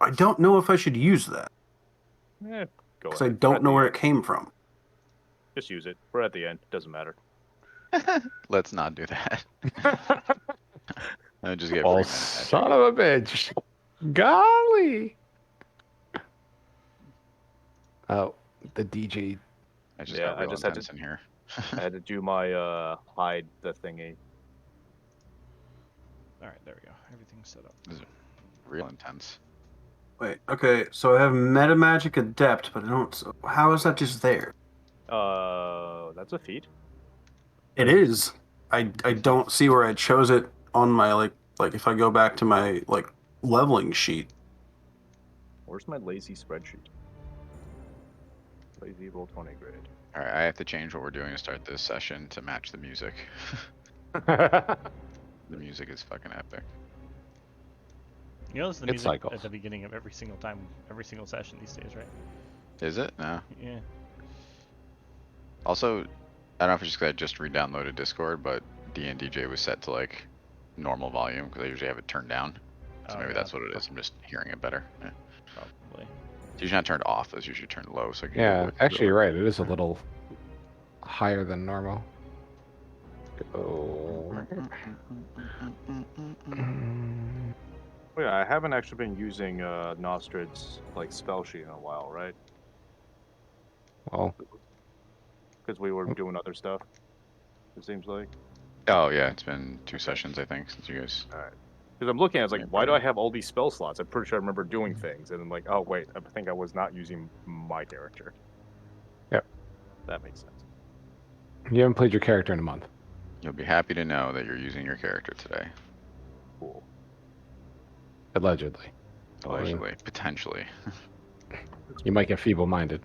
I don't know if I should use that Go because I ahead. don't know where it came from. Just use it. We're at the end. Doesn't matter. Let's not do that. I just get Oh, free son of a bitch. Golly. Oh, the DJ. I just Yeah, got I real just had intense in here. I had to do my hide the thingy. All right, there we go. Everything's set up. This is real intense. Wait, okay, so I have Meta Magic Adept, but I don't. So how is that just there? That's a feat. It is. I don't see where I chose it on my like if I go back to my like leveling sheet. Where's my lazy spreadsheet? Lazy roll 20 grade. All right, I have to change what we're doing to start this session to match the music. The music is fucking epic. You know, it's the It music cycles. at the beginning of every single session these days, right? Is it? No. Yeah. Also, I don't know if it's just because I just re-downloaded Discord, but DNDJ was set to like normal volume because I usually have it turned down. So maybe that's what it is. I'm just hearing it better. Yeah. Probably. It's usually not turned off. It's usually turned low. So I can Yeah, actually, you're right. It is a little higher than normal. Go. Oh, yeah, I haven't actually been using Nostrid's like spell sheet in a while, right? Well, Because we were doing other stuff. It seems like. Oh yeah, it's been 2 sessions I think since you guys. All right. Because I'm looking, I was like, Yeah, why do probably. I have all these spell slots? I'm pretty sure I remember doing things, and I'm like, oh wait, I think I was not using my character. Yep. That makes sense. you haven't played your character in a month. You'll be happy to know that you're using your character today. Cool. Allegedly. Allegedly, potentially. You might get feeble-minded.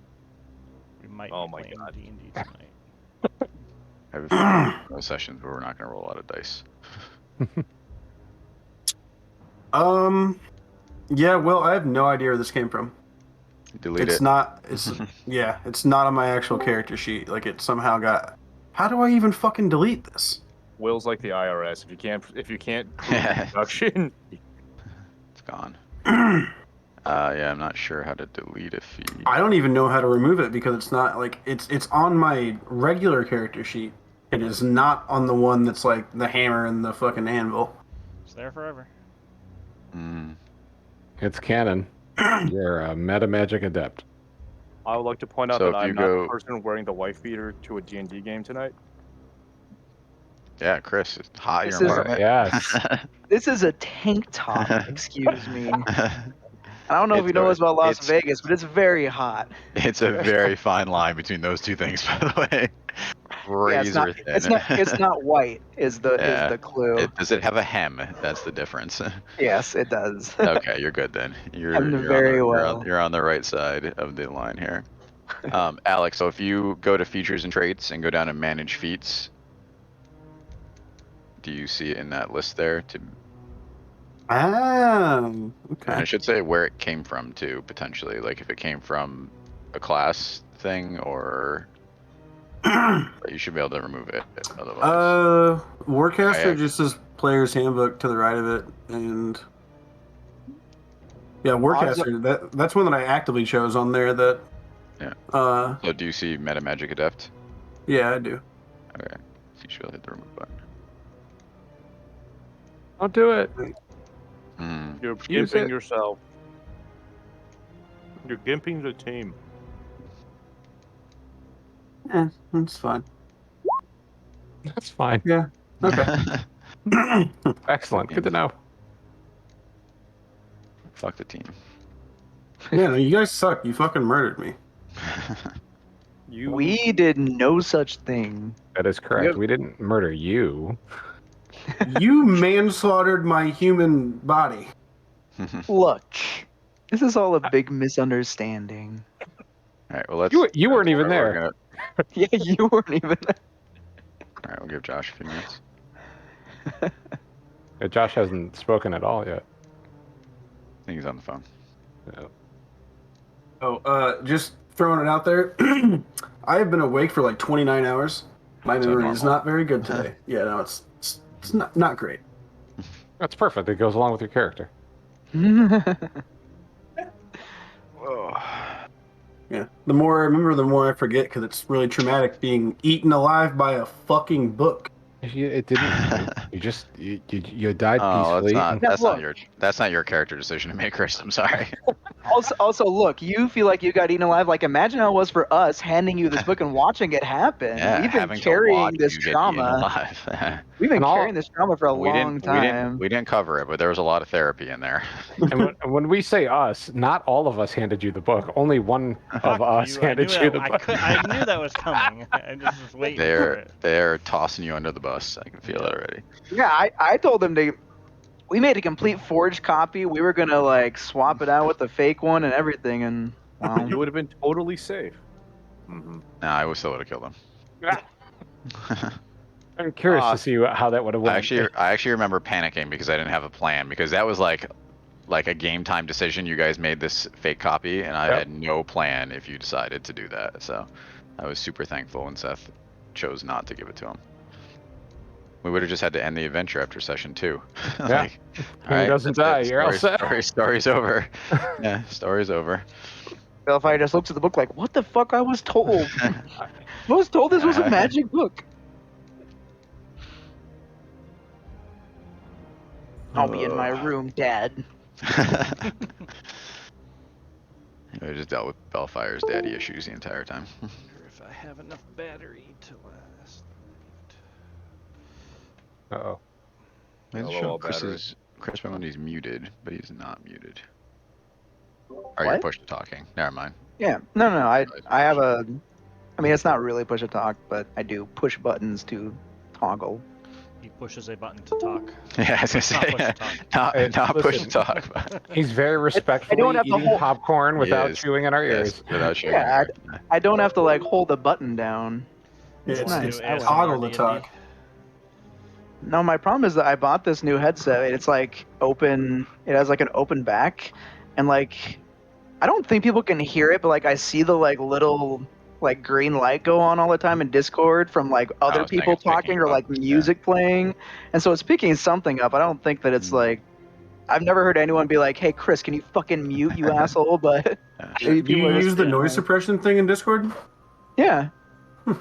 We might Oh be my playing God. D&D tonight. I have a feeling those sessions where we're not going to roll a lot of dice. Yeah, well, I have no idea where this came from. Delete It's it. not. It's yeah. It's not on my actual character sheet. Like it somehow got. How do I even fucking delete this? Will's like the IRS. If you can't prove the deduction, It's gone. Yeah, I'm not sure how to delete a feed. I don't even know how to remove it because it's not like it's on my regular character sheet. It is not on the one that's like the hammer and the fucking anvil. It's there forever. Mm. It's canon. You're a meta magic adept. I would like to point out So that if you I'm not the go- person wearing the wife beater to a D&D game tonight. Yeah, Chris, it's hot This your is- apartment. Yes. This is a tank top, excuse me. I don't know if It's you know a- this about Las it's- Vegas, but it's very hot. It's a very fine line between those two things, by the way. Yeah, it's Razor not. thin. It's not white. Is Yeah. the clue? Does it have a hem? That's the difference. Yes, it does. Okay, you're good then. You're on the right side of the line here. Alex, so if you go to features and traits and go down to manage feats, do you see it in that list there? And Okay. I should say where it came from too, potentially. Like if it came from a class thing or but you should be able to remove it otherwise. Warcaster just says player's handbook to the right of it, and yeah, Warcaster. That's one that I actively chose on there. That Yeah. So do you see Meta Magic Adept? Yeah, I do. Okay. So you should hit the remove button. Don't do it. You're Use gimping it. yourself. You're gimping the team. Yeah, that's fine. That's fine. Yeah. Okay. Excellent. Good to know. Fuck the team. Yeah, no, you guys suck. You fucking murdered me. We did no such thing. That is correct. We didn't murder you. You manslaughtered my human body. Look, this is all a big misunderstanding. All right. Well, let's. You weren't even we're there. Yeah, you weren't even. All right, we'll give Josh a few minutes. Josh hasn't spoken at all yet. I think he's on the phone. Just throwing it out there. I have been awake for like 29 hours. My memory is not very good today. Yeah, no, it's not great. That's perfect. It goes along with your character. Yeah. The more I remember, the more I forget because it's really traumatic being eaten alive by a fucking book. It didn't. You died Oh, peacefully. Yeah, look. That's not your character decision to make, Chris. I'm sorry. Also, look, you feel like you got eaten alive. Like, imagine how it was for us handing you this book and watching it happen. Yeah, We've been having to carrying watch this you get eaten trauma. alive. We've been And all- carrying this trauma for a we long didn't. time. We didn't cover it, but there was a lot of therapy in there. And when we say us, not all of us handed you the book. Only one of us handed you the book. I knew that was coming. I just was waiting for it. They're tossing you under the bus. I can feel it already. Yeah, I told them to. We made a complete forged copy. We were gonna like swap it out with the fake one and everything, and wow. You would have been totally safe. Mm-hmm. Nah, I still would have killed him. I'm curious to see how that would have went. I actually remember panicking because I didn't have a plan, because that was like a game time decision. You guys made this fake copy, and I had no plan if you decided to do that. So I was super thankful when Seth chose not to give it to him. We would have just had to end the adventure after session 2. Yeah. He doesn't die. You're all set. Story's over. Yeah, story's over. Bellfire just looks at the book like, what the fuck? I was told. I was told this was a magic book. I'll be in my room, Dad. I just dealt with Bellfire's daddy issues the entire time. If I have enough battery to last. Uh-oh. Hello, Chris Ramondi's muted, but he's not muted. Are you push to talking? Never mind. Yeah, no. I have a. I mean, it's not really push to talk, but I do push buttons to toggle. He pushes a button to talk. Yeah, I was gonna say, not push to talk. But He's very respectfully have to eating hold- popcorn without chewing in our ears. without showing. Yeah, I don't have to like hold the button down. It's nice. toggle to talk. No, my problem is that I bought this new headset. It's like open. It has like an open back, and like I don't think people can hear it, but like I see the like little like green light go on all the time in Discord from like other was thinking people it's picking talking or up, like music playing, and so it's picking something up. I don't think that it's like. I've never heard anyone be like, "Hey, Chris, can you fucking mute, you asshole?" But maybe Do you people are just- use the noise suppression thing in Discord? Yeah.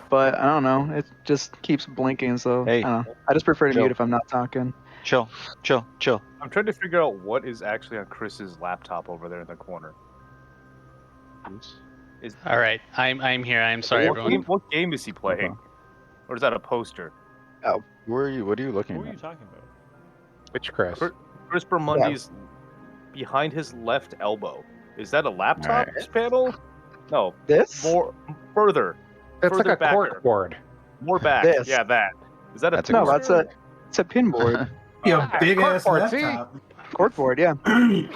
But I don't know. It just keeps blinking, so Hey. I don't know. I just prefer to Chill. mute if I'm not talking. Chill. I'm trying to figure out what is actually on Chris's laptop over there in the corner. All right, I'm here. I'm sorry, everyone. What game is he playing? Or is that a poster? Where are you? What are you looking What were at? you talking about? Which Chris? Chris Bermundi's behind his left elbow. Is that a laptop Alright. panel? No, This? more further. That's further like a back cork there. board. More back. This. Yeah, that. Is that a That's a No, poster? it's a pinboard. Yeah, big ass corkboard, see? laptop. Corkboard, yeah.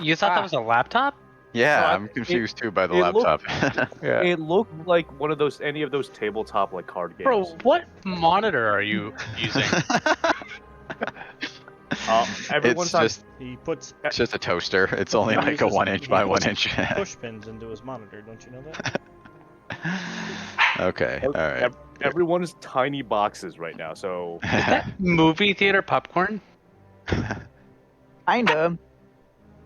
You thought that was a laptop? Yeah, So I'm confused too by the it looked- laptop. Yeah. It looked like one of those, any of those tabletop like card games. Bro, what monitor are you using? Everyone's it's on. just He puts it's just a toaster. It's only like a 1 inch by 1 inch. push pins into his monitor. Don't you know that? Okay, all right. Everyone's tiny boxes right now. So Movie theater popcorn? Kinda.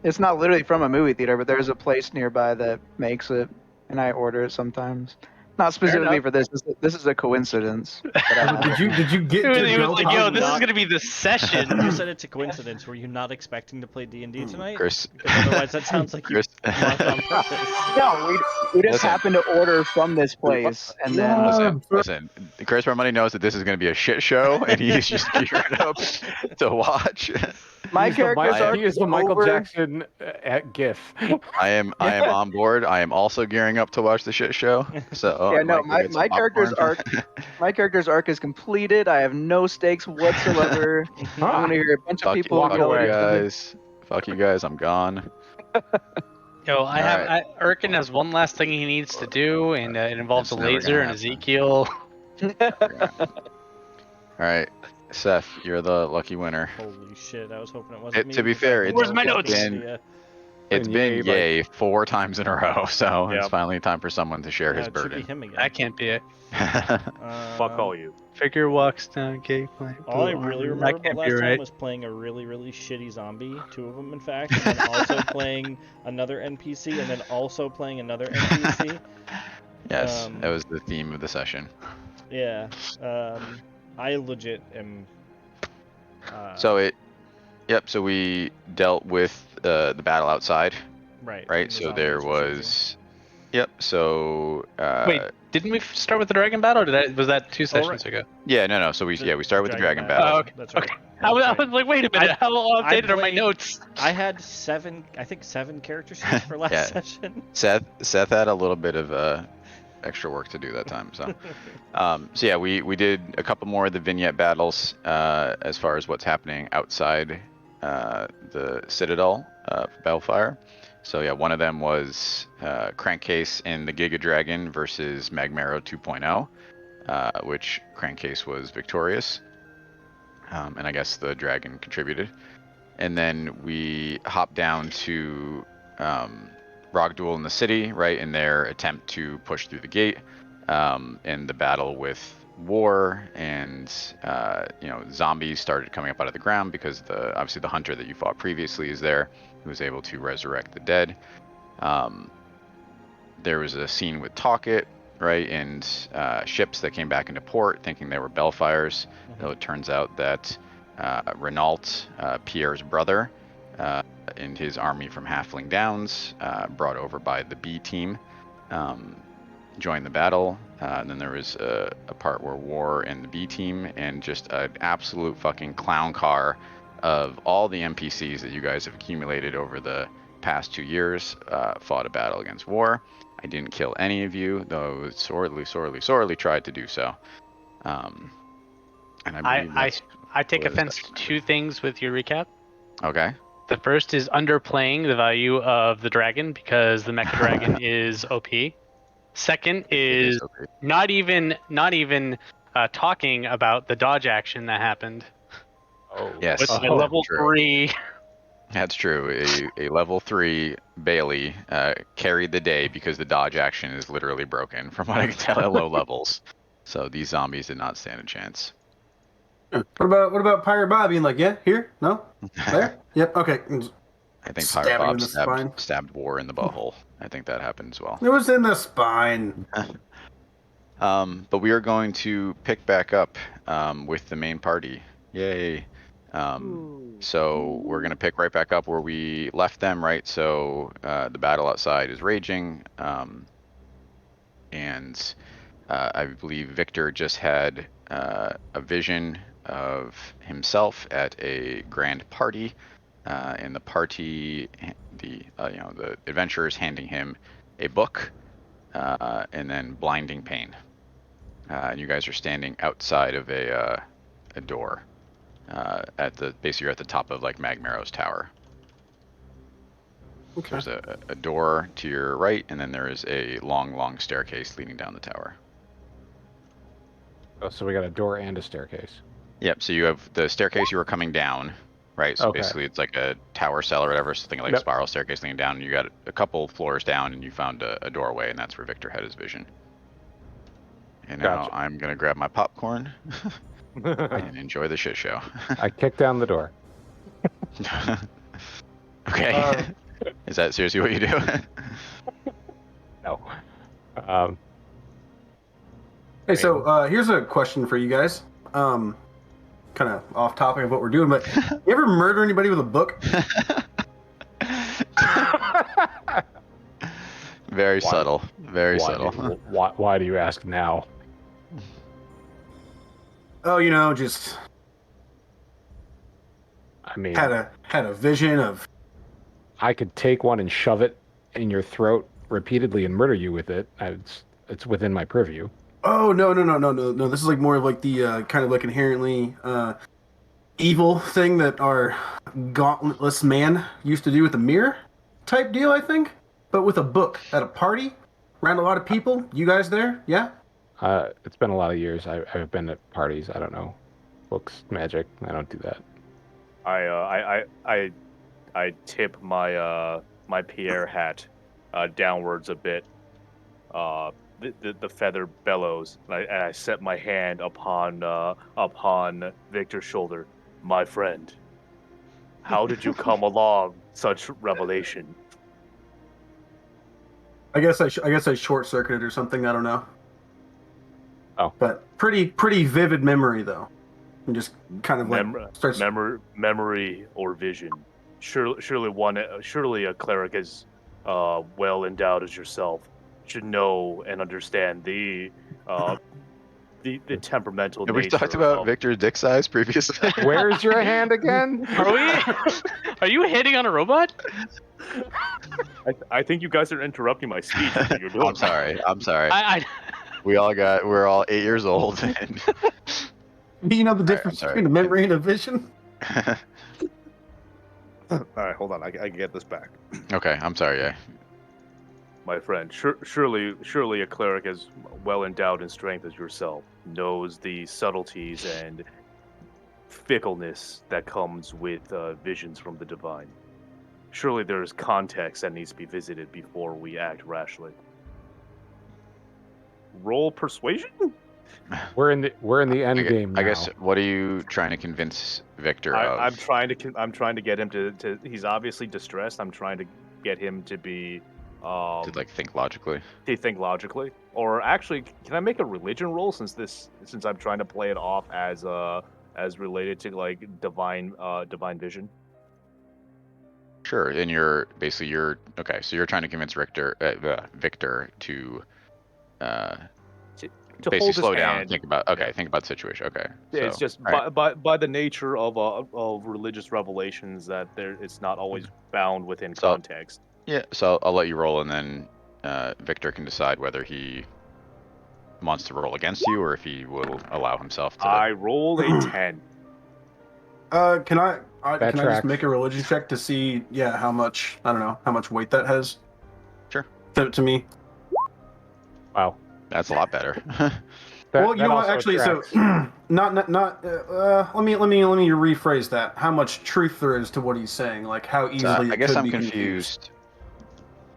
It's not literally from a movie theater, but there's a place nearby that makes it, and I order it sometimes. Not specifically for this. This is a coincidence. But Did you get It was, to it go was like, yo, on this is not- gonna be the session. You said it's a coincidence. Were you not expecting to play D&D tonight? Chris, Because otherwise, that sounds like you Chris, marked on purpose. no, we just Listen. happened to order from this place, and then listen. Chris Money knows that this is going to be a shit show, and he's just gearing up to watch. my He's the character's Mi- arc he is the is Michael over. Jackson at GIF. I am on board. I am also gearing up to watch the shit show. So Yeah, no, Mike, we'll get some my character's popcorn. My character's arc is completed. I have no stakes whatsoever. I'm gonna hear a bunch of people fuck go you away. guys. Fuck you guys. I'm gone. Yo, Urkin has one last thing he needs to do, and it involves It's a never laser gonna and happen. Ezekiel. All right, Seth, you're the lucky winner. Holy shit! I was hoping it wasn't me. To be because I fair, had it's- Where's my no notes? idea. It's been yay 4 times in a row, so it's Yep. finally time for someone to share Yeah, his it should be burden. him again. That can't be it. Fuck all you. Figure walks down gay plant. All I really remember That about can't last be time right. was playing a really, really shitty zombie, 2 of them in fact, and then also playing another NPC, and then also playing another NPC. Yes, that was the theme of the session. Yeah, I legit am. So so we dealt with the battle outside, Right. right? the So there zombies easy. was, so Wait, didn't we start with the dragon battle? Or was that 2 sessions right. ago? no. So we start with the dragon battle. battle. Oh, okay. That's right. Okay. I was like, wait a minute, how I updated are my played- notes? I had 7 character sheets for last Yeah. session. Seth had a little bit of extra work to do that time. So we did a couple more of the vignette battles as far as what's happening outside the Citadel for Battlefire. So yeah, one of them was Crankcase and the Giga Dragon versus Magmaro 2.0, which Crankcase was victorious, and I guess the dragon contributed. And then we hopped down to Rogduel in the city, right, in their attempt to push through the gate, and the battle with War and zombies started coming up out of the ground because obviously the hunter that you fought previously is there, who was able to resurrect the dead. There was a scene with Talkit, right, and ships that came back into port thinking they were Bellfires. Though it turns out that Renault, Pierre's brother, and his army from Halfling Downs, brought over by the B team, joined the battle. And then there was a part where War and the B team and just an absolute fucking clown car of all the NPCs that you guys have accumulated over the past 2 years fought a battle against War. I didn't kill any of you, though sorely tried to do so. And I believe I take what is offense to 2 things with your recap. Okay. The first is underplaying the value of the dragon because the mecha dragon is OP. Second is okay. not even talking about the dodge action that happened. Oh, Yes. With a level true. 3. That's true. A level 3 Bailey carried the day because the dodge action is literally broken from what I can tell at low levels. So these zombies did not stand a chance. What about Pirate Bob being like, yeah, here, no, there, yep, okay. I think Stabbing Pirate Bob in the spine. stabbed War in the butthole. I think that happened as well. It was in the spine. But we are going to pick back up with the main party. Yay. So we're going to pick right back up where we left them, right? So the battle outside is raging. And I believe Victor just had a vision of himself at a grand party. In the party, the adventurers handing him a book and then blinding pain. And you guys are standing outside of a door basically you're at the top of like Magmaro's tower. Okay. There's a door to your right, and then there is a long staircase leading down the tower. Oh, so we got a door and a staircase. Yep. So you have the staircase you were coming down, right? So Okay. basically it's like a tower cell or whatever, something like a Yep. spiral staircase leading down, and you got a couple floors down, and you found a doorway, and that's where Victor had his vision. And now Gotcha. I'm gonna grab my popcorn and enjoy the shit show. I kicked down the door. Okay. Is that seriously what you do? No. Hey, so here's a question for you guys. Kind of off topic of what we're doing, but you ever murder anybody with a book? Very Why? subtle. Very subtle. Why do you ask now? Oh, just I mean, had a vision of. I could take one and shove it in your throat repeatedly and murder you with it. It's within my purview. Oh no! This is like more of like the kind of like inherently evil thing that our gauntless man used to do with the mirror type deal, I think. But with a book at a party, around a lot of people. You guys there? Yeah. It's been a lot of years. I've been at parties. I don't know, books, magic. I don't do that. I tip my my Pierre hat downwards a bit. The feather bellows, and I set my hand upon Victor's shoulder. My friend, how did you come along such revelation? I guess I short circuited or something. I don't know. Oh. But pretty vivid memory though, and just kind of like starts. Memory or vision. Surely a cleric as well endowed as yourself should know and understand the temperamental Have we nature talked about of Victor's dick size previously? Where's your hand again? Are we? Are you hitting on a robot? I think you guys are interrupting my speech. Is what you're doing. I'm sorry. I We're all 8 years old. And... You know the I'm difference sorry. between a memory and a vision? All right, hold on. I can get this back. Okay, I'm sorry. Yeah. My friend, surely a cleric as well endowed in strength as yourself knows the subtleties and fickleness that comes with visions from the divine. Surely there is context that needs to be visited before we act rashly. Roll persuasion? We're in the end game now. I guess. What are you trying to convince Victor of? I'm trying to get him to. He's obviously distressed. I'm trying to get him to be. To like think logically. To think logically, or actually, can I make a religion roll since I'm trying to play it off as related to like divine vision? Sure, and you're okay. So you're trying to convince Victor to To basically hold slow his down hand. and think about think about the situation. Okay, Yeah, so, it's just all right. by the nature of religious revelations that it's not always bound within context. Yeah, so I'll let you roll, and then Victor can decide whether he wants to roll against you or if he will allow himself to. I rolled a 10. Can I That just tracks. make a religion check to see how much how much weight that has? Sure. To me. Wow. That's a lot better. Well, you that know what? also Actually, tracks. so not. Let me rephrase that. How much truth there is to what he's saying? Like how easily I it guess could I'm be confused.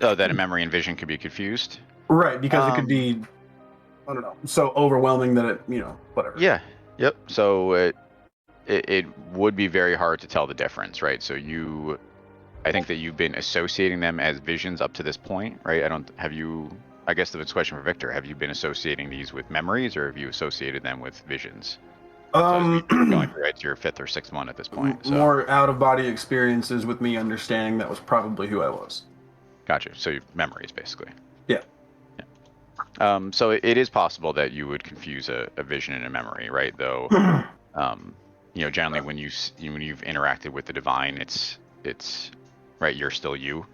Oh, that a memory and vision could be confused. Right, because it could be, I don't know, so overwhelming that it, whatever. Yeah. Yep. So it would be very hard to tell the difference, right? So I think that you've been associating them as visions up to this point, right? I guess that's a question for Victor. Have you been associating these with memories, or have you associated them with visions? Going through it to your 5th or 6th one at this point. So. More out of body experiences with me understanding that was probably who I was. Gotcha. So memories, basically. Yeah. So it is possible that you would confuse a vision and a memory, right? Though, generally when you've interacted with the divine, it's right. You're still you,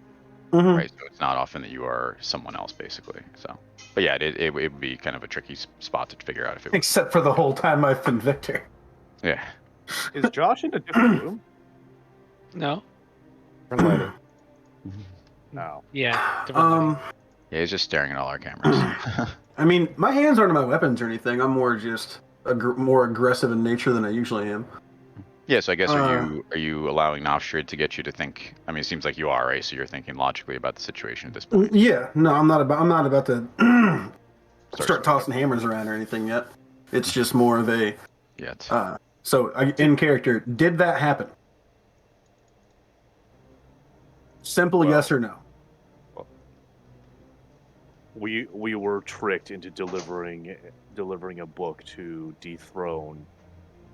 right? So it's not often that you are someone else, basically. So, but yeah, it would be kind of a tricky spot to figure out if it was. Except for the whole time I've been Victor. Yeah. Is Josh in a different room? No. Later. No. Yeah. different Yeah, he's just staring at all our cameras. I mean, my hands aren't my weapons or anything. I'm more just more aggressive in nature than I usually am. Yeah, so I guess are you allowing Novstrid to get you to think? I mean, it seems like you are, right? So you're thinking logically about the situation at this point. Yeah, no, I'm not about to start tossing hammers around or anything yet. It's just more of a. Yet. So in character, did that happen? Simple yes or no. We were tricked into delivering a book to dethrone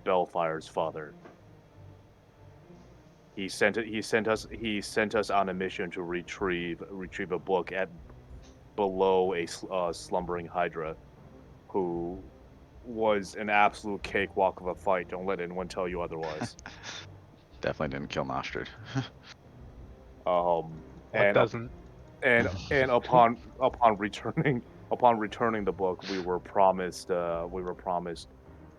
Bellfire's father. He sent us on a mission to retrieve a book below a slumbering Hydra, who was an absolute cakewalk of a fight. Don't let anyone tell you otherwise. Definitely didn't kill Nostrid. And doesn't. And upon returning the book, we were promised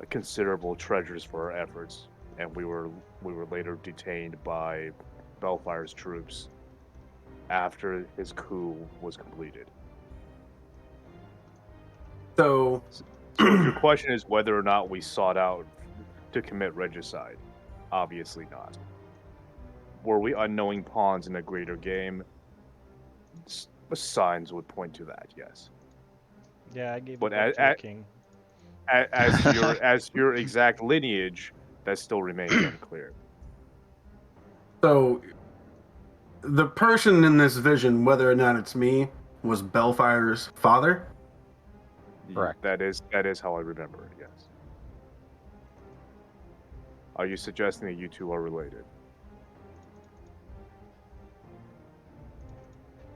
considerable treasures for our efforts, and we were later detained by Bellfire's troops after his coup was completed. So if your question is whether or not we sought out to commit regicide, obviously not. Were we unknowing pawns in a greater game? Signs would point to that, yes. Yeah, I gave But it back to the king. as your exact lineage, that still remains unclear. So, the person in this vision, whether or not it's me, was Bellfire's father. Correct. That is how I remember it. Yes. Are you suggesting that you two are related?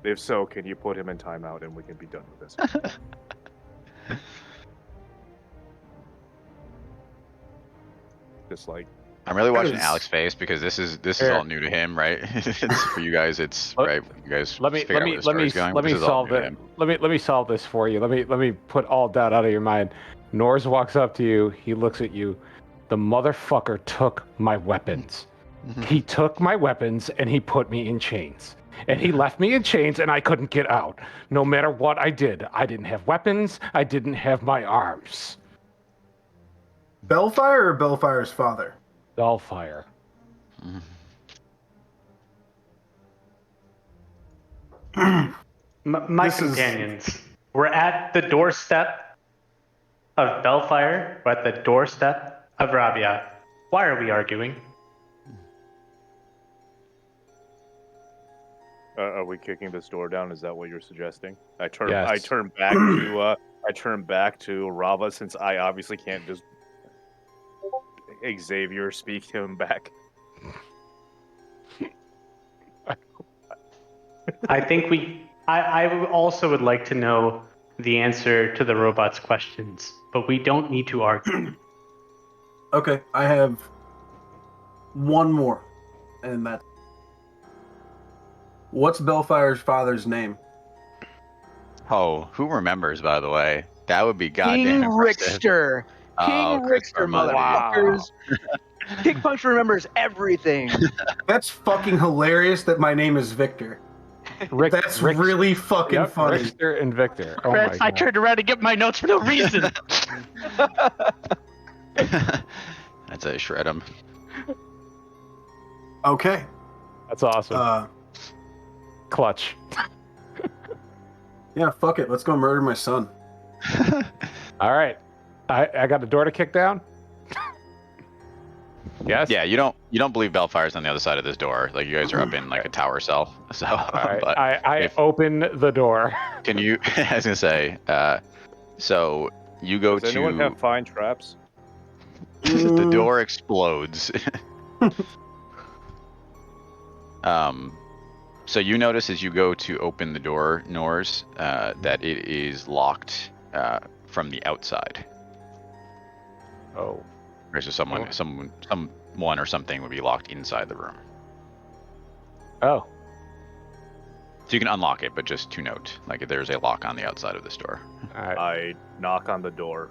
If so, can you put him in timeout and we can be done with this? Just like I'm really watching Because- Alex's face because this is Here. all new to him, right? It's for you guys. It's Let- right. You guys Let me figure out where the story's going. let me This is all solve new to it. him. Let me solve this for you. Let me put all doubt out of your mind. Norz walks up to you. He looks at you. The motherfucker took my weapons. He took my weapons and he put me in chains. And he left me in chains and I couldn't get out. No matter what I did, I didn't have weapons. I didn't have my arms. Bellfire or Bellfire's father? Bellfire. My This is- companions, we're at the doorstep of Bellfire. We're at the doorstep of Rabia. Why are we arguing? Are we kicking this door down? Is that what you're suggesting? I turn Yes. back to Rava since I obviously can't just Xavier speak him back. I think I also would like to know the answer to the robot's questions, but we don't need to argue. Okay, I have one more, and that's what's Bellfire's father's name? Oh, who remembers? By the way, that would be goddamn King impressive. Rickster. King Christopher Rickster, Mother. motherfuckers. Kick Punch remembers everything. That's fucking hilarious that my name is Victor. That's really fucking funny. Rickster and Victor. Oh Chris, my I god. turned around to get my notes for no reason. That's a shred him. Okay. That's awesome. Clutch. Yeah, fuck it. Let's go murder my son. All right. I got a door to kick down. Yes. Yeah, you don't believe Bellfire's on the other side of this door. Like you guys are up in like a tower cell. So, All right. but I if- open the door. can you? I was gonna say. So you go Does to anyone have fine traps? the door explodes. So you notice as you go to open the door, Nors, that it is locked from the outside. Oh. Right, so someone or something would be locked inside the room. Oh. So you can unlock it, but just to note, like if there's a lock on the outside of this door. All right. I knock on the door.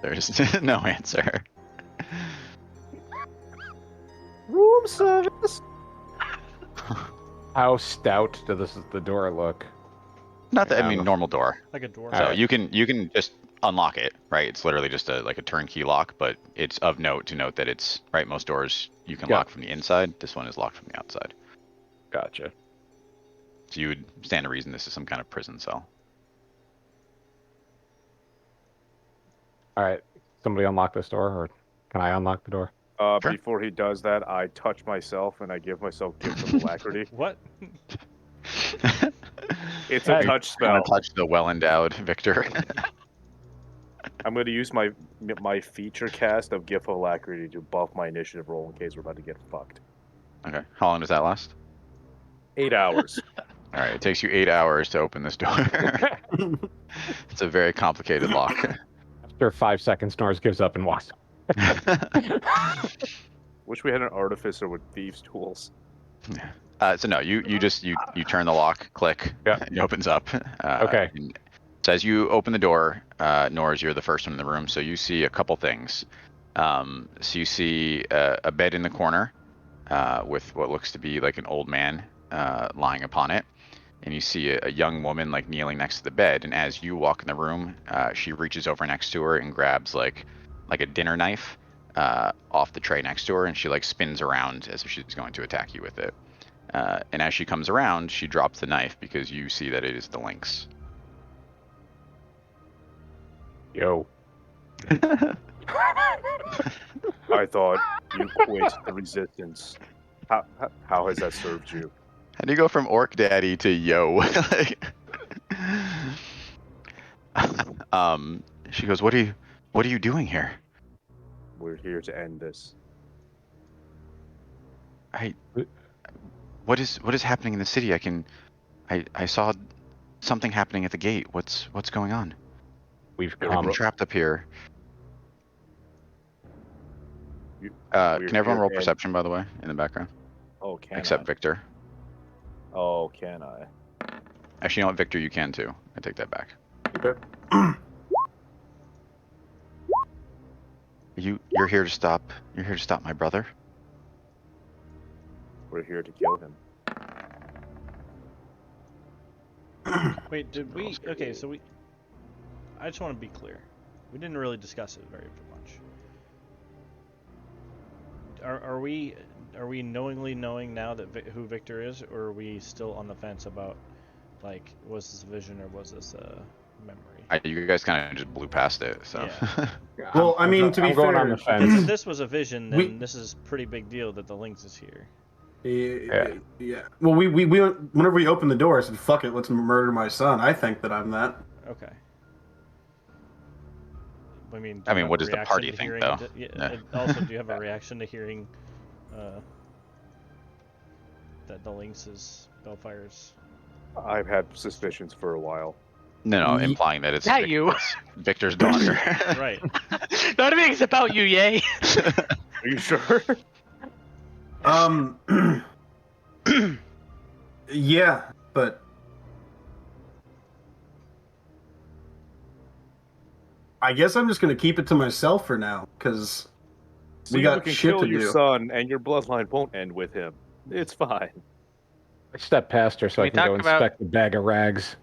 There's no answer. Room service. How stout does the door look? Not that I mean Yeah. normal door. Like a door. So Alright. you can just unlock it, right? It's literally just a turnkey lock, but it's of note to note that it's right. Most doors you can Yeah. lock from the inside. This one is locked from the outside. Gotcha. So you would stand to reason this is some kind of prison cell. All right. Somebody unlock this door, or can I unlock the door? Sure. Before he does that, I touch myself and I give myself gift of alacrity. What? It's a Hey. touch spell. Want to touch the well-endowed Victor? I'm going to use my feature cast of gift of alacrity to buff my initiative roll in case we're about to get fucked. Okay. How long does that last? 8 hours. All right. It takes you 8 hours to open this door. It's a very complicated lock. After 5 seconds, Norris gives up and walks. Wish we had an artificer with thieves' tools. So no, you turn the lock, click, Yeah. it opens up. Okay. And so as you open the door, Norris, you're the first one in the room, so you see a couple things. So you see a bed in the corner with what looks to be like an old man lying upon it, and you see a young woman like kneeling next to the bed. And as you walk in the room, she reaches over next to her and grabs like a dinner knife off the tray next to her, and she like spins around as if she's going to attack you with it. And as she comes around, she drops the knife because you see that it is the lynx. Yo. I thought you quit the resistance. How has that served you? How do you go from orc daddy to yo? Like, she goes, what are you doing here? We're here to end this. What is happening in the city? I saw something happening at the gate. What's going on? We've I've come. been trapped up here. We're Can everyone here roll to end- perception, by the way, in the background? Oh, can Except I? Victor. Oh, can I? Actually, you know what, Victor, you can too. I take that back. Okay. You're here to stop. You're here to stop my brother. We're here to kill him. Wait, did we? Okay, so we. I just want to be clear. We didn't really discuss it very much. Are we knowingly knowing now that who Victor is, or are we still on the fence about, like, was this a vision or was this a memory? You guys kind of just blew past it. So. Yeah. Well, I mean, to be I'm going fair, on the Because if fence. this was a vision, then this is a pretty big deal that the Lynx is here. Yeah. Well, we whenever we opened the door, I said, "Fuck it, let's murder my son." I think that I'm that. Okay. I mean, what does the party think, though? Also, do you have a reaction to hearing that the Lynx is Bellfire's? I've had suspicions for a while. No, implying that it's Not you. Victor's daughter. Right. Not everything's about you, yay. Are you sure? Yeah, but I guess I'm just gonna keep it to myself for now, because we got can shit kill to your do. son, and your bloodline won't end with him. It's fine. I step past her so Can I we can go talk about- inspect the bag of rags.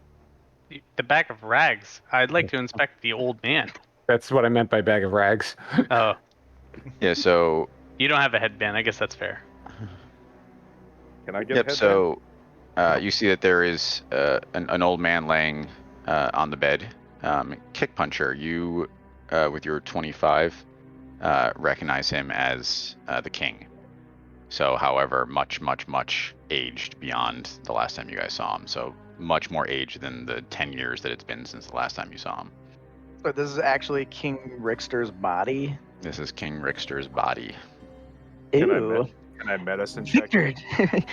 The bag of rags. I'd like to inspect the old man. That's what I meant by bag of rags. Oh, Yeah. So. you don't have a headband. I guess that's fair. Can I get Yep. a headband? So, you see that there is an old man laying on the bed. Kick puncher. You, with your 25, recognize him as the king. So, however, much aged beyond the last time you guys saw him. So much more aged than the 10 years that it's been since the last time you saw him. So this is actually King Rickster's body. This is King Rickster's body. Ew. Can I medicine check? Victor,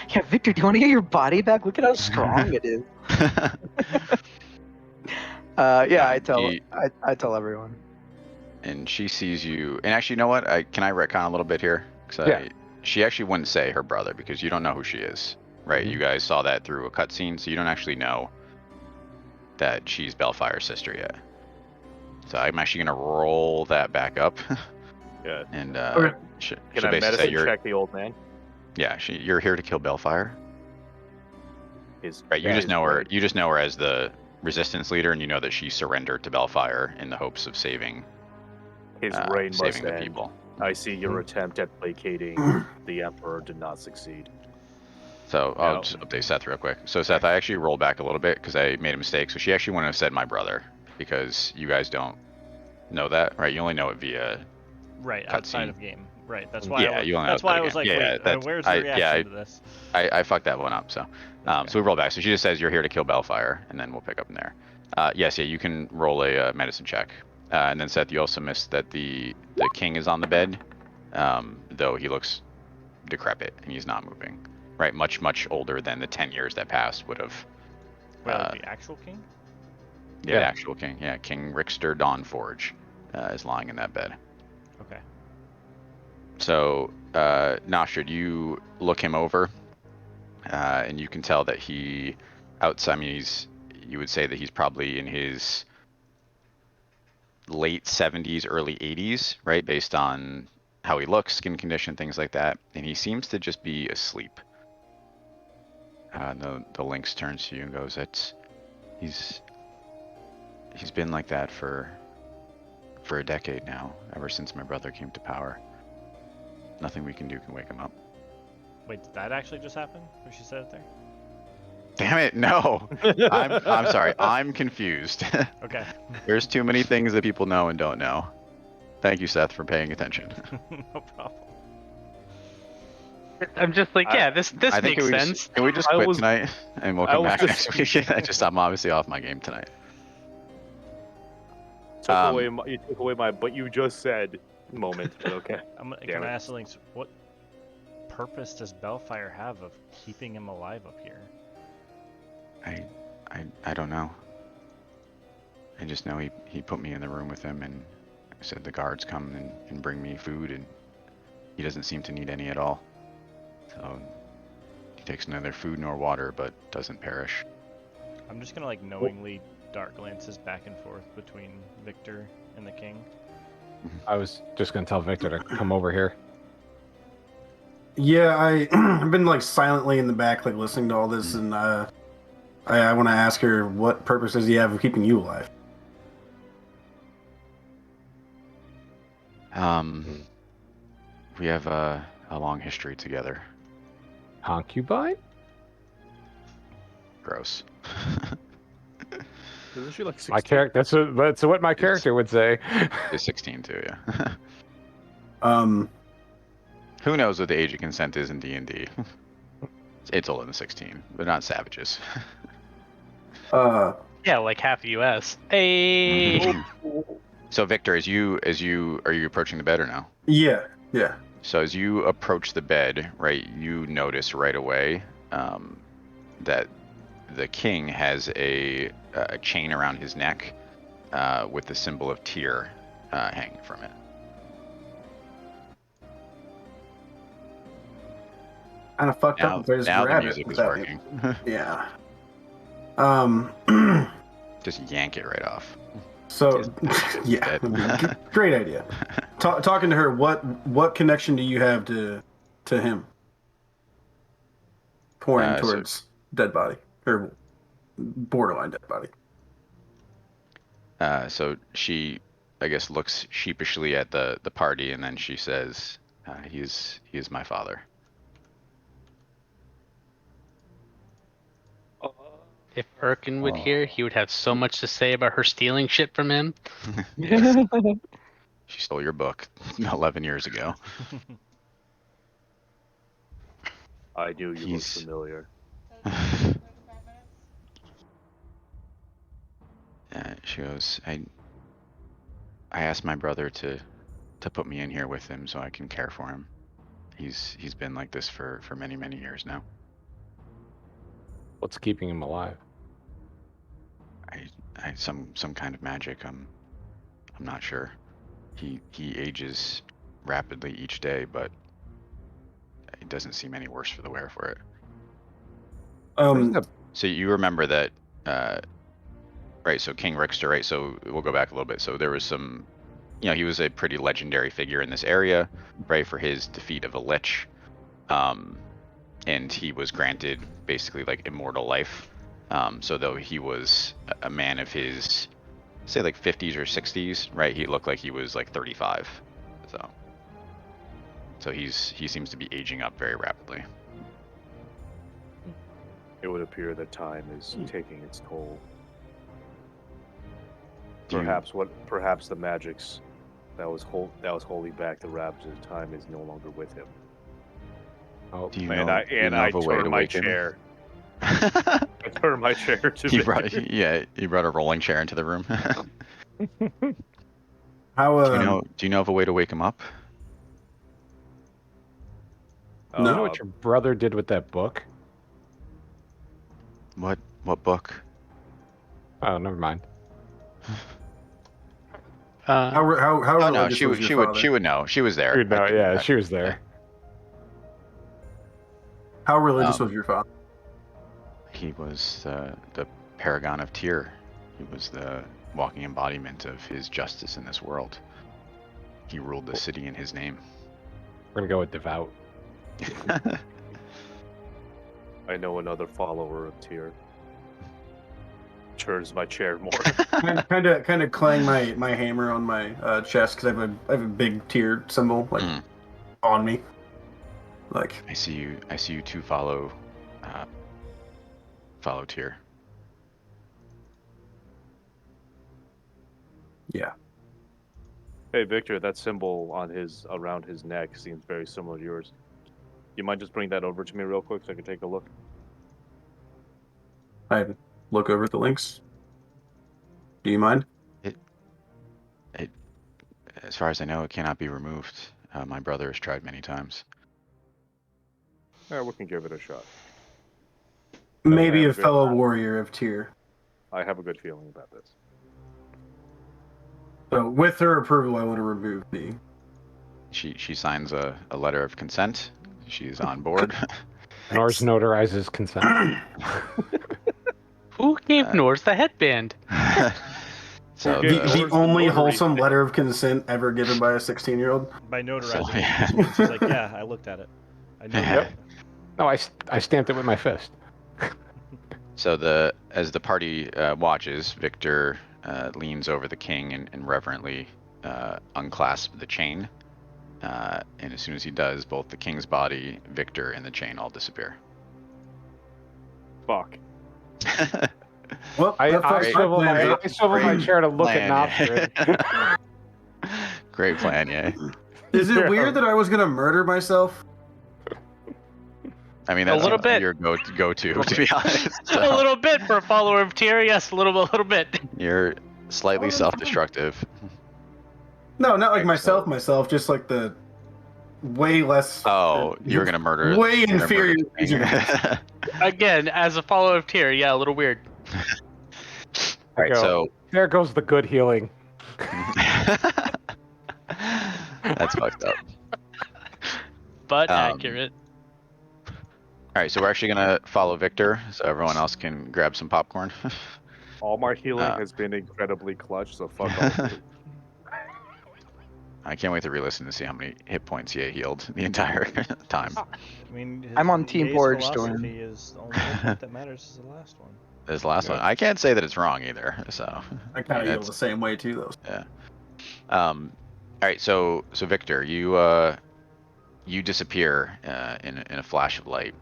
yeah, Victor, do you want to get your body back? Look at how strong it is. Yeah, I tell everyone. And she sees you. And actually, you know what? Can I retcon a little bit here? Yeah. She actually wouldn't say her brother because you don't know who she is, right? Mhm. You guys saw that through a cutscene, so you don't actually know that she's Bellfire's sister yet. So I'm actually gonna roll that back up. Yeah. And Okay. she'll Can I basically say medicine you're check the old man? you're here to kill Bellfire. Right. You just know her. You just know her as the resistance leader, and you know that she surrendered to Bellfire in the hopes of saving His reign must saving the end. people. I see your attempt at placating the Emperor did not succeed. So I'll just update Seth real quick. So Seth, I actually rolled back a little bit because I made a mistake. So she actually wouldn't have said my brother because you guys don't know that, right? You only know it via Right, outside of game. Right. That's why. Yeah, you only know that's why I outside was of like, game. Yeah, wait, that's- where's the reaction to this? I fucked that one up. So so we roll back. So she just says you're here to kill Bellfire, and then we'll pick up from there. Yes, you can roll a medicine check. And then Seth, you also missed that the king is on the bed, though he looks decrepit and he's not moving. Right, much older than the 10 years that passed would have. Well, the actual king? Yeah, the actual king. Yeah, King Rickster Dawnforge is lying in that bed. Okay. So, Nostrad, you look him over, and you can tell that he, outside, I mean, you would say that he's probably in his late 70s, early 80s, right? Based on how he looks, skin condition, things like that. And he seems to just be asleep. The lynx turns to you and goes, he's been like that for a decade now, ever since my brother came to power. Nothing we can do can wake him up. Wait, did that actually just happen? When she said it there? Damn it, no. I'm sorry. I'm confused. Okay. There's too many things that people know and don't know. Thank you, Seth, for paying attention. No problem. I'm just like, yeah, this I think makes sense. can we just I quit was- tonight and we'll I come was back just- next week? I'm obviously off my game tonight. You took away my "but you just said" moment. But okay. Can I ask the links? What purpose does Bellfire have of keeping him alive up here? I don't know. I just know he put me in the room with him and said the guards come and bring me food, and he doesn't seem to need any at all. So he takes neither food nor water, but doesn't perish. I'm just gonna like knowingly dark glances back and forth between Victor and the king. I was just gonna tell Victor to come over here. Yeah, I've been like silently in the back, like listening to all this, and I want to ask her what purpose does he have of keeping you alive? We have a long history together. Concubine? Gross. Isn't she like 16? My character. That's what my character would say. He's 16 too, yeah. Who knows what the age of consent is in D&D? It's older than 16. They're not savages. Yeah, like half the U.S. Hey. So Victor, are you approaching the bed or no? Yeah. So as you approach the bed, right, you notice right away that the king has a chain around his neck with the symbol of Tyr hanging from it. Kind of fucked Now, up if I just now the grab music it is without working. Yeah. Just yank it right off. So, yeah, great idea. Talking to her, what connection do you have to him? Pointing towards dead body or borderline dead body. So she, I guess, looks sheepishly at the party, and then she says, "He is my father." If Erkin would hear, he would have so much to say about her stealing shit from him. She stole your book 11 years ago. I knew you were familiar. She goes, I asked my brother to put me in here with him so I can care for him. He's been like this for many, many years now. What's keeping him alive? Some kind of magic. I'm not sure. He ages rapidly each day, but it doesn't seem any worse for the wear for it. So you remember that, right? So King Rickster, right? So we'll go back a little bit. So there was some, he was a pretty legendary figure in this area, right? For his defeat of a lich, and he was granted basically like immortal life. So though he was a man of his, say like 50s or 60s, right? He looked like he was like 35. So he seems to be aging up very rapidly. It would appear that time is taking its toll. Perhaps the magics that was holding back the Raptors of time is no longer with him. Oh, I turn my chair. I turn my chair to he brought a rolling chair into the room. How do you know of a way to wake him up? You know what your brother did with that book? What book? Oh, never mind. how Oh no, religious was your father? she would know. She was there. She was there. How religious was your father? He was the paragon of Tyr. He was the walking embodiment of his justice in this world. He ruled the city in his name. We're gonna go with devout. I know another follower of Tyr. Turns my chair more. kind of clang my hammer on my chest because I have a big Tyr symbol on me. Like, I see you two follow Tyr. yeah. Hey Victor, that symbol on around his neck seems very similar to yours. You mind just bring that over to me real quick so I can take a look? I look over at the links. Do you mind? It, as far as I know, it cannot be removed. My brother has tried many times. Yeah, we can give it a shot. Maybe have a fellow warrior of Tyr. I have a good feeling about this. So, with her approval, I want to remove the. She signs a letter of consent. She's on board. Norse notarizes consent. Who gave Norse the headband? So Okay, The Norse, the only notary. wholesome letter of consent ever given by a 16-year-old. By notarizing So, it, yeah. she means she's like, yeah, I looked at it. I know. Yep. No, I stamped it with my fist. So as the party watches, Victor leans over the king and reverently unclasps the chain. And as soon as he does, both the king's body, Victor, and the chain all disappear. Fuck. Well, I fucks my swivel plans my, up. I swivel my Great chair to look plan, at yeah. Nostrid. Great plan, yeah. Is it Yeah. weird that I was gonna murder myself? I mean, A that's little bit. your go-to, to be honest. A So little bit for a follower of Tyr, yes, a little bit. you're slightly Oh, that's self-destructive. No, not like Okay, myself, just like the way less. Oh, you're gonna murder. Way you're gonna inferior. murder the king. Again, as a follower of Tyr, yeah, a little weird. All right, Go. so There goes the good healing. that's fucked up. But Um, accurate. All right, so we're actually gonna follow Victor, so everyone else can grab some popcorn. All my healing Uh, has been incredibly clutch, so fuck all of you. I can't wait to re-listen to see how many hit points he healed the entire time. I mean, I'm on Team Ye's Porridge, philosophy Dorian. is the only hit that matters is the last one. This last Yeah. one, I can't say that it's wrong either. So I kind of mean, feel the same way too, though. yeah. All right, so Victor, you disappear in a flash of light,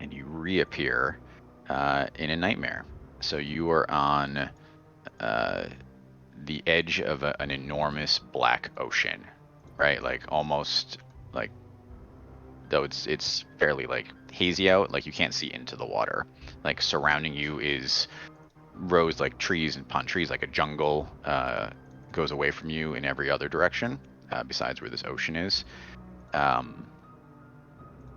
and you reappear in a nightmare. So you are on the edge of an enormous black ocean, right? Like almost like, though it's fairly like hazy out, like you can't see into the water. Like surrounding you is rows like trees and pine trees, like a jungle goes away from you in every other direction besides where this ocean is.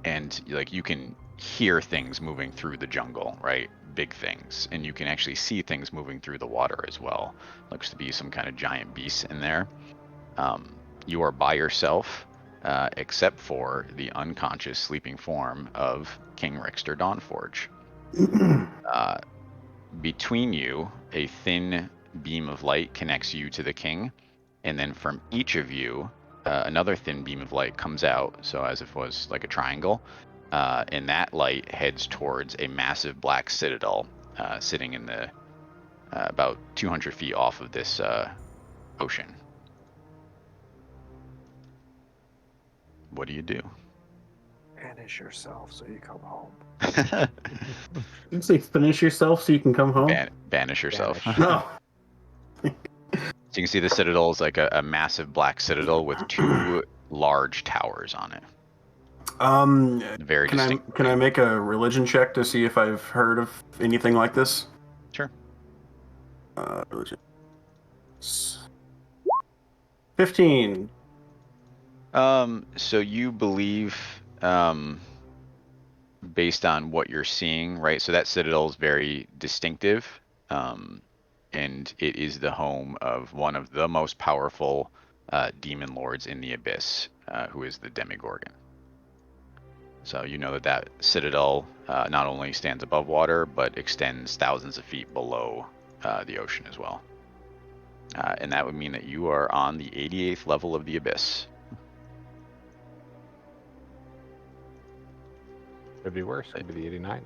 And like you can hear things moving through the jungle, right? Big things, and you can actually see things moving through the water as well. Looks to be some kind of giant beast in there. You are by yourself, except for the unconscious sleeping form of King Rixter Dawnforge. Between you, a thin beam of light connects you to the king, and then from each of you, another thin beam of light comes out, so as if it was like a triangle, and that light heads towards a massive black citadel sitting in the about 200 feet off of this ocean. What do you do? Banish yourself so you come home. You say finish yourself so you can come home. Banish yourself. No. So you can see the citadel is like a massive black citadel with two large towers on it. Very distinct. Can I make a religion check to see if I've heard of anything like this? Sure. Religion. 15. So you believe, based on what you're seeing, right? So that citadel is very distinctive, and it is the home of one of the most powerful demon lords in the abyss, who is the Demigorgon. So you know that citadel not only stands above water, but extends thousands of feet below the ocean as well. And that would mean that you are on the 88th level of the abyss. Could be worse. Could be the 89th.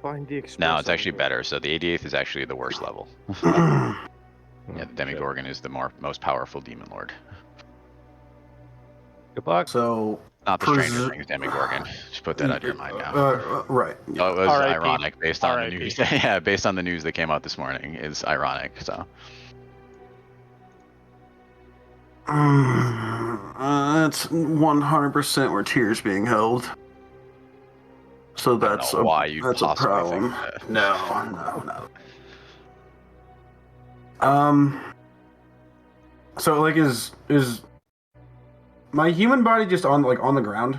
Find the express. No, it's actually better. So the 88th is actually the worst level. Yeah, the Demigorgon is the most powerful demon lord. Good luck. So Not the Stranger Things Demogorgon. Just put that out of your mind now. Right. Yeah. Oh, it was R.I.P. ironic based on the R.I.P. news. Yeah, based on the news that came out this morning, is ironic. So. That's 100% where tears being held. So I don't that's know why you'd that's a possibly think problem. that. No. So like is my human body just on the ground?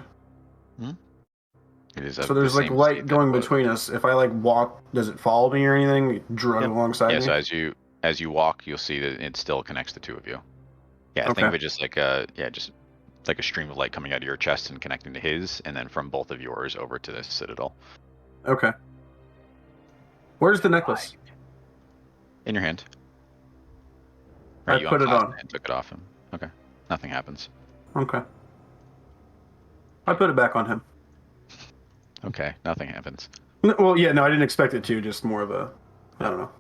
It is So there's the like same light state going that it was. between us. If I like walk, does it follow me or anything? Drug alongside Yeah, me? so as you walk, you'll see that it still connects the two of you. Yeah, think of it just like just like a stream of light coming out of your chest and connecting to his, and then from both of yours over to the citadel. Okay. Where's the necklace? In your hand. I Right, you put it unclasped on. and took it off him. Okay, nothing happens. Okay. I put it back on him. Okay, nothing happens. Well, yeah, no, I didn't expect it to. Just more of a, I don't know.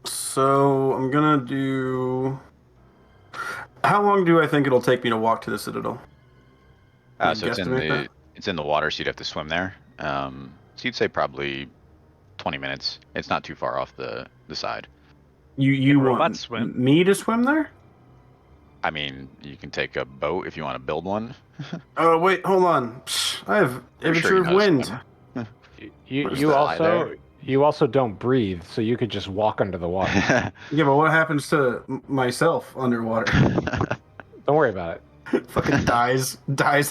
So I'm gonna do. How long do I think it'll take me to walk to the citadel? So it's in the water, so you'd have to swim there. So you'd say probably 20 minutes. It's not too far off the side. You robots want swim? me to swim there? I mean, you can take a boat if you want to build one. Oh wait, hold on. I have Pretty sure Adventure you of know how to Wind. swim. You also don't breathe, so you could just walk under the water. Yeah, but what happens to myself underwater? Don't worry about it. Fucking dies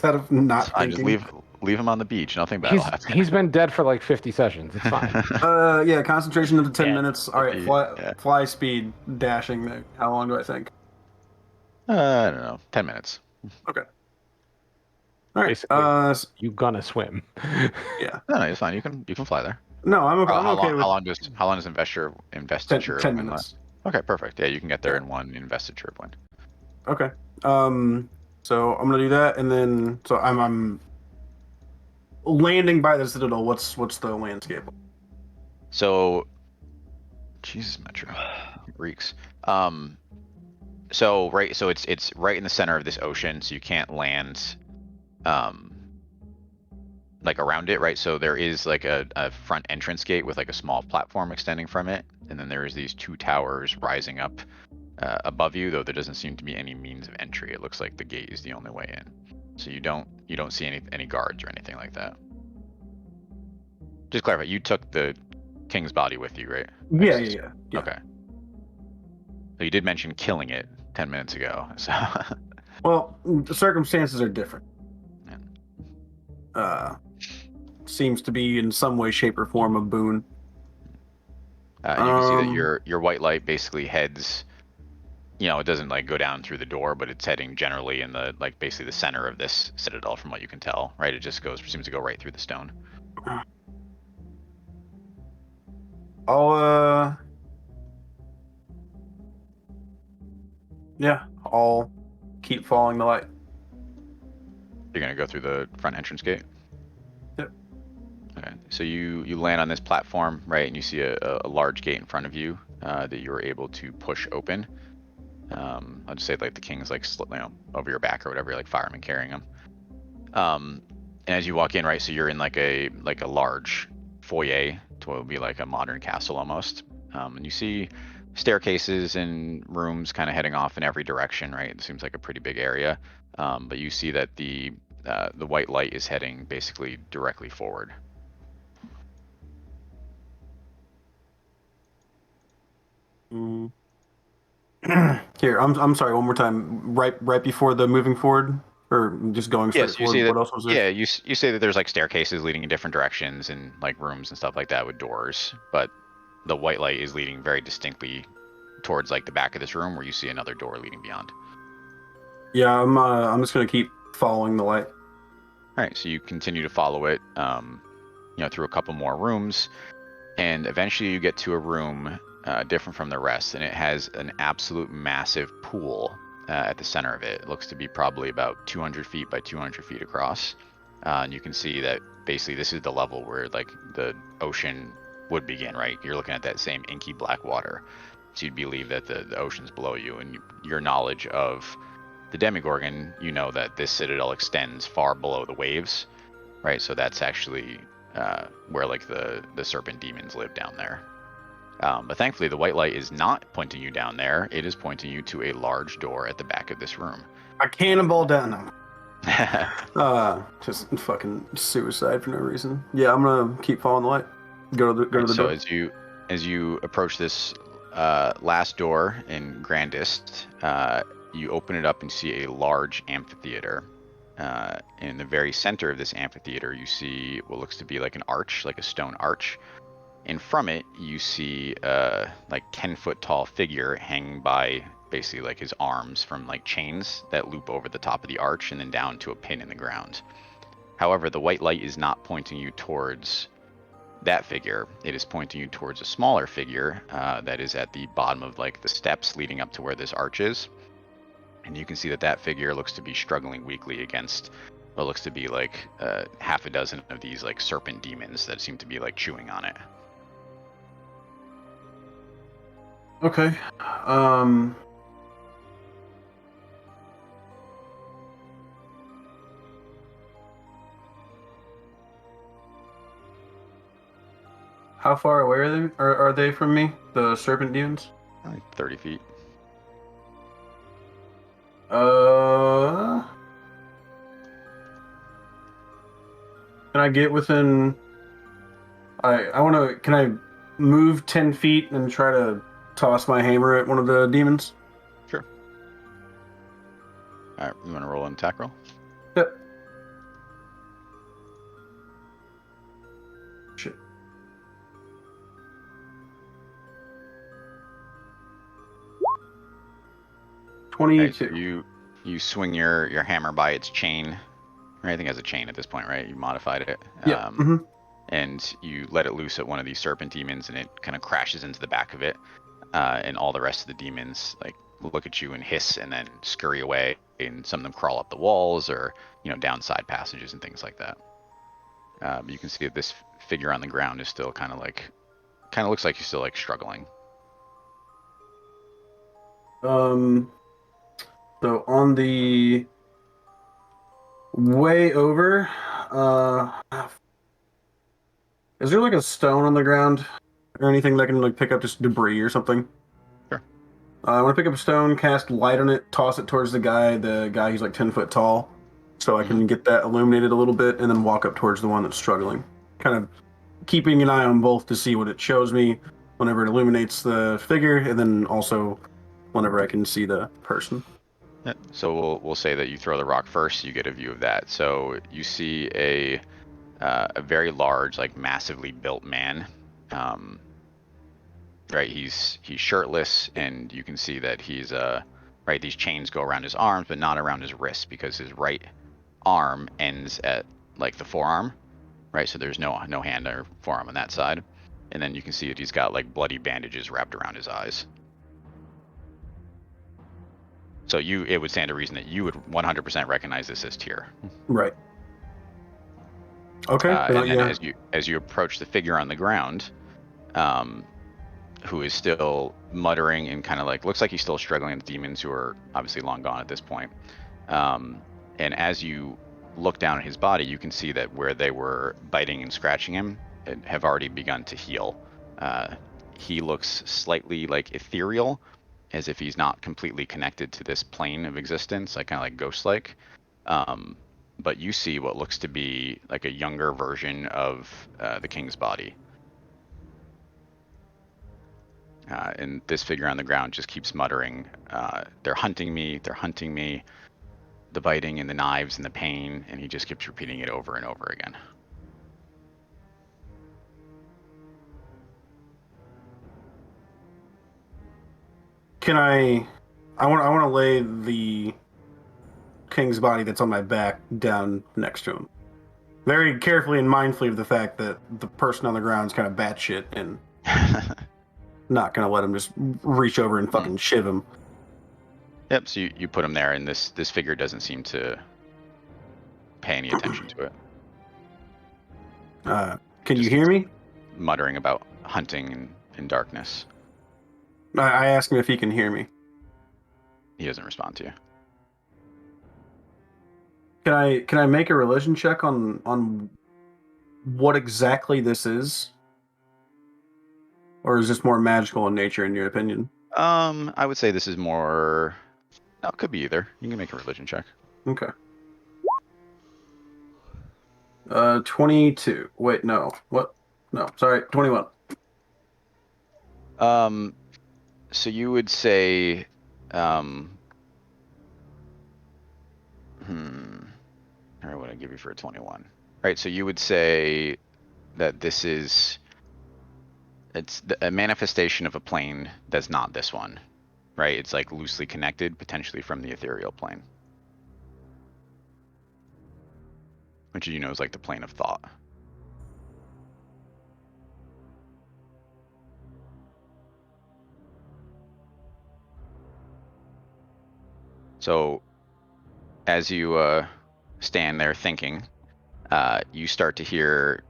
out of not It's fine. thinking. Just leave him on the beach. Nothing bad will happen. He's been dead for like 50 sessions. It's fine. Yeah, concentration up to 10 Yeah. minutes. All right, fly speed dashing there. How long do I think? I don't know. 10 minutes. Okay. All right. Basically, you gonna swim. Yeah. No, it's fine. You can fly there. No, I'm okay. How long does investiture 10 win minutes. last? Okay, perfect. Yeah, you can get there in one investiture point. Okay. So I'm gonna do that, and then so I'm landing by the citadel. What's the landscape? So, Jesus, Metro, reeks. So it's right in the center of this ocean, so you can't land, like around it, right? So there is like a front entrance gate with like a small platform extending from it, and then there's these two towers rising up above you, though there doesn't seem to be any means of entry. It looks like the gate is the only way in. So you don't see any guards or anything like that. Just clarify, you took the king's body with you, right? Yeah. Okay. So you did mention killing it 10 minutes ago. So Well, the circumstances are different. Yeah. Seems to be in some way, shape, or form a boon. You can see that your white light basically heads. It doesn't like go down through the door, but it's heading generally in the basically the center of this citadel, from what you can tell. Right? It just seems to go right through the stone. I'll keep following the light. You're gonna go through the front entrance gate. Yep. Okay. So you land on this platform, right, and you see a large gate in front of you that you were able to push open. I'll just say like the king's over your back or whatever, like firemen carrying him. And as you walk in, right, so you're in like a large foyer to what would be like a modern castle almost. And you see staircases and rooms kind of heading off in every direction, right? It seems like a pretty big area. But you see that the white light is heading basically directly forward. Here, I'm sorry. One more time. Right before the moving forward, or just going straight Yes, you forward. see that. What else was there? Yeah, you say that there's like staircases leading in different directions and like rooms and stuff like that with doors, but the white light is leading very distinctly towards like the back of this room where you see another door leading beyond. Yeah, I'm just gonna keep following the light. All right, so you continue to follow it, through a couple more rooms, and eventually you get to a room different from the rest, and it has an absolute massive pool at the center of it. It looks to be probably about 200 feet by 200 feet across, and you can see that basically this is the level where like the ocean would begin, right? You're looking at that same inky black water, so you'd believe that the ocean's below you, and your knowledge of the Demigorgon, you know that this citadel extends far below the waves, right? So that's actually where like the serpent demons live down there. But thankfully, the white light is not pointing you down there. It is pointing you to a large door at the back of this room. I cannonball down them. Just fucking suicide for no reason. Yeah, I'm gonna keep following the light. Go to the So door. as you approach this last door in Grandest, you open it up and see a large amphitheater. In the very center of this amphitheater, you see what looks to be like an arch, like a stone arch. And from it, you see like 10-foot tall figure hanging by basically like his arms from like chains that loop over the top of the arch and then down to a pin in the ground. However, the white light is not pointing you towards that figure. It is pointing you towards a smaller figure that is at the bottom of like the steps leading up to where this arch is. And you can see that that figure looks to be struggling weakly against what looks to be like half a dozen of these like serpent demons that seem to be like chewing on it. Okay. How far away are they? Are they from me? The serpent demons? Like 30 feet. Can I get within? I want to. Can I move 10 feet and try to toss my hammer at one of the demons? Sure. All right, you want to roll an attack roll? Yep. Shit. 22. Okay, so you swing your hammer by its chain. Or I think it has a chain at this point, right? You modified it. Yeah. And you let it loose at one of these serpent demons, and it kind of crashes into the back of it. And all the rest of the demons like look at you and hiss, and then scurry away. And some of them crawl up the walls, or down side passages and things like that. But you can see that this figure on the ground is still kind of looks like he's still like struggling. So on the way over, is there like a stone on the ground or anything that can like pick up just debris or something? Sure. I want to pick up a stone, cast light on it, toss it towards the guy who's like 10 foot tall, so I can get that illuminated a little bit, and then walk up towards the one that's struggling. Kind of keeping an eye on both to see what it shows me whenever it illuminates the figure, and then also whenever I can see the person. Yeah. So we'll say that you throw the rock first, you get a view of that. So you see a very large, like massively built man. Right, he's shirtless, and you can see that he's right. These chains go around his arms, but not around his wrists, because his right arm ends at like the forearm, right? So there's no hand or forearm on that side, and then you can see that he's got like bloody bandages wrapped around his eyes. So it would stand to reason that you would 100% recognize this as Tyr. Right. Okay. And then as you approach the figure on the ground, who is still muttering and kind of like looks like he's still struggling with demons who are obviously long gone at this point. And as you look down at his body, you can see that where they were biting and scratching him have already begun to heal. He looks slightly like ethereal, as if he's not completely connected to this plane of existence, like kind of like ghost-like. But you see what looks to be like a younger version of the king's body. And this figure on the ground just keeps muttering, they're hunting me, the biting and the knives and the pain, and he just keeps repeating it over and over again. I want to lay the king's body that's on my back down next to him. Very carefully and mindfully of the fact that the person on the ground is kind of batshit and not going to let him just reach over and fucking shiv him. Yep, so you put him there, and this figure doesn't seem to pay any attention to it. Can you hear me? Muttering about hunting in darkness. I asked him if he can hear me. He doesn't respond to you. Can I make a religion check on what exactly this is? Or is this more magical in nature, in your opinion? I would say this is more. No, it could be either. You can make a religion check. Okay. 22. Wait, no. What? No, sorry, 21. So you would say, or what would I give you for a 21? Right. So you would say that this is a manifestation of a plane that's not this one, right? It's like loosely connected, potentially from the ethereal plane, which you know is like the plane of thought. So as you stand there thinking, you start to hear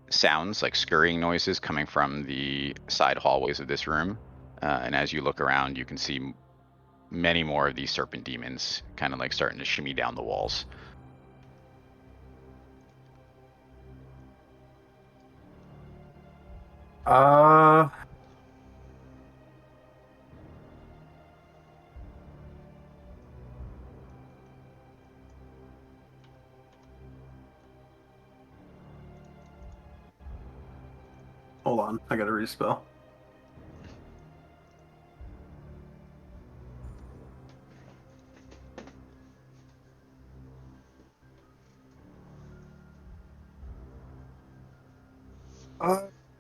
sounds like scurrying noises coming from the side hallways of this room. And as you look around, you can see many more of these serpent demons kind of like starting to shimmy down the walls. Hold on, I gotta respell.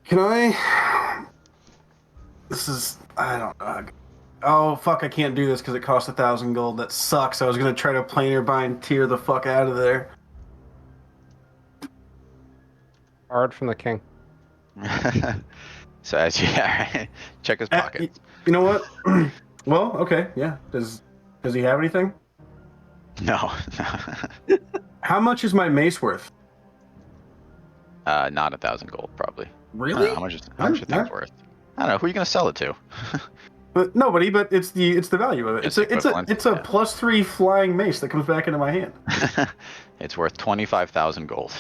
Can I? This is, I don't know. Oh fuck! I can't do this because it costs 1,000 gold. That sucks. I was gonna try to planar bind tear the fuck out of there. Card from the king. So as you check his pockets. You know what? Well, okay, yeah. Does he have anything? No. How much is my mace worth? Not 1,000 gold, probably. Really? How much is your thing's worth? I don't know. Who are you gonna sell it to? But nobody. But it's the value of it. It's a Yeah. +3 flying mace that comes back into my hand. It's worth 25,000 gold.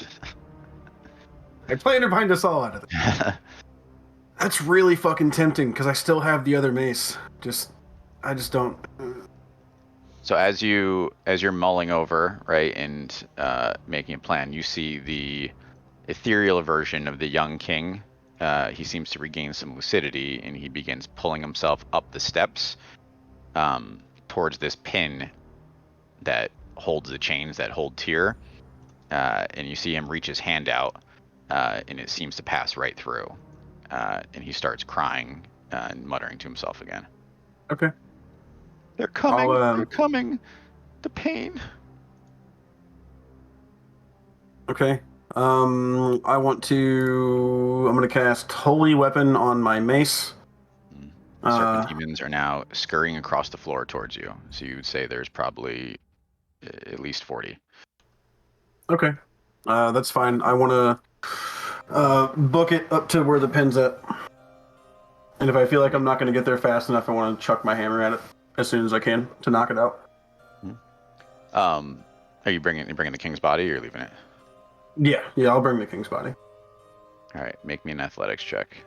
I plan to bind us all out of it. That's really fucking tempting because I still have the other mace. I just don't. So as you're mulling over, right, and making a plan, you see the ethereal version of the young king. He seems to regain some lucidity, and he begins pulling himself up the steps towards this pin that holds the chains that hold Tyr. And you see him reach his hand out, and it seems to pass right through. And he starts crying and muttering to himself again. Okay. They're coming. They're coming. The pain. Okay. I'm gonna cast Holy Weapon on my mace. Serpent demons are now scurrying across the floor towards you. So you would say there's probably at least 40. Okay. That's fine. I want to book it up to where the pin's at. And if I feel like I'm not going to get there fast enough, I want to chuck my hammer at it as soon as I can to knock it out. Are you bringing the king's body, or you're leaving it? Yeah, I'll bring the king's body. All right, make me an athletics check.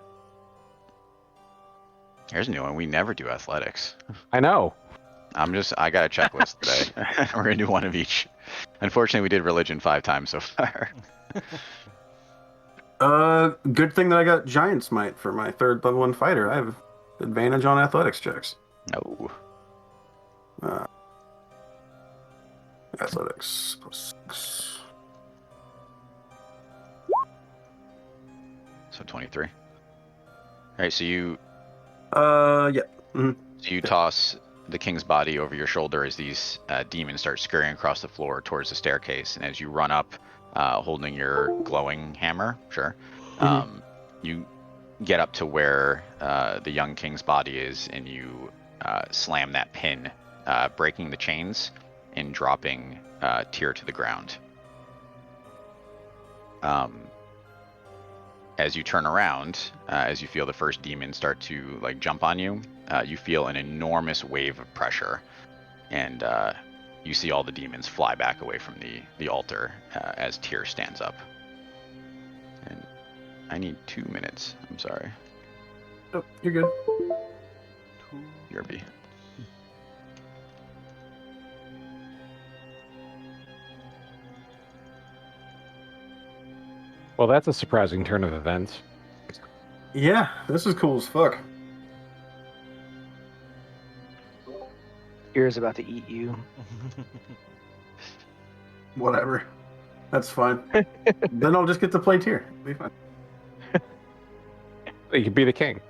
Here's a new one. We never do athletics. I know. I got a checklist today. We're gonna do one of each. Unfortunately, we did religion 5 times so far. Good thing that I got Giant Smite for my 3rd level 1 fighter. I have advantage on athletics checks. No. Athletics +6. So 23. All right, so you. Yeah. Mm-hmm. So you toss the king's body over your shoulder as these demons start scurrying across the floor towards the staircase, and as you run up, holding your glowing hammer, you get up to where the young king's body is, and you slam that pin, breaking the chains and dropping Tyr to the ground. As you turn around, as you feel the first demon start to jump on you, you feel an enormous wave of pressure, and you see all the demons fly back away from the altar as Tyr stands up. And I need 2 minutes. I'm sorry. Oh, you're good. Yerby. Well, that's a surprising turn of events. Yeah, this is cool as fuck. Ear's about to eat you. Whatever. That's fine. Then I'll just get to play Tyr. It'll be fine. You could be the king.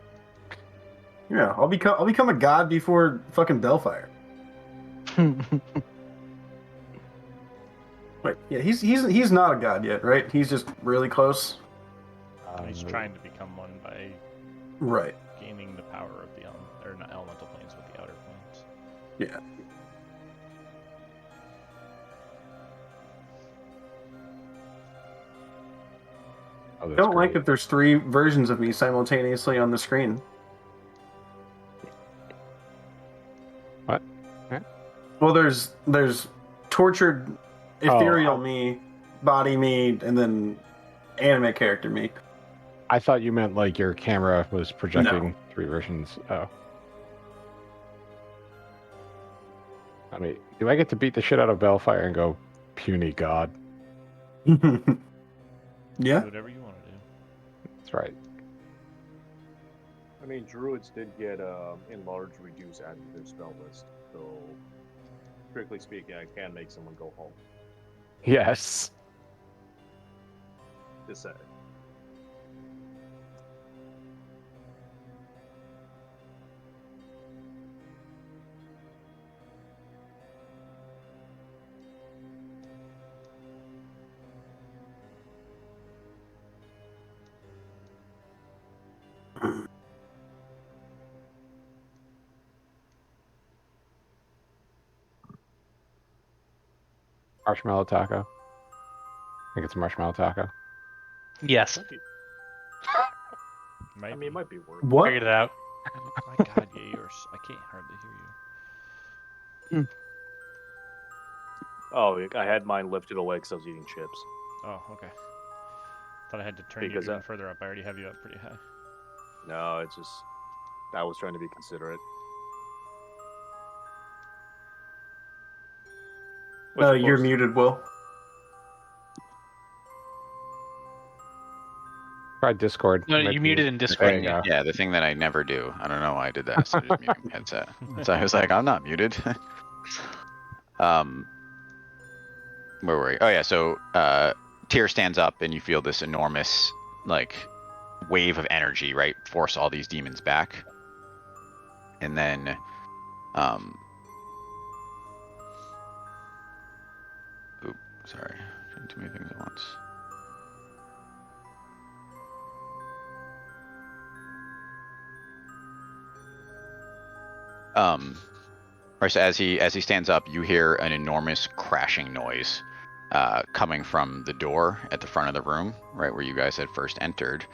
Yeah, I'll become a god before fucking Bellfire. Wait, yeah, he's not a god yet, right? He's just really close. He's trying to become one by Right. gaining the power of the not elemental planes, but the outer planes. Yeah. Oh, I that's don't great. like that there's 3 versions of me simultaneously on the screen. What? Huh? Well, there's tortured ethereal me, body me, and then anime character me. I thought you meant like your camera was projecting 3 versions. Oh. I mean, do I get to beat the shit out of Bellfire and go, puny god? Yeah. Do whatever you want to do. That's right. I mean, druids did get enlarge reduce added to their spell list, so strictly speaking, I can make someone go home. Yes. Just saying. Marshmallow taco. I think it's a marshmallow taco. Yes. Might I mean, it might be worth. What? Figured it out. My God, yeah, I can't hardly hear you. Oh, I had mine lifted away because I was eating chips. Oh, okay. Thought I had to turn Because, you even further up. I already have you up pretty high. No, it's just I was trying to be considerate. Which, of You're course- muted, Will. Try Discord. No, Might you be- muted in The Discord. thing, yeah, the thing that I never do. I don't know why I did that. So just muting my headset. So I was like, I'm not muted. Where were we? Oh yeah, so Tyr stands up and you feel this enormous like wave of energy, right? Force all these demons back. And then oop, sorry. Doing too many things at once. Right, so as he stands up, you hear an enormous crashing noise coming from the door at the front of the room, right where you guys had first entered.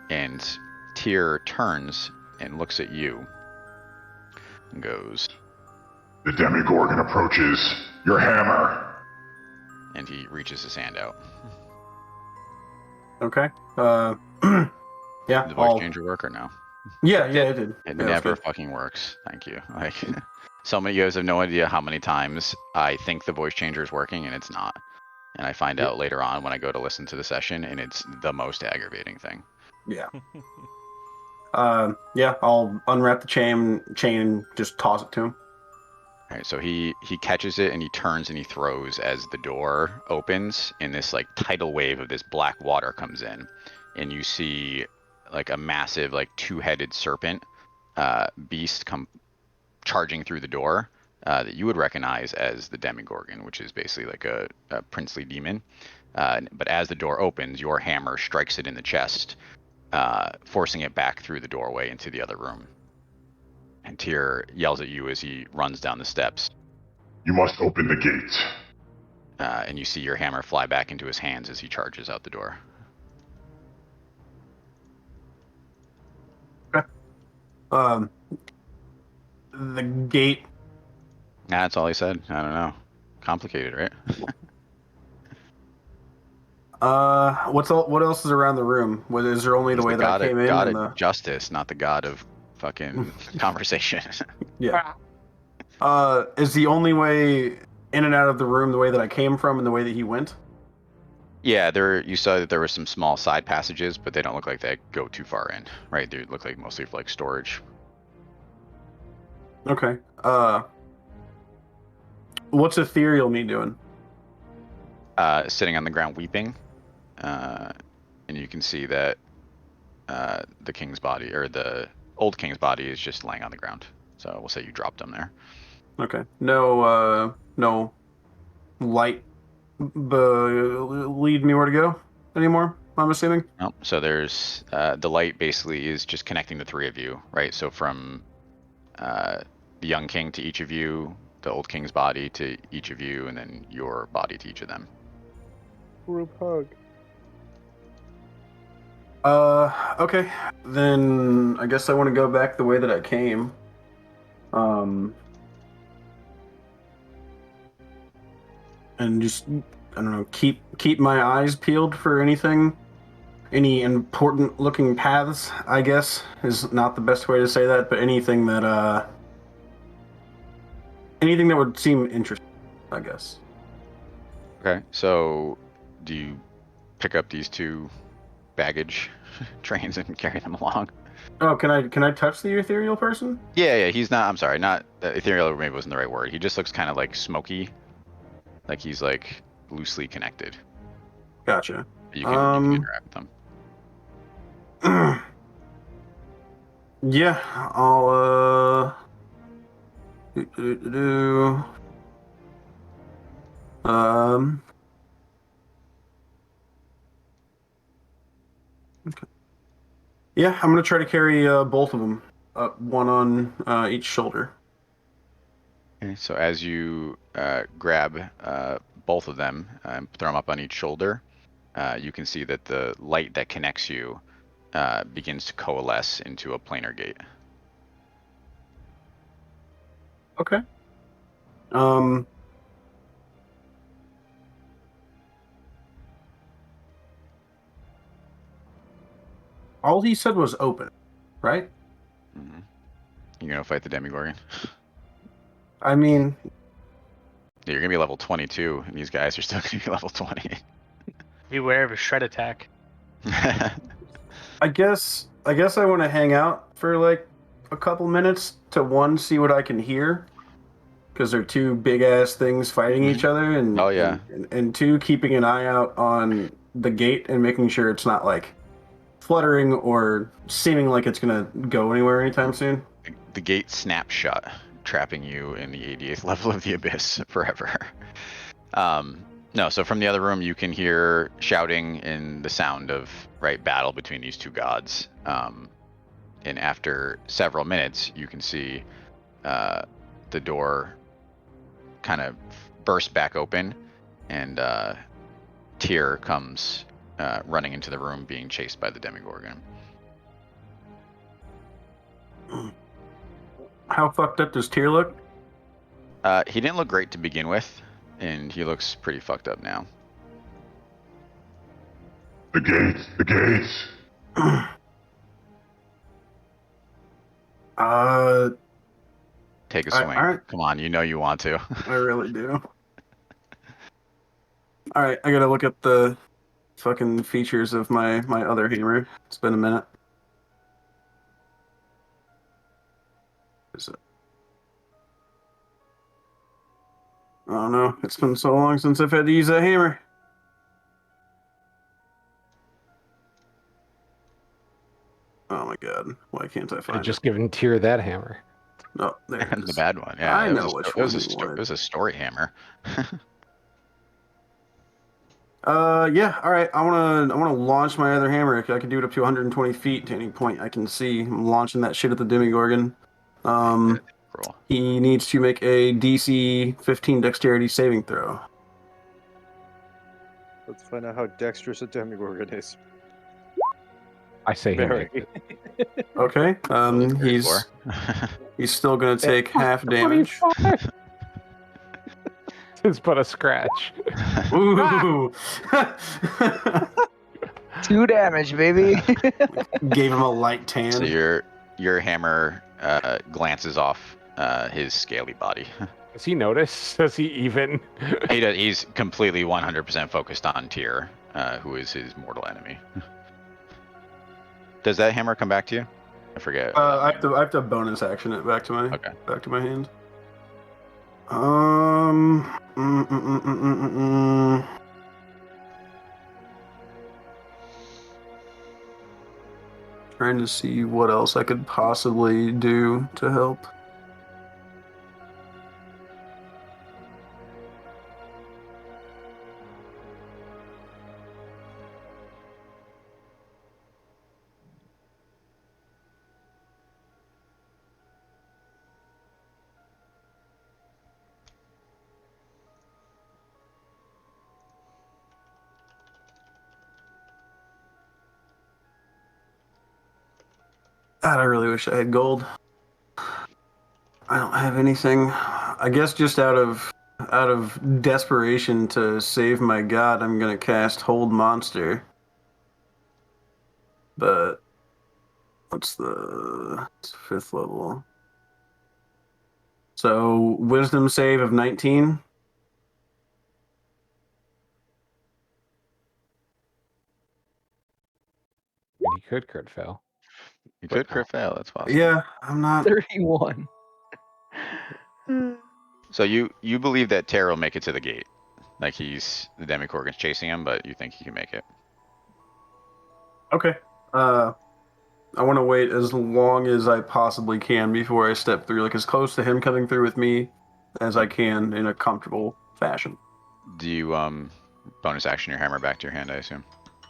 And Tyr turns and looks at you and goes, The Demigorgon approaches. Your hammer. and he reaches his hand out. Okay. Yeah. Did the voice changer work or no? Yeah, it did. It Yeah, never that's good. fucking works. Thank you. Like, so many of you guys have no idea how many times I think the voice changer is working and it's not. And I find out later on when I go to listen to the session, and it's the most aggravating thing. Yeah. Yeah, I'll unwrap the chain and just toss it to him. All right, so he catches it and he turns and he throws as the door opens, and this like tidal wave of this black water comes in, and you see like a massive like 2-headed serpent beast come charging through the door that you would recognize as the Demigorgon, which is basically like a princely demon. But as the door opens, your hammer strikes it in the chest, forcing it back through the doorway into the other room. And Tyr yells at you as he runs down the steps. You must open the gate. And you see your hammer fly back into his hands as he charges out the door. The gate That's all he said. I don't know. Complicated, right? What else is around the room? Is there only He's the way that I came in god and of the justice, not the god of fucking conversation. yeah? Is the only way in and out of the room the way that I came from and the way that he went? Yeah, you saw that there were some small side passages, but they don't look like they go too far in, right? They look like mostly for like storage. Okay. What's ethereal me doing? Sitting on the ground weeping, and you can see that the king's body, or the old king's body, is just laying on the ground. So we'll say you dropped him there. Okay. No light lead me where to go anymore, I'm assuming. Oh, so there's the light basically is just connecting the three of you, right? So from the young king to each of you, the old king's body to each of you, and then your body to each of them. Group hug. Okay. Then I guess I want to go back the way that I came. And just, I don't know, keep my eyes peeled for anything. Any important looking paths, I guess, is not the best way to say that, but anything that would seem interesting, I guess. Okay, so do you pick up these two baggage trains and carry them along? Oh, can I touch the ethereal person? Yeah, he's not. I'm sorry, not ethereal. Maybe wasn't the right word. He just looks kind of like smoky, like he's like loosely connected. Gotcha. You can interact with them. Yeah, I'll okay. Yeah, I'm gonna try to carry both of them up, one on each shoulder. Okay, so as you grab both of them and throw them up on each shoulder, you can see that the light that connects you begins to coalesce into a planar gate. Okay. All he said was open, right? Mm-hmm. You're gonna fight the Demigorgon. I mean, You're gonna be level 22, and these guys are still gonna be level 20. Beware of a shred attack. I guess I want to hang out for like a couple minutes to one, see what I can hear, because they're two big ass things fighting each other, and Oh, yeah. and two, keeping an eye out on the gate and making sure it's not like fluttering or seeming like it's gonna go anywhere anytime soon. The gate snaps shut, trapping you in the 88th level of the abyss forever. No, so from the other room you can hear shouting and the sound of battle between these two gods. And after several minutes, you can see the door kind of burst back open, and Tyr comes running into the room, being chased by the Demigorgon. How fucked up does Tyr look? He didn't look great to begin with, and he looks pretty fucked up now. The gates! The gates! Take a swing. Alright. Come on, you know you want to. I really do. Alright, I gotta look up the fucking features of my other hammer. It's been a minute. Is it? Oh no, it's been so long since I've had to use that hammer. Oh my god, why can't I I find just given Tyr that hammer. it? Oh, there it is. The bad one. Yeah, I it know was which it one was you it wanted. was a story hammer. Yeah, alright, I wanna launch my other hammer. I can do it up to 120 feet to any point I can see. I'm launching that shit at the Demigorgon. Cool. He needs to make a DC 15 dexterity saving throw. Let's find out how dexterous a Demigorgon is. I say he Very. makes it. Okay, What was the grade he's still gonna take half damage. It's but a scratch. Ooh. 2 damage, baby. Gave him a light tan. So your hammer glances off his scaly body. Does he notice? Does he even? He's completely 100% focused on Tyr, who is his mortal enemy. Does that hammer come back to you? I forget. I have to bonus action it back to my hand. Trying to see what else I could possibly do to help. God, I really wish I had gold. I don't have anything. I guess just out of desperation to save my god, I'm gonna cast Hold Monster. But what's it's 5th level? So Wisdom save of 19. He could crit fail. You could crit fail. That's possible. Yeah, I'm not. 31. So you believe that Tyr will make it to the gate, like the Demogorgon's chasing him, but you think he can make it. Okay. I want to wait as long as I possibly can before I step through, like as close to him coming through with me as I can in a comfortable fashion. Do you bonus action your hammer back to your hand? I assume.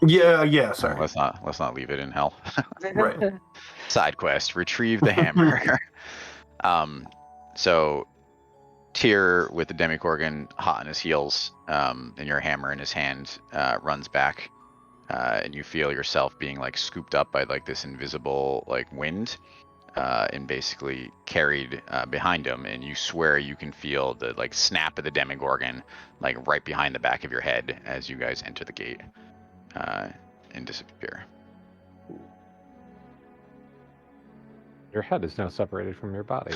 Yeah. Sorry. Let's not leave it in hell. Right. Side quest: retrieve the hammer. So Tyr with the Demogorgon hot on his heels, and your hammer in his hand, runs back, and you feel yourself being like scooped up by like this invisible like wind, and basically carried behind him, and you swear you can feel the like snap of the Demogorgon like right behind the back of your head as you guys enter the gate, and disappear. Your head is now separated from your body.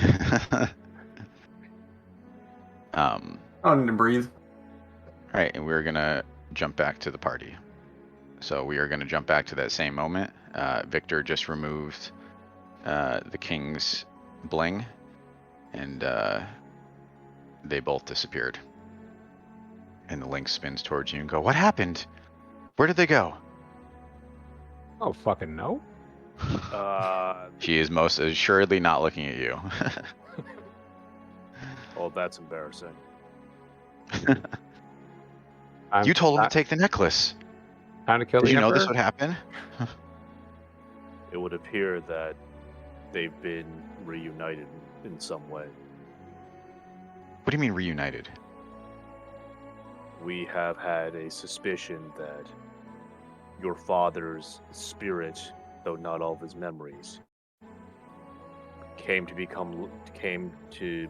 I don't need to breathe. All right, and we're gonna jump back to the party. So we are gonna jump back to that same moment. Victor just removed the king's bling, and they both disappeared. And the link spins towards you and go, "What happened? Where did they go?" Oh, fucking no. She is most assuredly not looking at you. Oh, that's embarrassing. You told him to take the necklace. Time to kill Did the you know Emperor? this would happen? It would appear that they've been reunited in some way. What do you mean reunited? We have had a suspicion that your father's spirit, though not all of his memories, came to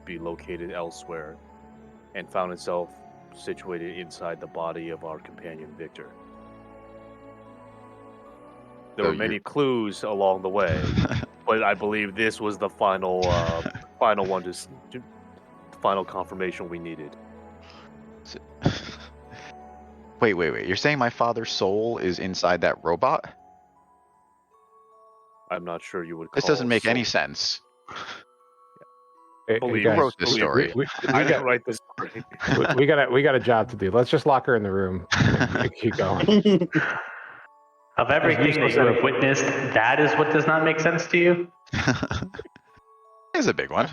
be located elsewhere and found itself situated inside the body of our companion Victor. There So were many clues along the way, but I believe this was the final one final confirmation we needed. Wait. You're saying my father's soul is inside that robot? I'm not sure you would call This doesn't make any soul- sense. Hey, Believe Who guys, wrote this story? I didn't write this story. we got a job to do. Let's just lock her in the room. And keep going. Of everything that you have witnessed, that is what does not make sense to you? Here's a big one.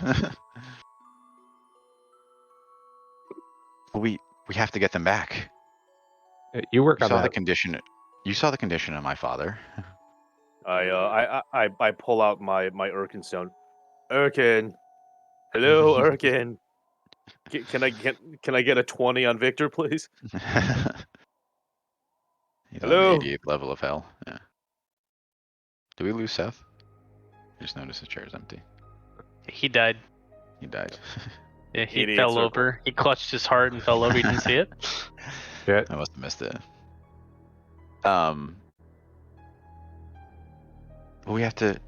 we have to get them back. You work You on saw the that. condition. You saw the condition of my father. I pull out my Urkin stone. Urkin, hello, Urkin. Can I get a 20 on Victor, please? He's Hello? on the 88th level of hell. Yeah. Do we lose Seth? I just noticed the chair's empty. He died. He died. Yeah, he Idiot fell circle. over. He clutched his heart and fell over. You didn't see it? Shit. I must have missed it. We have to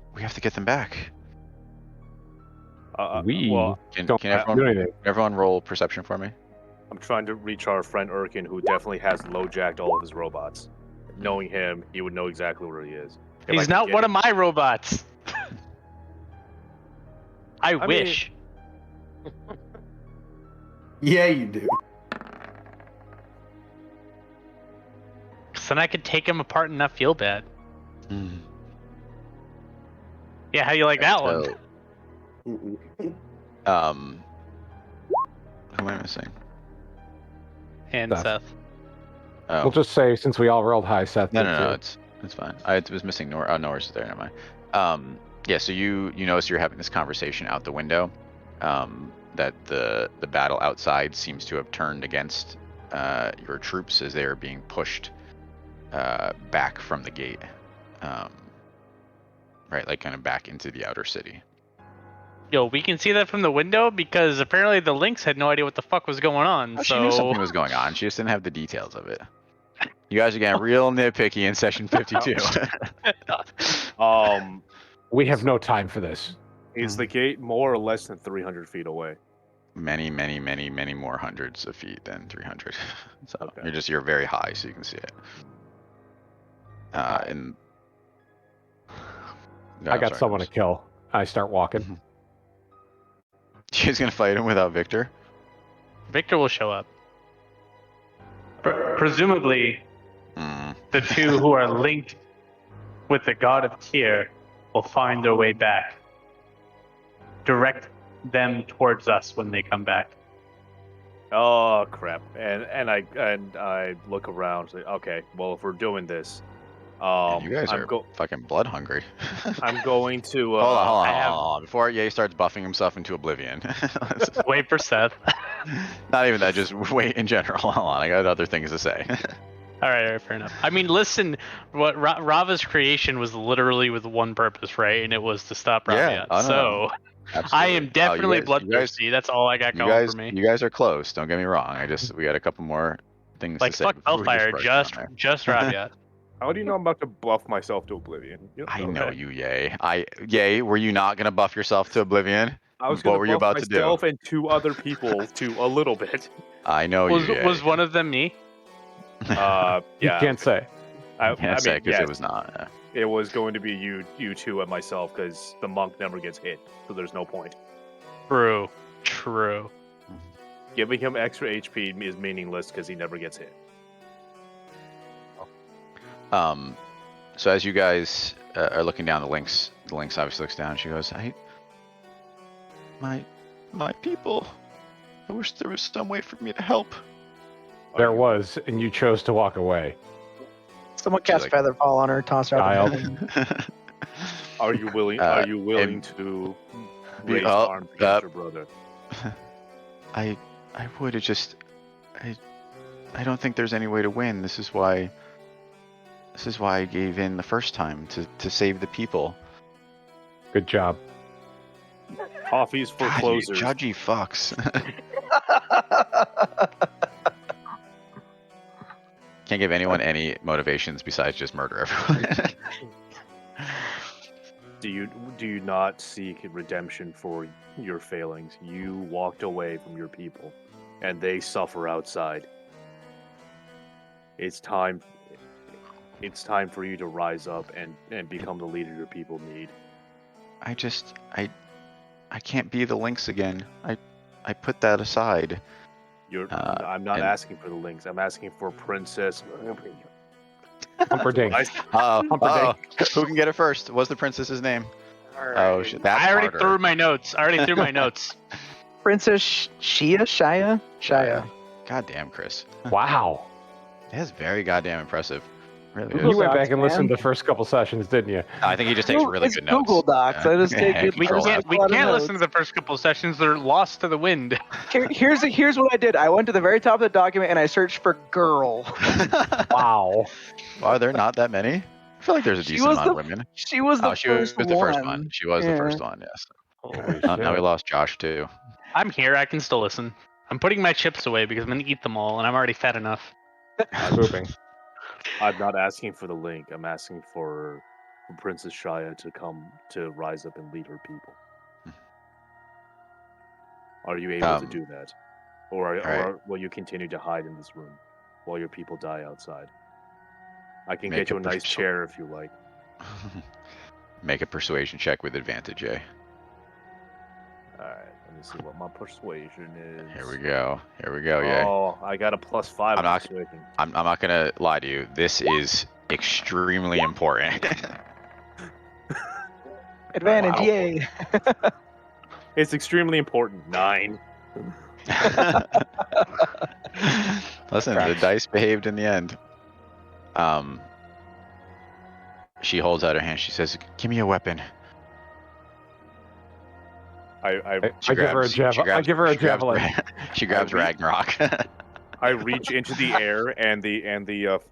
get them back. We Well, Can don't everyone, do anything. everyone roll perception for me? I'm trying to reach our friend Erkin, who definitely has low-jacked all of his robots. Knowing him, he would know exactly where he is. If I He's could not get one him- of my robots. I mean- wish. Yeah, you do. Cause then I could take him apart and not feel bad. Yeah, how you like that one? So, Mm-mm. who am I missing? And Seth. Seth. Oh, We'll just say since we all rolled high, Seth. no, did no, no, too. it's fine. I was missing Norris is there. Never mind. Yeah. So you notice you're having this conversation out the window. That the battle outside seems to have turned against your troops as they are being pushed back from the gate. Right, like kind of back into the outer city. Yo, we can see that from the window because apparently the Lynx had no idea what the fuck was going on. Oh, so she knew something was going on. She just didn't have the details of it. You guys are getting real nitpicky in session 52. We have no time for this. Is the gate more or less than 300 feet away? many more hundreds of feet than 300. So Okay. you're very high, so you can see it. And no, I got sorry, someone to Norris. kill. I start walking. She's gonna fight him without Victor. Victor will show up. Presumably, the two who are linked with the god of Tyr will find their way back. Direct them towards us when they come back. Oh crap! And I look around. Say, okay, well if we're doing this, Man, you guys I'm are fucking blood hungry. I'm going to. Hold on. I have- Before Ye starts buffing himself into oblivion. Wait for Seth. Not even that, just wait in general. Hold on, I got other things to say. All right, fair enough. I mean, listen, what Rava's creation was literally with one purpose, right? And it was to stop Yeah, Ravia. oh, no, So Absolutely. I am definitely you guys, bloodthirsty. That's all I got you going guys, for me. you guys are close. Don't get me wrong. We got a couple more things Like to say. fuck before we Bellfire, rush just down there. just Ravia. How do you know I'm about to buff myself to oblivion? I know you, Ye. Were you not gonna buff yourself to oblivion? I was What going were to you buff about to do? myself and two other people to a little bit. I know Was you, Ye. was one of them me? Yeah, You can't say. I Can't say mean, because yes, it was not. it was going to be you two and myself because the monk never gets hit, so there's no point. True. Giving him extra HP is meaningless because he never gets hit. So as you guys are looking down, the Lynx obviously looks down. She goes, my people. I wish there was some way for me to help. There was, and you chose to walk away. Someone cast like- Featherfall on her, toss her out Kyle. the building. Are you willing? Are you willing to raise oh, arms against your brother? I would have just I don't think there's any way to win. This is why I gave in the first time to save the people. Good job. Coffee's for God, you closers. judgy fucks. Can't give anyone any motivations besides just murder everyone. Do you not seek redemption for your failings? You walked away from your people, and they suffer outside. It's time for you to rise up and become the leader your people need. I can't be the Lynx again. I put that aside. I'm not and- asking for the links. I'm asking for Princess. Humperdinck. Uh-oh. Who can get it first? What's the princess's name? Oh shit, that's I already harder. threw my notes. Princess Shia? God damn, Chris. Wow. That's very goddamn impressive. Really Google is. You went Docs, back and man. listened to the first couple sessions, didn't you? I think he just takes really It's good notes. Google Docs. I just take it. We Control can't F. we can't listen to the first couple of sessions. They're lost to the wind. Here's what I did. I went to the very top of the document and I searched for girl. Wow. Are there not that many? I feel like there's a She decent was amount the- of women. She was the She was first the first one. one. She was the Yeah. first one, yes. Holy Now we shit. lost Josh too. I'm here. I can still listen. I'm putting my chips away because I'm gonna eat them all, and I'm already fat enough. Swooping. I'm not asking for the link. I'm asking for Princess Shia to come to rise up and lead her people. Are you able to do that, or will you continue to hide in this room while your people die outside? I can get you a nice chair if you like. Make a persuasion check with advantage, eh? Alright, let me see what my persuasion is. Here we go. Yeah. Oh, I got a +5 I'm not- persuasion. I'm not gonna lie to you. This is extremely important. Advantage, Wow. yay! It's extremely important. 9. Listen, the dice behaved in the end. She holds out her hand. She says, "Give me a weapon." I give her a javelin. She grabs Ragnarok. I reach into the air, and the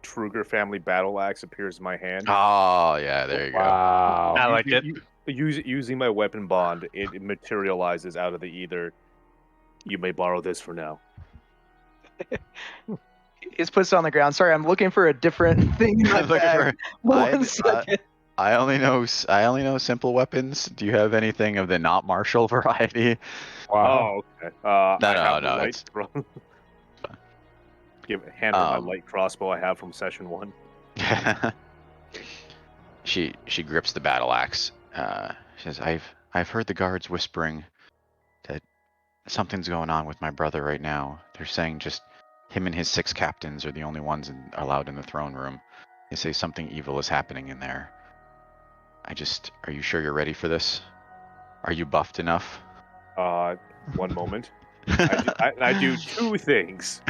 Truger family battle axe appears in my hand. Oh yeah, there you go. Wow. I like it. Using my weapon bond, it materializes out of the ether. You may borrow this for now. It puts it on the ground. Sorry, I'm looking for a different thing in my bag. One second. I only know simple weapons. Do you have anything of the not martial variety? Wow. Oh, okay. No, it's hand her my light crossbow I have from session 1. She grips the battle axe. She says, "I've heard the guards whispering that something's going on with my brother right now. They're saying just him and his 6 captains are the only ones allowed in the throne room. They say something evil is happening in there. Are you sure you're ready for this? Are you buffed enough?" One moment. I do 2 things.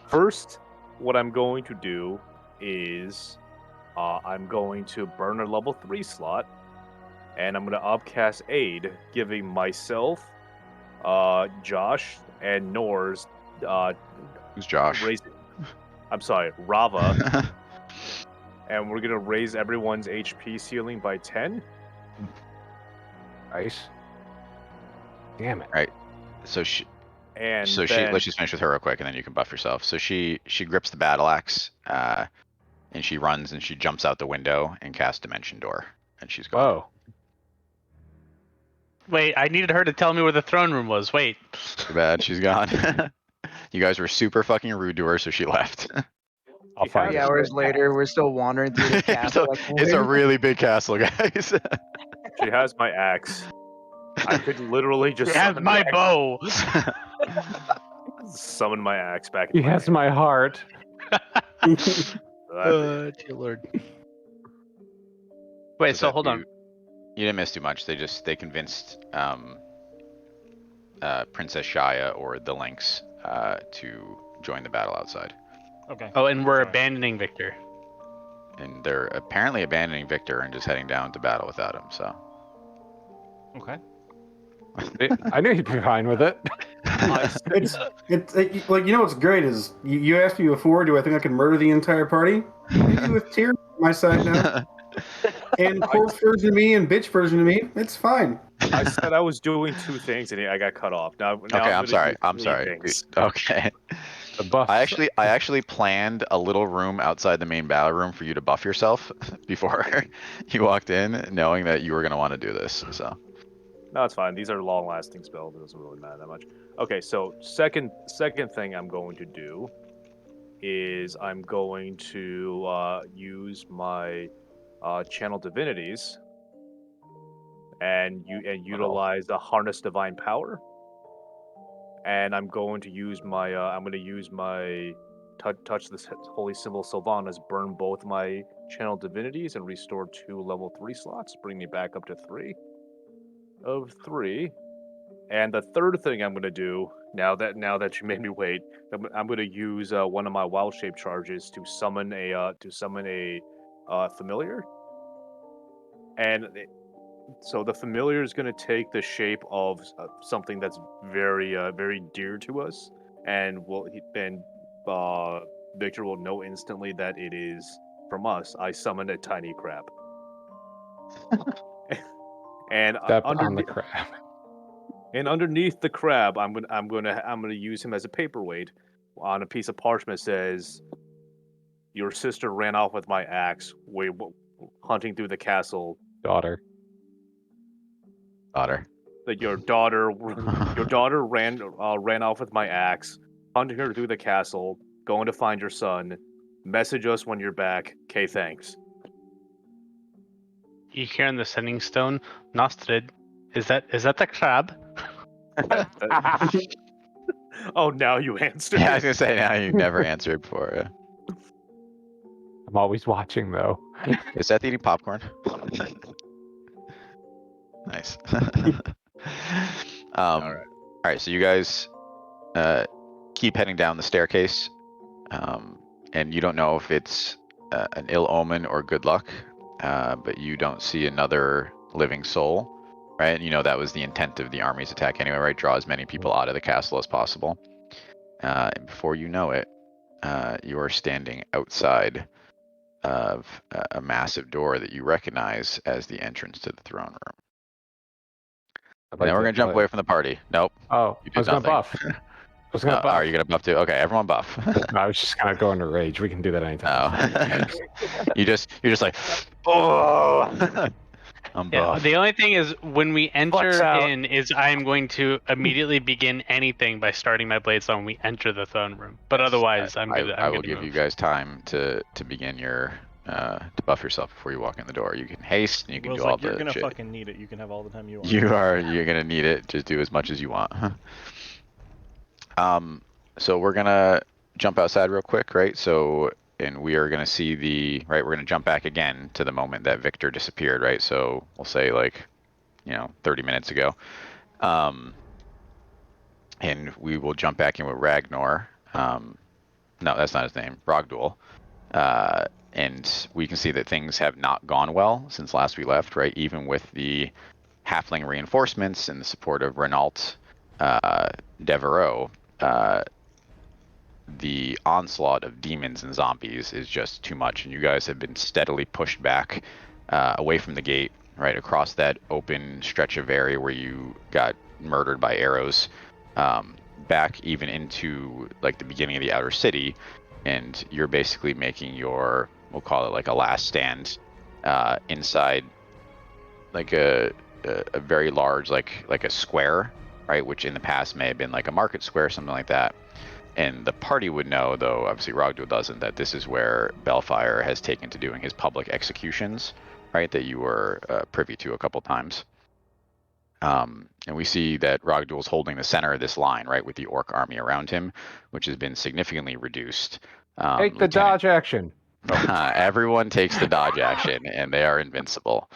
First, what I'm going to do is I'm going to burn a level 3 slot, and I'm going to upcast Aid, giving myself, Josh, and Nor's. Who's Josh? I'm sorry, Rava. And we're going to raise everyone's HP ceiling by 10. Nice. Damn it. Right. So let's just finish with her real quick, and then you can buff yourself. So she grips the battle axe, and she runs and she jumps out the window and casts Dimension Door, and she's gone. Whoa. Wait, I needed her to tell me where the throne room was. Wait. Too bad, she's gone. You guys were super fucking rude to her, so she left. I'll find 3 it. hours later, we're still wandering through the castle. It's a really big castle, guys. She has my axe. I could literally just She has my bow. summon my axe back. He has my heart. Dear Lord. Wait, so hold on. You didn't miss too much. They convinced Princess Shia or the Lynx to join the battle outside. Okay. Oh, and we're abandoning Victor. And they're apparently abandoning Victor and just heading down to battle without him. So. Okay. I knew he'd be fine with it. It's like, you know what's great is you asked me before, do I think I can murder the entire party? Maybe with Tyr on my side now. And corpse version of me and bitch version of me, it's fine. I said I was doing 2 things and I got cut off. Now Okay, I'm sorry. Okay. The buff. I actually planned a little room outside the main battle room for you to buff yourself before you walked in, knowing that you were going to want to do this. So. No, it's fine. These are long-lasting spells. It doesn't really matter that much. Okay, so second thing I'm going to do is I'm going to use my channel divinities and utilize the harness divine power. And I'm going to use my touch this holy symbol Sylvanas, burn both my channel divinities and restore 2 level 3 slots, bring me back up to 3 of 3. And the third thing I'm going to do, now that you made me wait, I'm going to use one of my wild shape charges to summon a familiar. And so the familiar is going to take the shape of something that's very very dear to us, and Victor will know instantly that it is from us. I summoned a tiny crab. And Step on the crab. And underneath the crab, I'm gonna use him as a paperweight. On a piece of parchment says, "Your sister ran off with my axe. Hunting through the castle. Daughter. Daughter. That your daughter, your daughter ran off with my axe. Hunting her through the castle. Going to find your son. Message us when you're back. Okay, thanks." You hear in the sending stone, Nostrid. Is that the crab? Oh, now you answered. Yeah, I was gonna say now you never answered before. I'm always watching though. Is that eating popcorn? Nice. All right. So you guys keep heading down the staircase, and you don't know if it's an ill omen or good luck, but you don't see another living soul, right? And you know that was the intent of the army's attack anyway, right? Draw as many people out of the castle as possible. And before you know it, you are standing outside of a massive door that you recognize as the entrance to the throne room. And then we're gonna jump away from the party. Nope. Oh, You I was did gonna nothing. buff. I was gonna buff. Are you gonna buff too? Okay, everyone buff. No, I was just gonna go into rage. We can do that anytime. Oh. you're just like, oh. I'm Yeah, buff. the only thing is when we enter Flex out. in is I'm going to immediately begin anything by starting my blades on when we enter the throne room. But otherwise, I'm good. I I'm will good to give move. you guys time to begin your to buff yourself before you walk in the door. You can haste and you can Will's do all like, you're the gonna shit. fucking need it. You can have all the time you want. You're gonna need it. Just do as much as you want. So we're gonna jump outside real quick, right? So and we are gonna see we're gonna jump back again to the moment that Victor disappeared, right? So we'll say 30 minutes ago. And we will jump back in with Ragnar. No, that's not his name. Rogdual. And we can see that things have not gone well since last we left, right? Even with the halfling reinforcements and the support of Renault Devereaux, the onslaught of demons and zombies is just too much, and you guys have been steadily pushed back away from the gate, right across that open stretch of area where you got murdered by arrows, back even into the beginning of the outer city, and you're basically making we'll call it a last stand inside a very large like a square, right, which in the past may have been like a market square, something like that. And the party would know, though obviously Rogdo doesn't, that this is where Bellfire has taken to doing his public executions, right, that you were privy to a couple times. And we see that Rogdual's holding the center of this line, right, with the orc army around him, which has been significantly reduced. Take the dodge action. Everyone takes the dodge action, and they are invincible.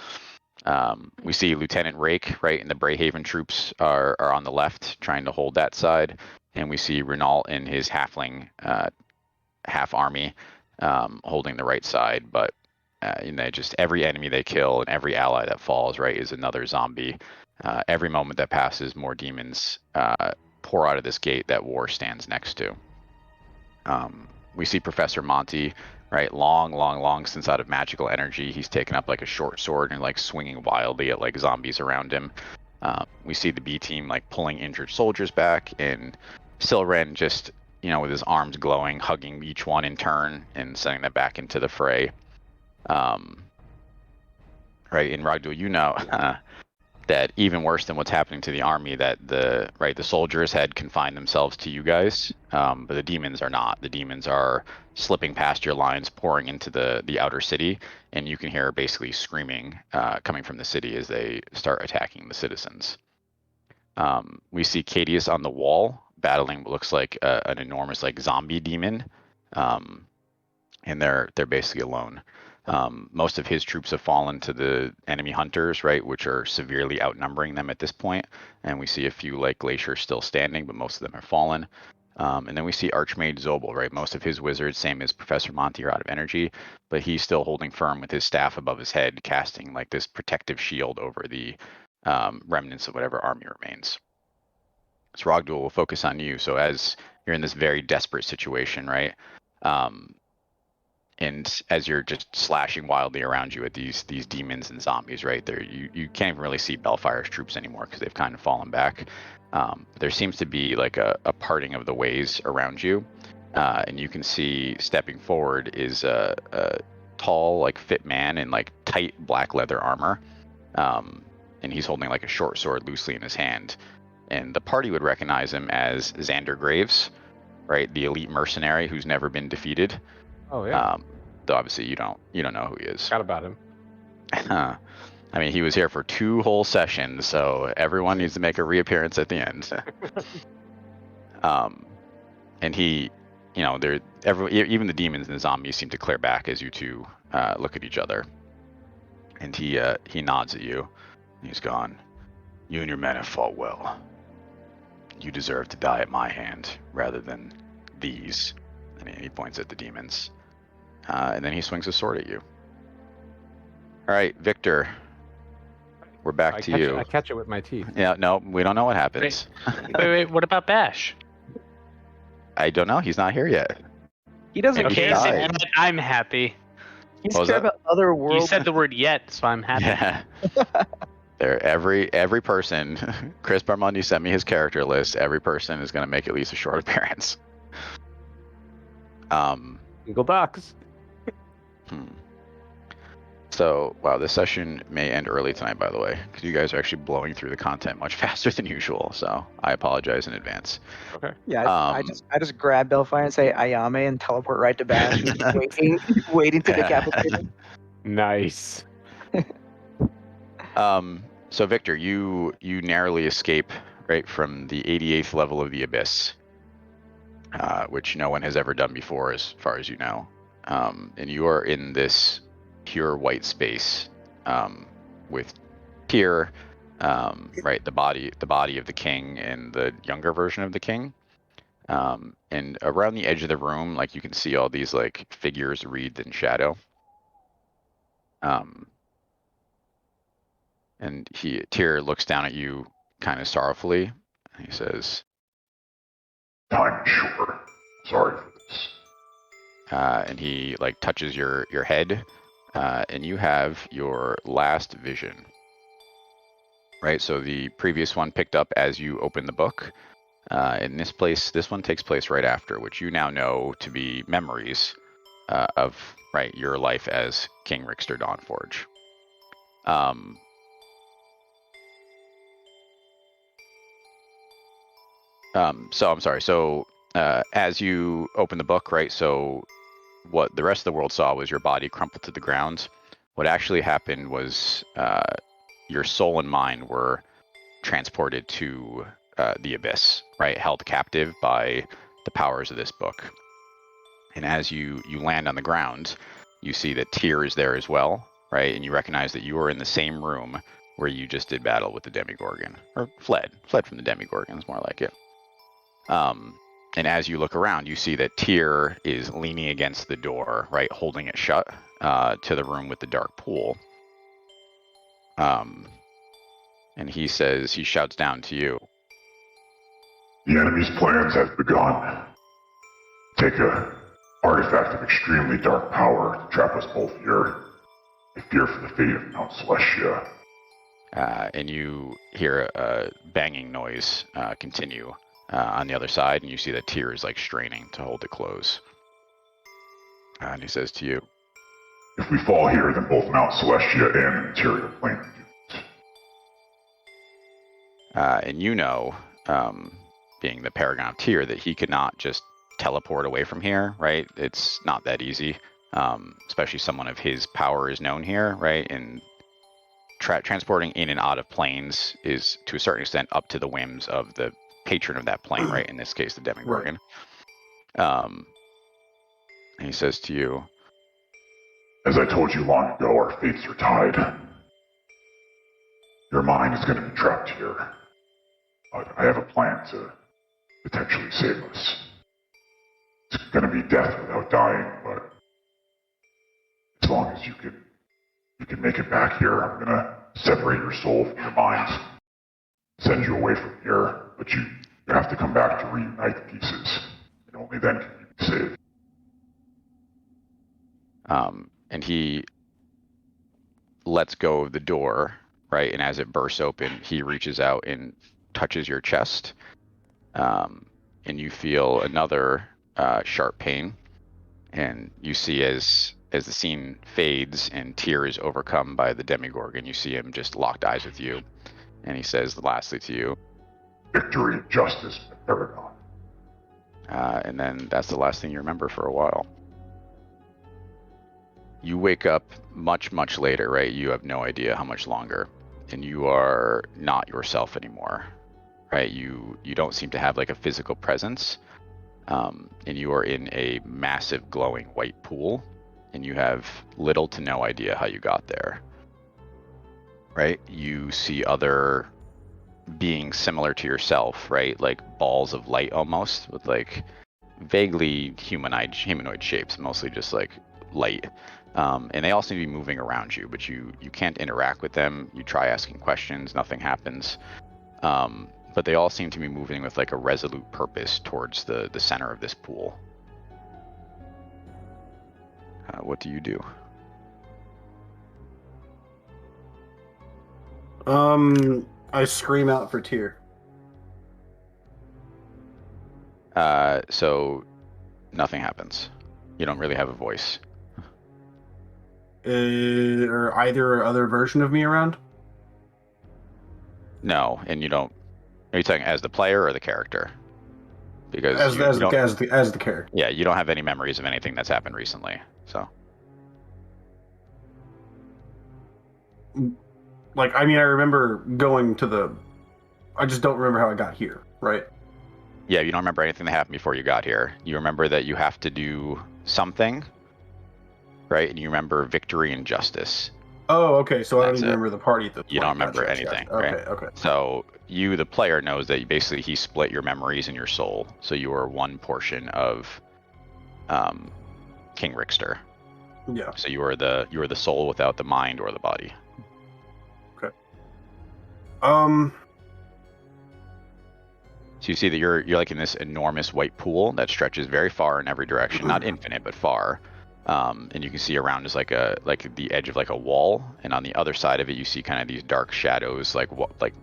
We see Lieutenant Rake, right, and the Brayhaven troops are on the left, trying to hold that side. And we see Renault and his halfling half army holding the right side. But just every enemy they kill and every ally that falls, right, is another zombie. Every moment that passes, more demons pour out of this gate that war stands next to. We see Professor Monty, right, long since out of magical energy. He's taken up a short sword and swinging wildly at zombies around him. We see the B team pulling injured soldiers back, and Silren just with his arms glowing, hugging each one in turn and sending them back into the fray. Right, in Ragdul, that even worse than what's happening to the army, that the soldiers had confined themselves to you guys, but the demons are not. The demons are slipping past your lines, pouring into the outer city, and you can hear basically screaming coming from the city as they start attacking the citizens. We see Cadius on the wall battling what looks like an enormous zombie demon, and they're basically alone. Most of his troops have fallen to the enemy hunters, right, which are severely outnumbering them at this point. And we see a few glaciers still standing, but most of them have fallen. And then we see Archmage Zobel, right? Most of his wizards, same as Professor Monty, are out of energy, but he's still holding firm with his staff above his head, casting this protective shield over the remnants of whatever army remains. So Rogdual will focus on you. So as you're in this very desperate situation, right? and as you're just slashing wildly around you at these demons and zombies, right there, you can't even really see Bellfire's troops anymore because they've kind of fallen back. There seems to be like a parting of the ways around you, and you can see stepping forward is a tall, like fit man in like tight black leather armor, and he's holding like a short sword loosely in his hand. And the party would recognize him as Xander Graves, right? The elite mercenary who's never been defeated. Oh yeah. Though obviously you don't know who he is. Forgot about him. I mean, he was here for 2 whole sessions, so everyone needs to make a reappearance at the end. And he, even the demons and the zombies seem to clear back as you two look at each other. And he nods at you. He's gone. You and your men have fought well. You deserve to die at my hand rather than these. And he points at the demons. And then he swings his sword at you. All right, Victor. We're back to you. I catch it with my teeth. Yeah, no, we don't know what happens. Wait, what about Bash? I don't know. He's not here yet. He doesn't Maybe he care. died. I'm happy. He's What was care that? about other You worlds. said the word yet, so I'm happy. Yeah. There, every person. Chris Barmundi sent me his character list. Every person is going to make at least a short appearance. Eagle Ducks. So, wow, this session may end early tonight, by the way, because you guys are actually blowing through the content much faster than usual. So, I apologize in advance. Okay. Yeah, I just grab Bellfire and say Ayame and teleport right to Bash, who's waiting to decapitate him. Nice. So Victor, you narrowly escape right from the 88th level of the Abyss, which no one has ever done before, as far as you know. And you are in this pure white space with Tyr, right, the body of the king and the younger version of the king. And around the edge of the room, like you can see all these like figures wreathed in shadow. And Tyr looks down at you kind of sorrowfully. And he says, Time sure. Sorry for this. and he like touches your head, and you have your last vision. Right, so the previous one picked up as you open the book. In this one takes place right after, which you now know to be memories of right your life as King Rixter Dawnforge. So I'm sorry. So as you open the book, right? So what the rest of the world saw was your body crumpled to the ground. What actually happened was your soul and mind were transported to the Abyss, right? Held captive by the powers of this book. And as you land on the ground, you see that Tyr is there as well, right? And you recognize that you are in the same room where you just did battle with the Demigorgon, or fled from the Demigorgon is more like it. And as you look around, you see that Tyr is leaning against the door, right, holding it shut to the room with the dark pool. And he shouts down to you. The enemy's plans have begun. Take a artifact of extremely dark power to trap us both here. I fear for the fate of Mount Celestia. And you hear a banging noise continue on the other side, and you see that Tyr is like straining to hold it close. And he says to you, If we fall here, then both Mount Celestia and the interior plane are doomed. And you know, being the paragon of Tyr, that he could not just teleport away from here, right? It's not that easy, especially someone of his power is known here, right? And transporting in and out of planes is, to a certain extent, up to the whims of the patron of that plane, right? In this case, the Demigorgon. Right. And he says to you, As I told you long ago, our fates are tied. Your mind is going to be trapped here. But I have a plan to potentially save us. It's going to be death without dying, but as long as you can make it back here, I'm going to separate your soul from your mind, send you away from here, but you have to come back to reunite the pieces, and only then can you be saved. And he lets go of the door, right? And as it bursts open, he reaches out and touches your chest, and you feel another sharp pain. And you see as the scene fades and Tyr is overcome by the Demigorgon, you see him just locked eyes with you, and he says lastly to you, "Victory and justice, my paragon." And then that's the last thing you remember for a while. You wake up much, much later, right? You have no idea how much longer, and you are not yourself anymore, right? You don't seem to have like a physical presence, and you are in a massive glowing white pool, and you have little to no idea how you got there, right? You see other beings similar to yourself, right? Like balls of light almost, with like vaguely humanoid shapes, mostly just like light. And they all seem to be moving around you, but you can't interact with them. You try asking questions, nothing happens. But they all seem to be moving with like a resolute purpose towards the center of this pool. What do you do? I scream out for Tyr. So nothing happens. You don't really have a voice. Or either other version of me around? No, and you don't. Are you talking as the player or the character? Because As you don't, the character. yeah, you don't have any memories of anything that's happened recently. So Like, I mean, I remember going to the. I just don't remember how I got here, right? yeah, you don't remember anything that happened before you got here. You remember that you have to do something, right? And you remember victory and justice. Oh, okay. So I don't That's even it. remember the party at this You point. don't remember Gotcha. anything, Okay, right? okay. So you, the player, knows that basically he split your memories and your soul. So you are one portion of King Rickster. Yeah. So you are the soul without the mind or the body. Okay. So you see that you're like in this enormous white pool that stretches very far in every direction, not infinite but far. And you can see around is like the edge of like a wall, and on the other side of it you see kind of these dark shadows, like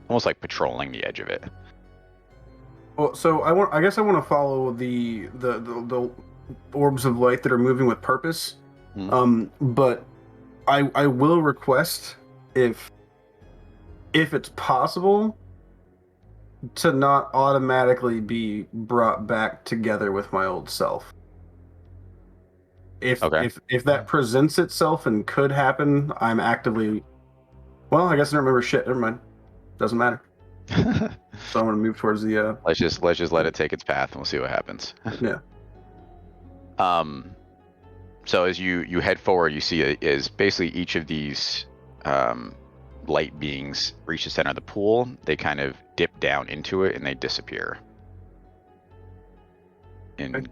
almost like patrolling the edge of it. Well, so I guess I want to follow the orbs of light that are moving with purpose. But I will request if it's possible to not automatically be brought back together with my old self. If that presents itself and could happen, I'm actively. Well, I guess I don't remember shit. Never mind. Doesn't matter. So I'm gonna move towards the. Let's just let it take its path, and we'll see what happens. Yeah. So as you head forward, you see is basically each of these light beings reach the center of the pool. They kind of dip down into it and they disappear. And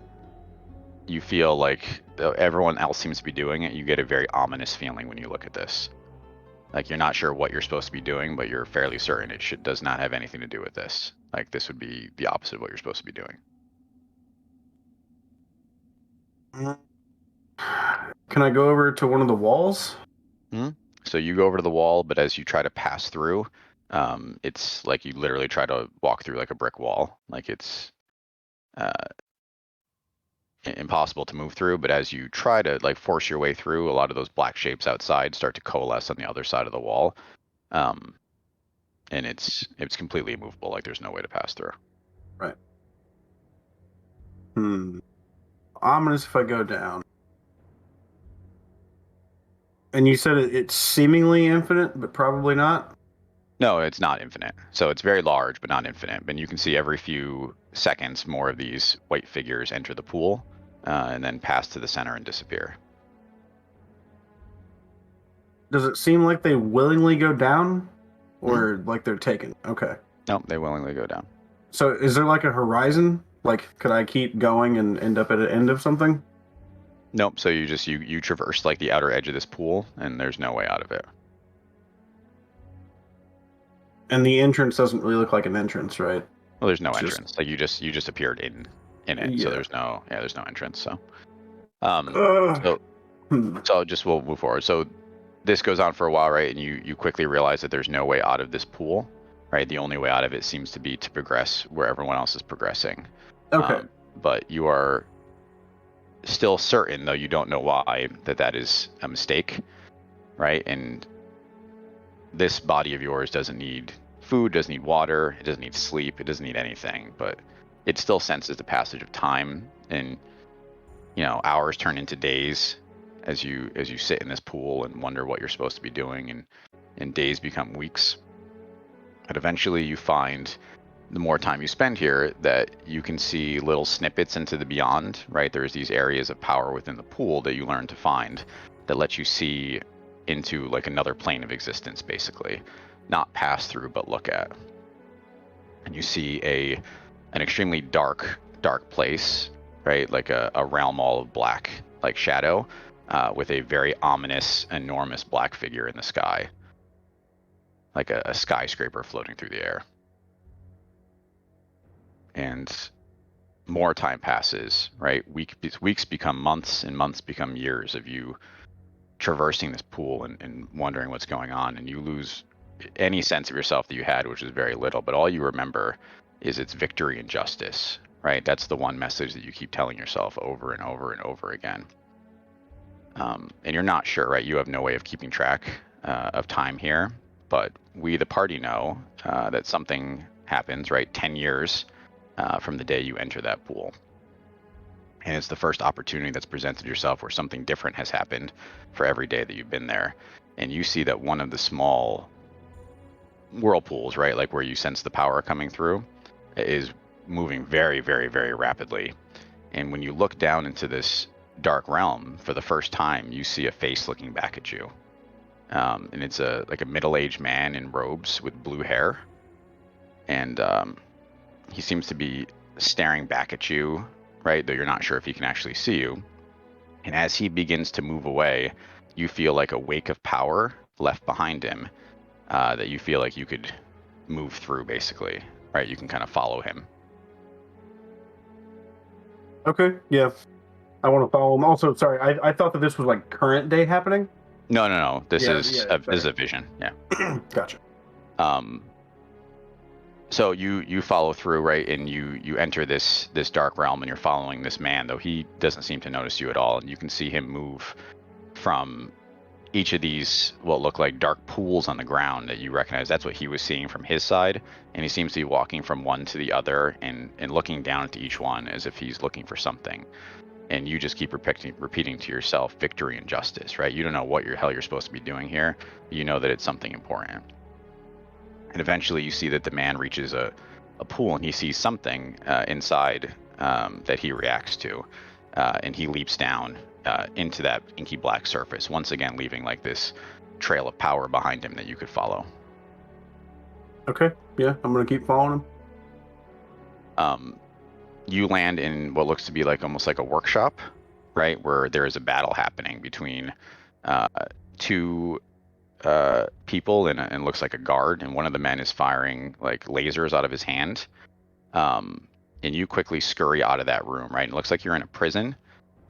you feel like everyone else seems to be doing it. You get a very ominous feeling when you look at this. Like you're not sure what you're supposed to be doing, but you're fairly certain it does not have anything to do with this. Like this would be the opposite of what you're supposed to be doing. Can I go over to one of the walls? So you go over to the wall, but as you try to pass through, it's like you literally try to walk through like a brick wall. Like it's impossible to move through, but as you try to like force your way through, a lot of those black shapes outside start to coalesce on the other side of the wall. And it's completely immovable, like there's no way to pass through. Right. Ominous if I go down. And you said it's seemingly infinite, but probably not? No, it's not infinite. So it's very large, but not infinite. And you can see every few seconds more of these white figures enter the pool and then pass to the center and disappear. Does it seem like they willingly go down? Or like they're taken? Okay. Nope, they willingly go down. So is there like a horizon? Like, could I keep going and end up at an end of something? Nope, so you traverse like the outer edge of this pool, and there's no way out of it. And the entrance doesn't really look like an entrance, right? Well, there's no entrance. Like you just appeared in it, Yeah. so there's no entrance. So, so So just we'll move forward. So this goes on for a while, right? And you quickly realize that there's no way out of this pool, right? The only way out of it seems to be to progress where everyone else is progressing. Okay. But you are still certain, though you don't know why, that is a mistake, right? And this body of yours doesn't need food, doesn't need water, it doesn't need sleep, it doesn't need anything, but it still senses the passage of time, and hours turn into days as you sit in this pool and wonder what you're supposed to be doing, and days become weeks. But eventually you find, the more time you spend here, that you can see little snippets into the beyond, right? There's these areas of power within the pool that you learn to find that let you see into like another plane of existence, basically. Not pass through, but look at. And you see an extremely dark place, right? Like a realm all of black, like shadow, with a very ominous, enormous black figure in the sky. Like a skyscraper floating through the air. And more time passes, right? Weeks become months, and months become years of you traversing this pool and wondering what's going on, and you lose any sense of yourself that you had, which is very little, but all you remember is its victory and justice, right? That's the one message that you keep telling yourself over and over and over again. And you're not sure, right? You have no way of keeping track of time here, but we, the party, know that something happens, right? 10 years from the day you enter that pool. And it's the first opportunity that's presented yourself where something different has happened for every day that you've been there. And you see that one of the small whirlpools, right, like where you sense the power coming through, is moving very, very, very rapidly. And when you look down into this dark realm for the first time, you see a face looking back at you. And it's like a middle-aged man in robes with blue hair. And he seems to be staring back at you, right? Though you're not sure if he can actually see you. And as he begins to move away, you feel like a wake of power left behind him that you feel like you could move through, basically, right? You can kind of follow him. Okay, yeah. I want to follow him. Also, sorry, I thought that this was like current day happening. No. This is a vision. Yeah. Gotcha. So you follow through, right, and you enter this dark realm, and you're following this man, though he doesn't seem to notice you at all, and you can see him move from each of these what look like dark pools on the ground that you recognize. That's what he was seeing from his side, and he seems to be walking from one to the other and looking down at each one as if he's looking for something. And you just keep repeating to yourself, victory and justice, right? You don't know what the hell you're supposed to be doing here, but you know that it's something important. And eventually you see that the man reaches a pool, and he sees something inside that he reacts to. And he leaps down into that inky black surface, once again leaving like this trail of power behind him that you could follow. Okay, yeah, I'm going to keep following him. You land in what looks to be like almost like a workshop, right? Where there is a battle happening between two people and looks like a guard, and one of the men is firing like lasers out of his hand. And you quickly scurry out of that room, right? And it looks like you're in a prison,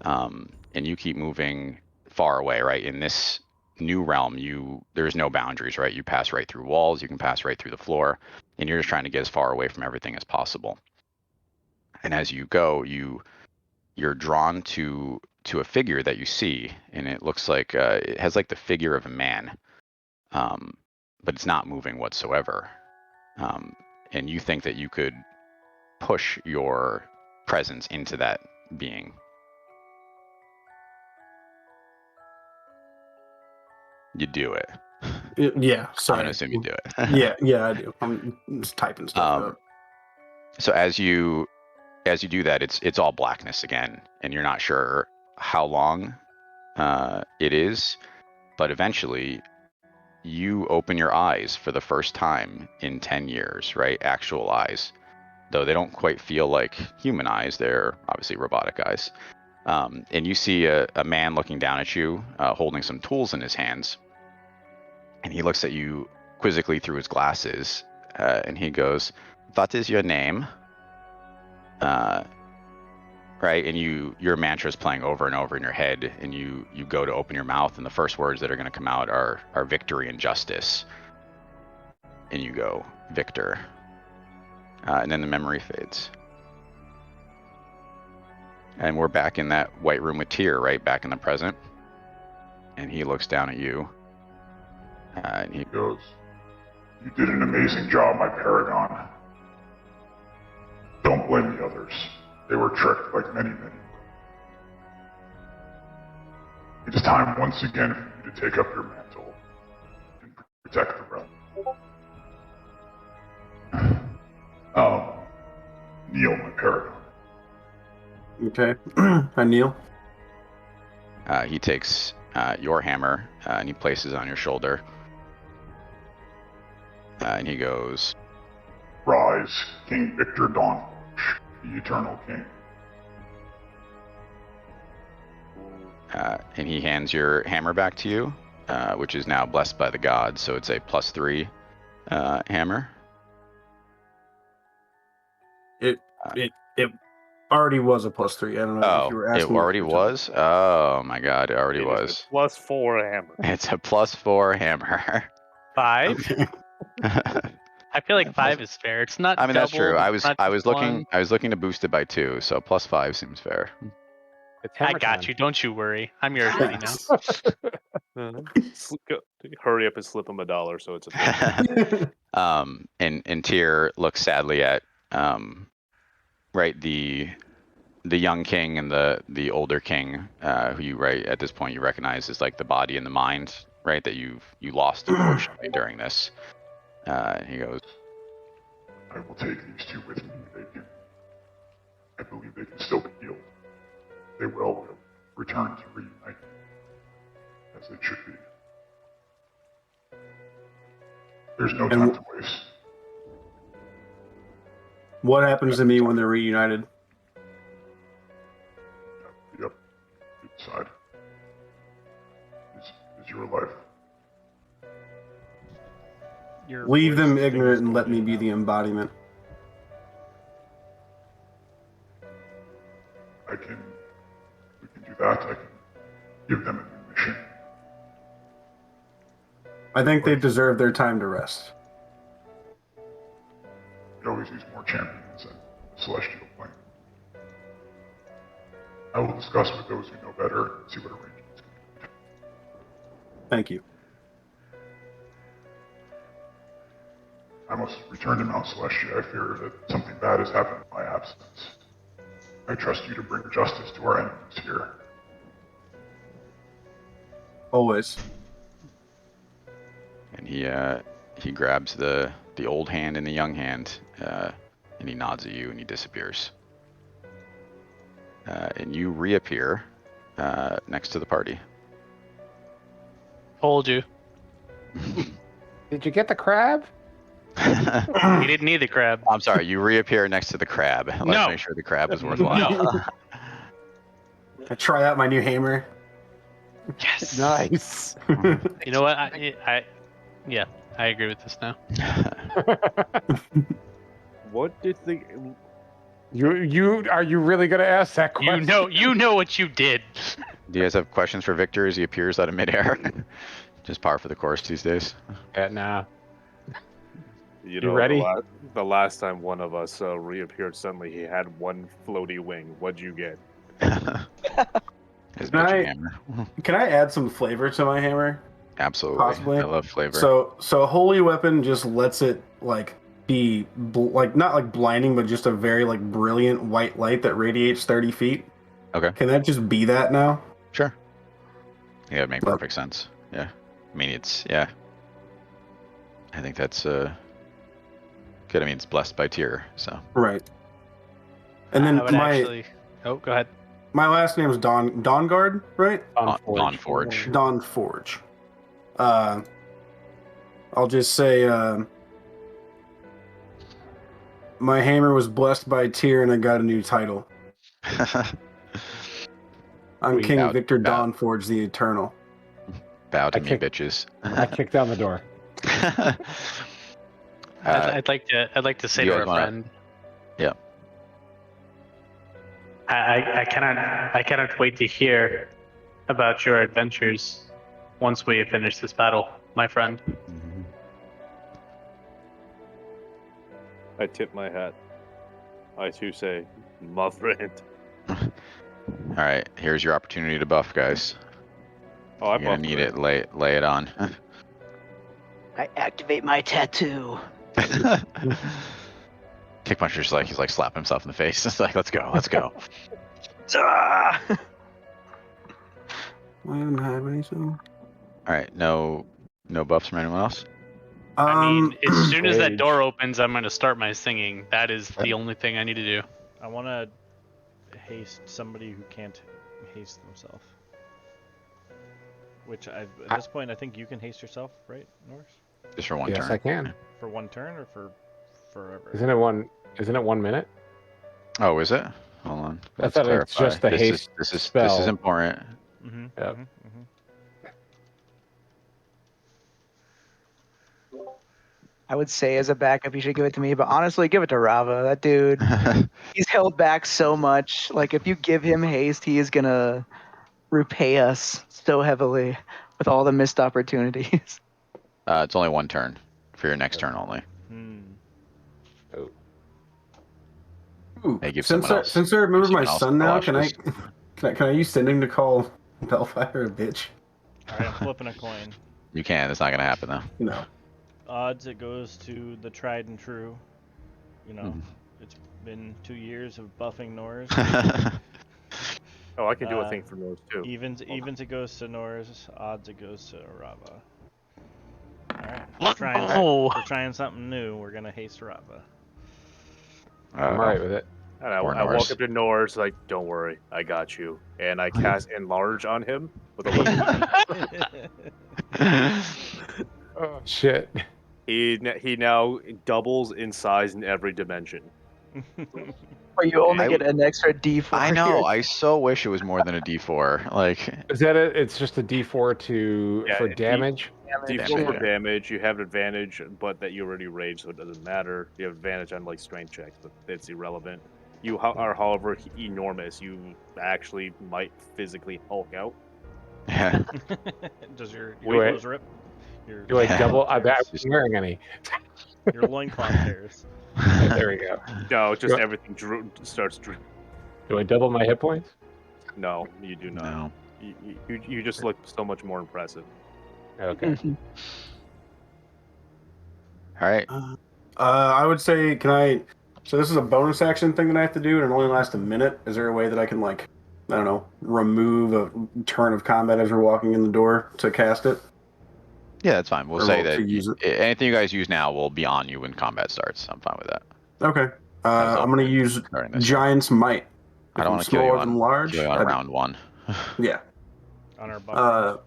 and you keep moving far away, right? In this new realm, there's no boundaries, right? You pass right through walls, you can pass right through the floor, and you're just trying to get as far away from everything as possible. And as you go, you're drawn to a figure that you see, and it looks like it has like the figure of a man, but it's not moving whatsoever. And you think that you could push your presence into that being. You do it. Yeah, sorry. I'm gonna assume you do it. yeah, I do. I'm just typing stuff up. So as you do that, it's all blackness again, and you're not sure how long it is, but eventually you open your eyes for the first time in 10 years, right? Actual eyes, though they don't quite feel like human eyes. They're obviously robotic eyes. And you see a man looking down at you, holding some tools in his hands, and he looks at you quizzically through his glasses, and he goes, "What is your name?" right? And your mantra is playing over and over in your head, and you go to open your mouth, and the first words that are going to come out are victory and justice. And you go, Victor. And then the memory fades. And we're back in that white room with Tyr, right? Back in the present. And he looks down at you. And he goes, "You did an amazing job, my paragon. Don't blame the others. They were tricked like many, many. It is time once again for you to take up your mantle and protect the realm." Kneel, my paragon. Okay. I kneel. He takes your hammer and he places it on your shoulder. And he goes, "Rise, King Victor Dawnforge, the Eternal King." And he hands your hammer back to you, which is now blessed by the gods, so it's a +3 hammer. It already was a +3. I don't know if you were it asking. already was? Oh my god, it already was. +4 hammer. It's a +4 hammer. 5? Okay. I feel like 5 is fair. It's not. I mean, that's true. double, I it's was not just one. looking to boost it by 2, so +5 seems fair. It's I hammer got time. you. Don't you worry. I'm yours buddy now. Hurry up and slip him $1 so it's a thing. And Tyr looks sadly at right, the young king and the older king, who you, right, at this point you recognize as like the body and the mind, right, that you lost unfortunately during this. He goes, "I will take these two with me. I believe they can still be healed. They will return to reunite as they should be. There's no time to waste." What happens to me when they're reunited? Yep. You decide. Is your life. Your Leave voice them thing ignorant is and let going me in be and the out. embodiment. We can do that. I can give them a new mission. I think they deserve their time to rest. We could always use more champions in the celestial plane. I will discuss with those who know better and see what arrangements can be made. Thank you. I must return to Mount Celestia. I fear that something bad has happened in my absence. I trust you to bring justice to our enemies here. Always. and he grabs the old hand and the young hand, and he nods at you and he disappears. And you reappear next to the party. Told you. Did you get the crab? He didn't need the crab. I'm sorry, you reappear next to the crab. Let's No. make sure the crab is worthwhile. I try out my new hammer. Yes. Nice. You know what? I agree with this now. What did the You are you really gonna ask that question? You know what you did. Do you guys have questions for Victor as he appears out of midair? Just par for the course these days. Yeah, nah. you know ready? The last time one of us reappeared suddenly, he had one floaty wing. What'd you get? His Can bitchy I- hammer. Can I add some flavor to my hammer? Absolutely. Possibly. I love flavor. So holy weapon just lets it like be like not like blinding, but just a very like brilliant white light that radiates 30 feet. Okay. Can that just be that now? Sure. Yeah, it'd make But- perfect sense. Yeah. I mean, yeah. I think that's good. I mean, it's blessed by Tyr, so. Right. And then I would actually. Oh, go ahead. my last name is Dawnguard, right? Dawn Forge. Dawn Forge. I'll just say my hammer was blessed by Tyr and I got a new title. I'm Sweet. King Bow- Victor bow- Dawnforge the Eternal. Bow to I me, kick- bitches. I kicked down the door. I'd like to say you to guys our wanna- friend. Yeah. I cannot wait to hear about your adventures once we finish this battle, my friend. I tip my hat. I too say, my friend. All right, here's your opportunity to buff, guys. Oh, I You're gonna buffed need already. it. Lay it on. I activate my tattoo. Kick puncher's like he's like slapping himself in the face. It's like let's go. Ah! I don't have anything. All right, no buffs from anyone else. I mean, as soon as that Rage. door opens, I'm going to start my singing. That is the only thing I need to do. I want to haste somebody who can't haste themselves. Which at this point, I think you can haste yourself, right, Norris? Just for one Yes, turn. I can. For one turn or for forever? Isn't it 1 minute? Oh, is it? Hold on. I Let's thought clarify. it's just the haste This is spell. important. Mm-hmm. Yep. Mm-hmm. I would say as a backup, you should give it to me, but honestly, give it to Rava. That dude, he's held back so much. Like, if you give him haste, he is gonna repay us so heavily with all the missed opportunities. It's only one turn for your next turn only. Hmm. Ooh, Hey, give since someone else. since I remember give my someone else son now, galoshes. can I use sending to call Bellfire a bitch? All right, I'm flipping a coin. You can. It's not gonna happen though. No. Odds it goes to the tried and true. You know, Mhm. it's been 2 years of buffing Norris. Oh, I can do a Uh, thing for Norse too. Evens it goes to Norris. Odds it goes to Rava. All right, Let's we're go. trying something new. We're gonna haste Rava. I'm alright with it. And Or I walk Norse. up to Norse like, "Don't worry, I got you." And I cast enlarge on him with a level. Oh shit. He now doubles in size in every dimension. Or you only I- get an extra D4. I know. here. I so wish it was more than a D4. Like, Is that it? It's just a D4 Yeah, for D- damage. D4 for yeah. damage. You have advantage, but that you already raged, so it doesn't matter. You have advantage on like strength checks, but it's irrelevant. You are, however, enormous. You actually might physically Hulk out. yeah. Does your Wait. clothes rip? Your Do I Yeah. double? I tears? wasn't wearing any. Your loincloth tears. There we go. No, just What? everything starts. Do I double my hit points? No, you do not. No. You just look so much more impressive. Okay. All right. I would say, can I? So this is a bonus action thing that I have to do, and it only lasts a minute. Is there a way that I can, like, I don't know, remove a turn of combat as we're walking in the door to cast it? Yeah, that's fine. We'll Or say well, to that use it. anything you guys use now will be on you when combat starts. I'm fine with that. Okay. As I'm going to use starting this Giant's Might. I don't want If to I'm kill you smaller than large. kill you on round one. Yeah. On our buff.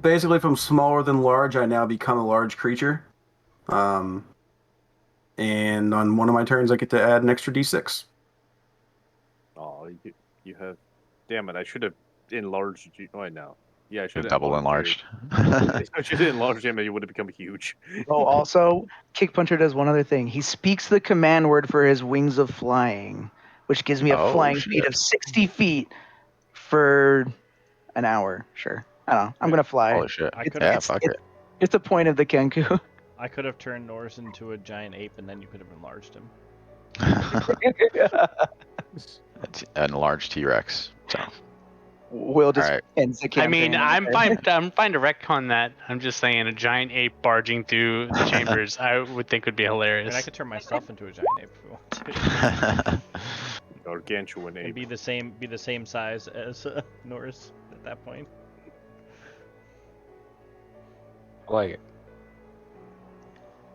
Basically, if I'm smaller than large, I now become a large creature. And on one of my turns, I get to add an extra d6. Oh, you have. Damn it! I should have enlarged you right now. Yeah, I should have Double enlarged. I should have enlarged him, and he would have become huge. Oh, also, Kick Puncher does one other thing. He speaks the command word for his wings of flying, which gives me a Oh, flying shit. speed of 60 feet for an hour. Sure. I don't know. I'm going to fly. Holy shit. I could Yeah, have fuck it. It's the point of the Kenku. I could have turned Norris into a giant ape, and then you could have enlarged him. It's an enlarged T-Rex. So, Will just Alright. ends the I campaign. mean, right I'm there. fine. I'm fine to retcon that. I'm just saying, a giant ape barging through the chambers, I would think would be I mean, hilarious. I could turn myself into a giant ape if we want to. Gargantuan And ape. be the same size as Norris at that point. I like it.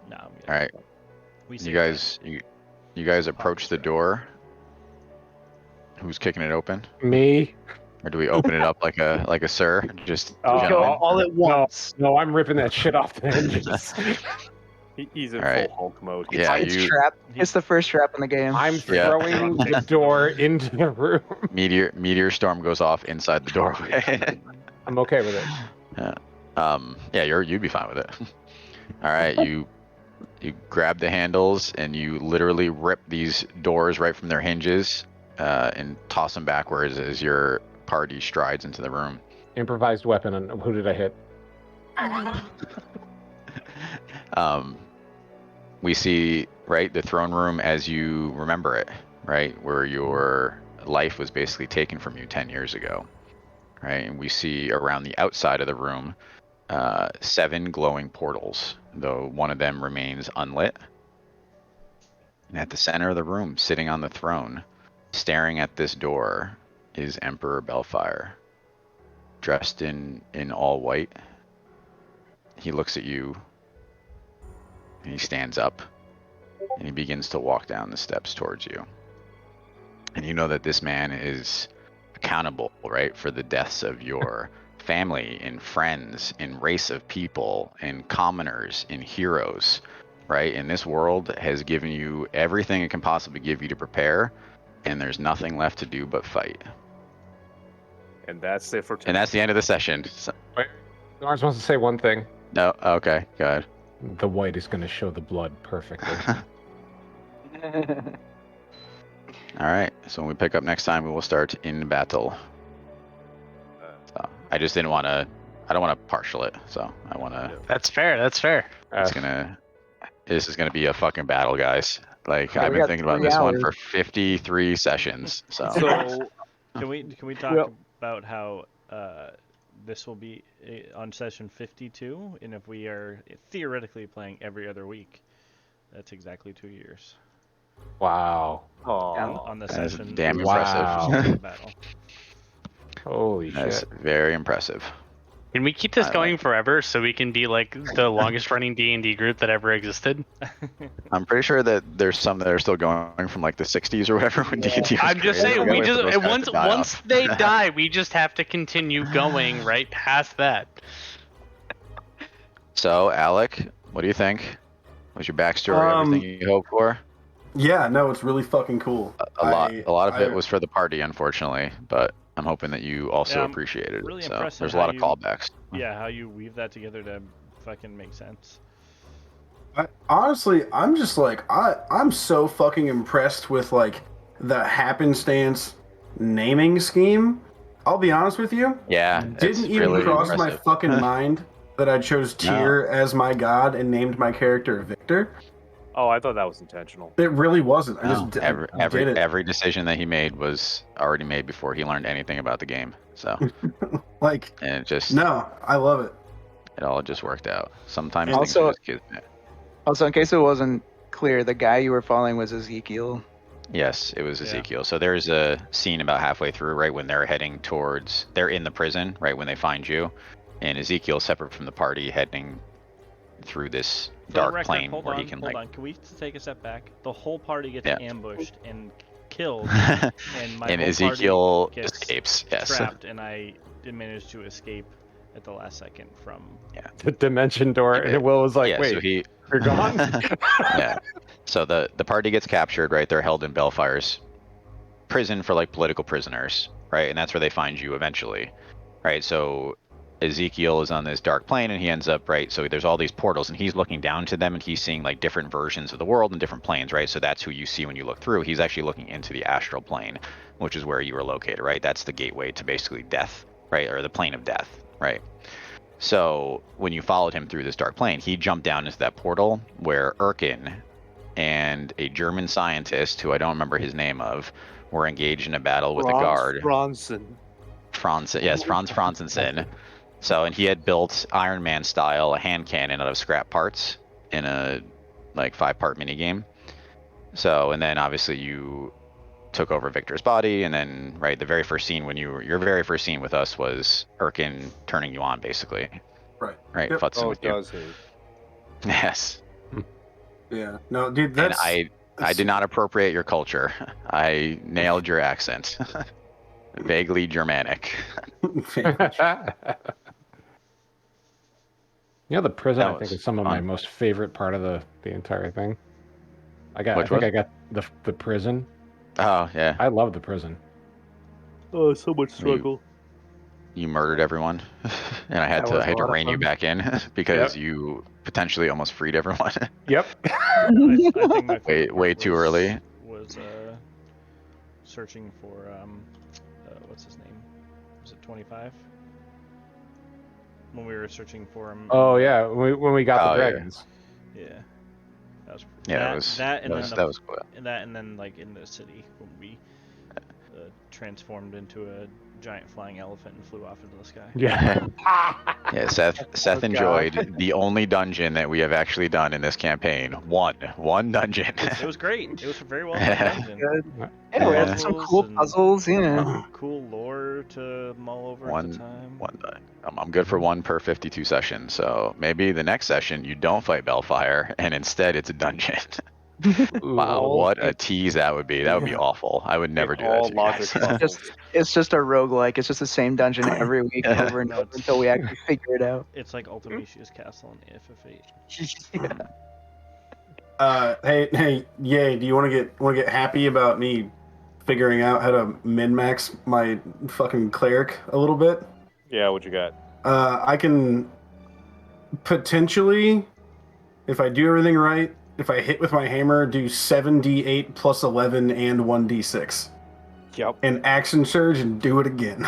No. I'm all right. We You say guys, you guys approach the door. Who's kicking it open? Me? Or do we open it up like a sir? Just Oh, Go gentlemen? all at once. No, I'm ripping that shit off the hinges. He's in All right. full Hulk mode. Yeah, It's you trap. It's the first trap in the game. I'm Yeah. throwing the door into the room. meteor storm goes off inside the doorway. I'm okay with it. Yeah, you'd be fine with it. All right, you grab the handles and you literally rip these doors right from their hinges, and toss him backwards as your party strides into the room. Improvised weapon, and who did I hit? We see, right, the throne room as you remember it, right, where your life was basically taken from you 10 years ago, right? And we see around the outside of the room 7 glowing portals, though one of them remains unlit. And at the center of the room, sitting on the throne, staring at this door, is Emperor Belfire, dressed in all white. He looks at you, and he stands up, and he begins to walk down the steps towards you. And you know that this man is accountable, right, for the deaths of your family and friends and race of people and commoners and heroes, right? And this world has given you everything it can possibly give you to prepare, and there's nothing left to do but fight. And that's it for tonight. And that's the end of the session. So, Wait, Lawrence wants to say one thing. no, okay, go ahead. The white is going to show the blood perfectly. All right, so when we pick up next time, we will start in battle. So I just didn't want to. I don't want to partial it, so I want to. That's fair. That's fair. This is gonna be a fucking battle, guys. Like, I've we been got thinking about 3 this one hours. for 53 sessions. So So, can we talk Well- about how this will be on session 52, and if we are theoretically playing every other week, that's exactly 2 years Wow. on the that is session. damn Wow. impressive. Battle. Holy That's shit. very impressive. Can we keep this I going like it. forever so we can be like the longest running D&D group that ever existed? I'm pretty sure that there's some that are still going from like the 60s or whatever when D&D was I'm just created. saying, gotta we wait for those just guys once to die once off. they die, we just have to continue going right past that. So, Alec, what do you think? Was your backstory everything you hoped for? Yeah, no, it's really fucking cool. A lot of it was for the party, unfortunately, but I'm hoping that you also Yeah, I'm appreciated really it. So impressed there's a at lot how of you- callbacks. Yeah, how you weave that together to fucking make sense. Honestly, I'm just like I'm so fucking impressed with like the happenstance naming scheme. I'll be honest with you. Yeah, it's Didn't even really cross my impressive. fucking mind that I chose Tyr as my god and named my character Victor. Oh, I thought that was intentional. It really wasn't. I No, just I did it. every decision that he made was already made before he learned anything about the game. So, Like, and it just no, I love it. it all just worked out. Sometimes And things also- are just kismet. Also, in case it wasn't clear, the guy you were following was Ezekiel. Yes, it was Yeah. Ezekiel. So there's a scene about halfway through, right when they're heading towards, they're in the prison, right when they find you, and Ezekiel's separate from the party, heading through this For the dark record, plane hold where on, he can hold like. on. Can we take a step back? The whole party gets Yeah. ambushed and killed, and my And whole Ezekiel party gets escapes. Yes. trapped, and I did manage to escape at the last second from. The dimension door, and Will was like, yeah. wait, So he. you're gone? Yeah. So the party gets captured, right? They're held in Belfire's prison for like political prisoners, right? And that's where they find you eventually, right? So Ezekiel is on this dark plane and he ends up, right? So there's all these portals and he's looking down to them and he's seeing like different versions of the world and different planes, right? So that's who you see when you look through. He's actually looking into the astral plane, which is where you were located, right? That's the gateway to basically death, right? Or the plane of death, right? So when you followed him through this dark plane, he jumped down into that portal where Erkin and a German scientist, who I don't remember his name of, were engaged in a battle with a guard. Bronson. Franz Franzensen. So, and he had built Iron Man style a hand cannon out of scrap parts in a like 5-part minigame. So, and then obviously you took over Victor's body, and then right the very first scene when your very first scene with us was Erkin turning you on, basically. Right. Right, Yep. futzing Oh, with you. does he? Yes. Yeah. No, dude, And that's I did not appropriate your culture. I nailed your accent. Vaguely Germanic. You know, the prison, That I think, was is some of my fun. most favorite part of the entire thing. I think Which was? I got the prison. Oh yeah. I love the prison. Oh, so much struggle. You murdered everyone, and I had That to was a lot of rein you fun. back in because you potentially almost freed everyone. Yep. I think my favorite way part too was- early. Was searching for what's his name? Was it 25? When we were searching for him. Oh yeah, when we got the Oh, yeah. dragons. Yeah. That was Yeah, that, that was that and that then was, the, that was cool. and then like in the city when we transformed into a giant flying elephant and flew off into the sky. Yeah. Yeah, Seth God. enjoyed the only dungeon that we have actually done in this campaign. One dungeon. It was great. It was a very well done dungeon. Good. Yeah, we had some cool and puzzles. Yeah. Cool lore to mull over at the time. I'm good for one per 52 sessions. So maybe the next session you don't fight Bellfire and instead it's a dungeon. Wow, what a tease that would be. That would be awful. I would never do that all to you logic guys. It's just a roguelike. It's just the same dungeon every week over and over until we actually figure it out. It's like Ultimatia's Castle and FF8. Hey, Yay, do you want to get happy about me figuring out how to min-max my fucking cleric a little bit? Yeah, what you got? I can potentially, if I do everything right, if I hit with my hammer, do 7d8 plus 11 and 1d6. Yep. And action surge and do it again.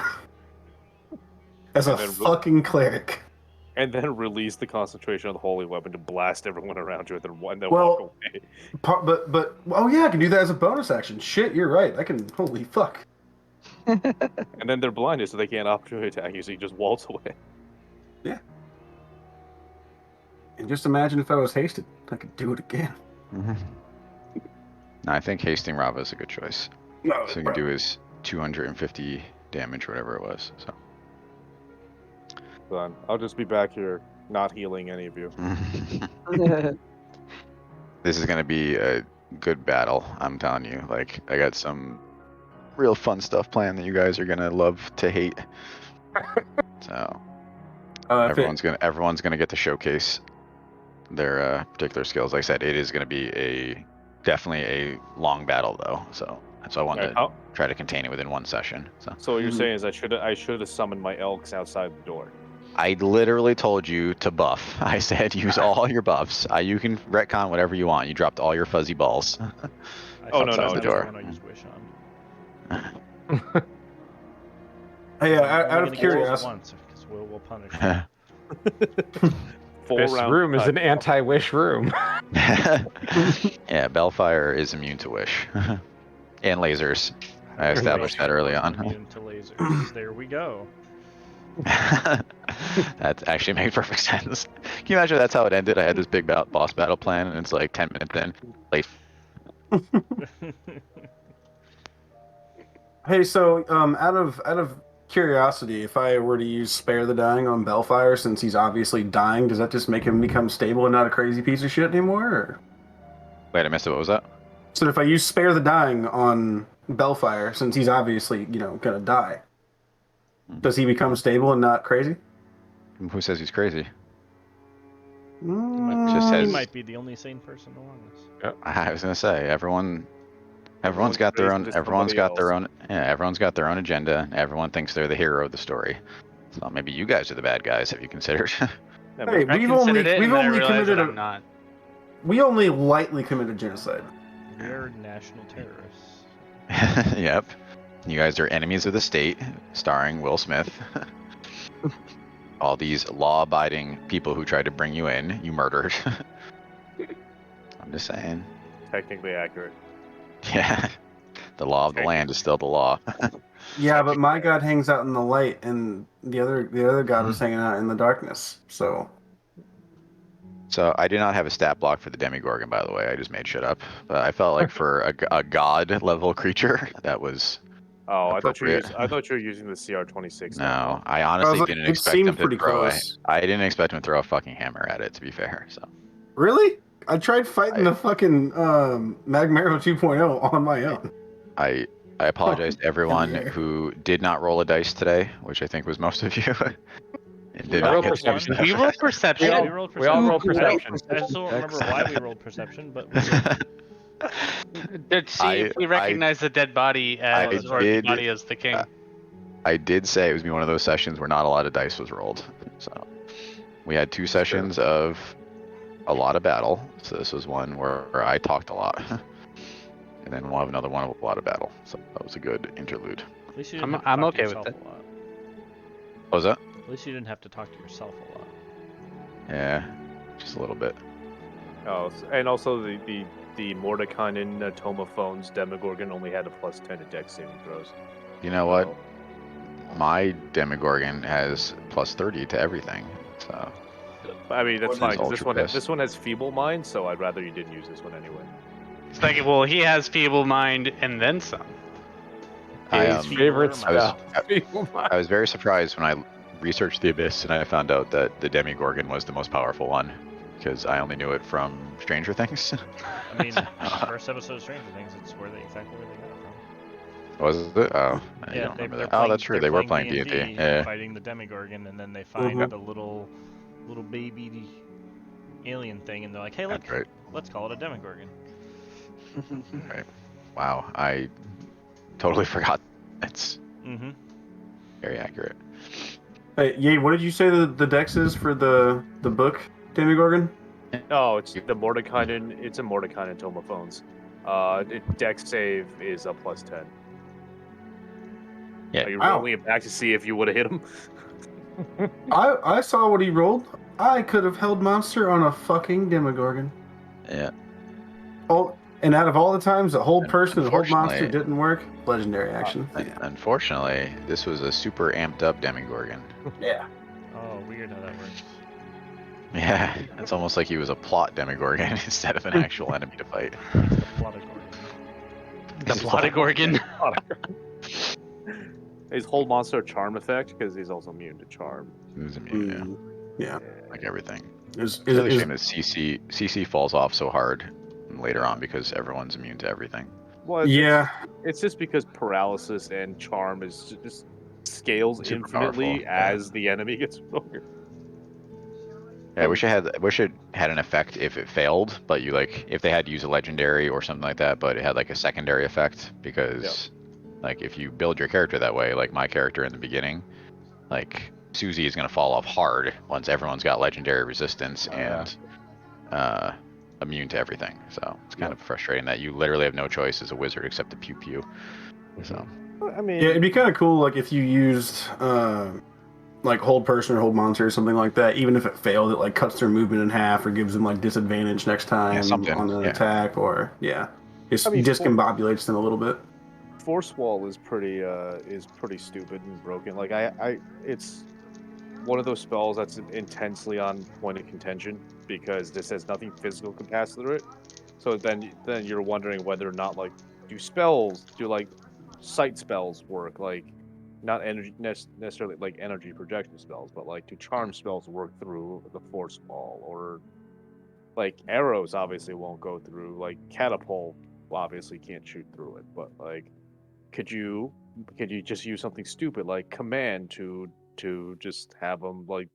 As a fucking cleric. And then release the concentration of the holy weapon to blast everyone around you, and then walk away. But oh yeah, I can do that as a bonus action. Shit, you're right. I can. Holy fuck. And then they're blinded, so they can't opportunity attack you. So you just waltz away. Yeah. And just imagine if I was hasted, I could do it again. No, I think Hasting Rava is a good choice. No, So you can do his 250 damage, whatever it was. So. Done. I'll just be back here, not healing any of you. This is gonna be a good battle, I'm telling you. Like, I got some real fun stuff planned that you guys are gonna love to hate. So everyone's gonna get to showcase their particular skills. Like I said, it is gonna be definitely a long battle though. So I wanted to try to contain it within one session. So what you're saying is I should have summoned my elks outside the door. I literally told you to buff. I said use all your buffs. You can retcon whatever you want. You dropped all your fuzzy balls. No, the door. I use Wish on. Hey, out Only of gonna curiosity. once, because we'll punish you. This room is an anti-wish room. Yeah, Bellfire is immune to wish. And lasers. I established that early on. Immune to lasers. There we go. That actually made perfect sense. Can you imagine that's how it ended? I had this big boss battle plan, and it's like 10 minutes in. Like, Hey, so out of curiosity, if I were to use Spare the Dying on Bellfire, since he's obviously dying, does that just make him become stable and not a crazy piece of shit anymore? Or? wait, I missed it. What was that? So if I use Spare the Dying on Bellfire, since he's obviously gonna die, does he become stable and not crazy? Who says he's crazy? He might be the only sane person among us. I was gonna say everyone's got their own. Everyone's got their own. Yeah, everyone's got their own agenda. Everyone thinks they're the hero of the story. So maybe you guys are the bad guys. Have you considered? Hey, we've only committed we only lightly committed genocide. We're national terrorists. Yep. You guys are enemies of the state, starring Will Smith. All these law-abiding people who tried to bring you in, you murdered. I'm just saying. Technically accurate. Yeah. The law of the land is still the law. Yeah, but my god hangs out in the light, and the other god was hanging out in the darkness. So I do not have a stat block for the Demigorgon, by the way. I just made shit up. But I felt like for a god level creature, that was. Oh, I thought you were using the CR26. No, I honestly didn't expect him to throw I didn't expect him to throw a fucking hammer at it, to be fair. So. Really? I tried fighting the fucking Magmaro 2.0 on my own. I apologize to everyone who did not roll a dice today, which I think was most of you. We rolled perception. We all rolled perception. I just don't remember why we rolled perception, but we did. Let's see if we recognize the dead body as the king. I did say it was one of those sessions where not a lot of dice was rolled. So we had 2 sessions of a lot of battle. So this was one where I talked a lot. and then we'll have another one of a lot of battle. So that was a good interlude. At least you didn't have to I'm talk to okay with yourself it. a lot. What was that? At least you didn't have to talk to yourself a lot. Yeah, just a little bit. Oh, and also the Mordekainen Tomophones Demogorgon only had a +10 to Dex saving throws. You know what? So, My Demogorgon has +30 to everything. So I mean, that's What fine is because Ultra Best? this one has Feeble Mind, so I'd rather you didn't use this one anyway. It's like, well, he has feeble mind and then some. I, His favorite I was- spell. I was very surprised when I researched the Abyss and I found out that the Demogorgon was the most powerful one, because I only knew it from Stranger Things. I mean, first episode of Stranger Things, it's exactly where they got it from. Was it? Oh, I Yeah, don't they're remember that. playing, Oh, that's true. they're They were playing D&D. Yeah. fighting the Demogorgon, and then they find the little baby alien thing, and they're like, "Hey, look, That's right. let's call it a Demogorgon." Right. Wow, I totally forgot. That's Mm-hmm. very accurate. Hey, Ye, what did you say the dex is for the book, Demogorgon? Oh, it's the Mordekainen. It's a Mordekainen Tomophones. Dex save is a +10. Yeah. Are you Wow. rolling it back to see if you would have hit him? I saw what he rolled. I could have held monster on a fucking Demogorgon. Yeah. Oh, and out of all the times the hold person and hold monster Unfortunately- didn't work, legendary action. Unfortunately, this was a super amped up Demogorgon. Yeah. Oh, weird how that works. Yeah, it's almost like he was a plot Demogorgon instead of an actual enemy to fight. It's the Plotogorgon. The Plotogorgon. His hold monster charm effect because he's also immune to charm. He was immune, Yeah. like everything. Is It's really a shame that CC falls off so hard later on because everyone's immune to everything. Well, it's just because paralysis and charm is just scales Super infinitely powerful, yeah. as the enemy gets stronger. Yeah, I wish it had an effect if it failed, but if they had to use a legendary or something like that, but it had like a secondary effect because like if you build your character that way, like my character in the beginning, like Susie is gonna fall off hard once everyone's got legendary resistance and immune to everything. So it's kind of frustrating that you literally have no choice as a wizard except to pew pew. So I mean, yeah, it'd be kind of cool like if you used like hold person or hold monster or something like that. Even if it failed, it like cuts their movement in half or gives them like disadvantage next time on an attack, or discombobulates them a little bit. Force Wall is pretty stupid and broken. Like it's one of those spells that's intensely on point of contention because this has nothing physical can pass through it. So then you're wondering whether or not like do sight spells work, like not energy necessarily like energy projection spells, but like do charm spells work through the Force Wall, or like arrows obviously won't go through, like catapult obviously can't shoot through it, but like could you just use something stupid like command to just have them like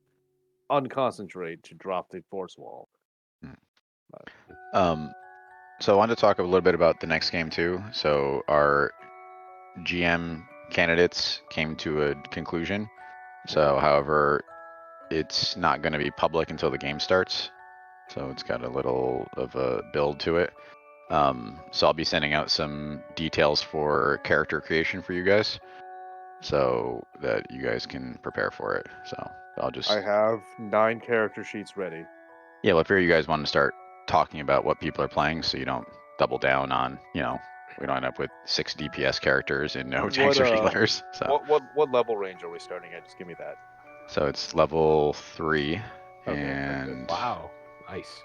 unconcentrate to drop the Force Wall? So I wanted to talk a little bit about the next game too. So our GM candidates came to a conclusion. So, however, it's not going to be public until the game starts. So it's got a little of a build to it. So I'll be sending out some details for character creation for you guys, so that you guys can prepare for it. So I have 9 character sheets ready. Yeah, well, I figure you guys want to start talking about what people are playing, so you don't double down on, we don't end up with 6 DPS characters and no tanks or healers. So What level range are we starting at? Just give me that. So it's level 3, Okay, and Wow, nice.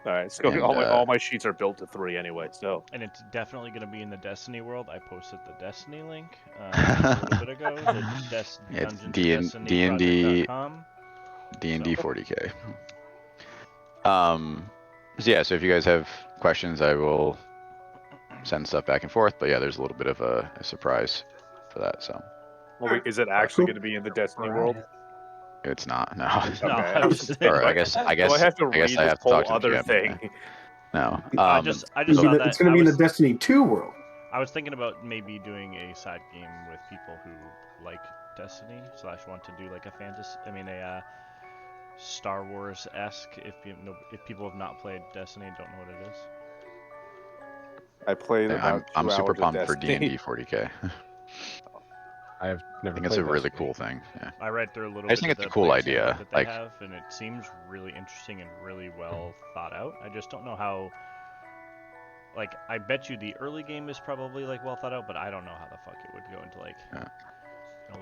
All right, so And, all my sheets are built to 3 anyway. So And it's definitely going to be in the Destiny world. I posted the Destiny link a little bit ago. The it's DungeonsDestiny.com. D&D 40k. So yeah, so if you guys have questions, I will send stuff back and forth. But yeah, there's a little bit of a surprise for that. So is it actually going to be in the Destiny world? it's not. No. Okay. Or I guess I So I have to read I have this to whole talk to the other GM. thing. No. I just saw that. It's going to be in the Destiny 2 world. I was thinking about maybe doing a side game with people who like Destiny / want to do like a Star Wars-esque. If people have not played Destiny and don't know what it is. I played Yeah, about I'm 2 super hours of pumped for Destiny. D&D 40k. I have I never think it's played a really Destiny. cool thing. Yeah. I read through a little I just bit think of it's a the cool player's handbook idea. that they Like, have, and it seems really interesting and really well thought out. I just don't know how. Like, I bet you the early game is probably like well thought out, but I don't know how the fuck it would go into like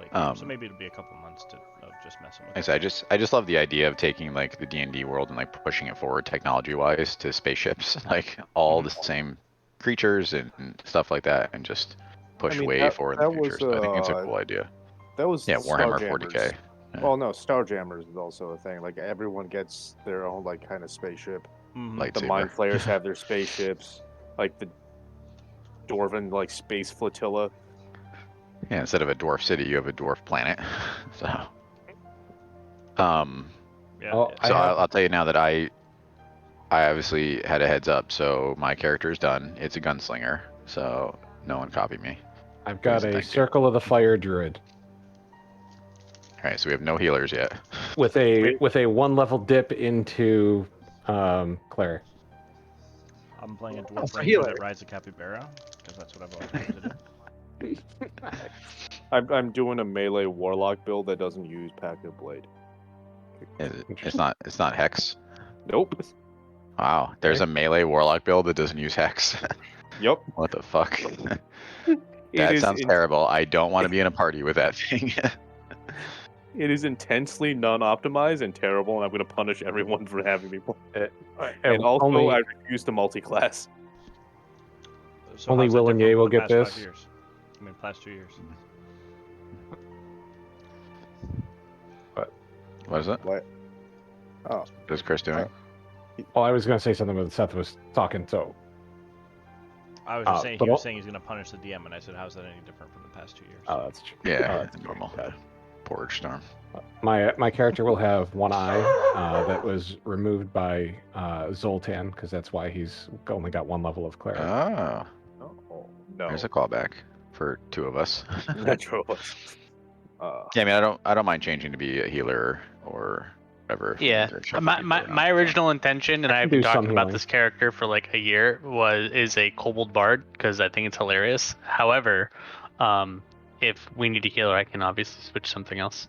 late game. So maybe it'll be a couple months of just messing with it. I just love the idea of taking like the D&D world and like pushing it forward technology-wise to spaceships, like all the same creatures and stuff like that, and just push way forward in the future. So I think it's a cool idea. That was Yeah, Warhammer Starjammers. 40k. Yeah. Well, no, Starjammers is also a thing. Like everyone gets their own like kind of spaceship. Lightsaber. The Mind Flayers have their spaceships. Like the Dwarven like space flotilla. Yeah, instead of a dwarf city, you have a dwarf planet. So, Yeah. Oh, so I'll tell you now that I obviously had a heads up. So my character is done. It's a gunslinger. So no one copy me. I've got Please and a thank you. Circle of the Fire Druid All right, so we have no healers yet. with a 1 level dip into cleric. I'm playing a dwarf That's a ranger healer. that rides a capybara because that's what I've always wanted to do. I'm doing a melee warlock build that doesn't use Pact of Blade. It's not hex. Nope. Wow, there's a melee warlock build that doesn't use hex. Yep. What the fuck? That sounds terrible. I don't want to be in a party with that thing. It is intensely non-optimized and terrible, and I'm going to punish everyone for having me play it. And also, only- I refuse to multi-class. So Only how's that Will and different Ye from will the get past 5 this. years? I mean, past 2 years. What is it? What? Oh. What's Chris doing? Oh, I was going to say something when Seth was talking, so. I was just saying but he was al- saying he's going to punish the DM, and I said, how's that any different from the past 2 years? Oh, that's true. Yeah, that's true. normal. Porridge storm. My character will have one eye that was removed by Zoltan, because that's why he's only got 1 level of cleric. Oh, Oh, no. there's a callback for 2 of us. Natural. Yeah, I mean, I don't mind changing to be a healer or whatever. if we Yeah, need to shuffle my people my, around, my so. original intention, and I can I've been do some talking about healing. this character for like a year, is a kobold bard because I think it's hilarious. However, if we need a healer, I can obviously switch something else.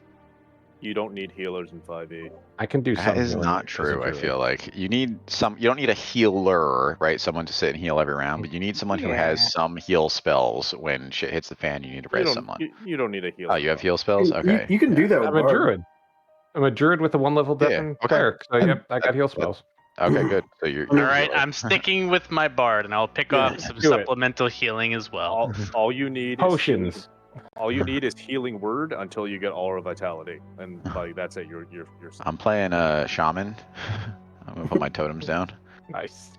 You don't need healers in 5e. I can do That some is healing not as a true. I druid. feel like you don't need a healer, right? Someone to sit and heal every round, but you need someone who has some heal spells. When shit hits the fan, you need to You raise don't, someone. you don't need a healer. Oh, you have heal spells? You, Okay. you can do that with I'm a Bard. druid. I'm a druid with a 1 level dip Yeah, in okay. cleric, so yep, I got heal That- spells. Okay, good. So you're All right, I'm sticking with my bard, and I'll pick Yeah, off some do it. supplemental healing as well. All you need Potions. Is all you need is healing word until you get aura vitality, and like that's it. You're I'm playing a shaman. I'm gonna put my totems down. Nice.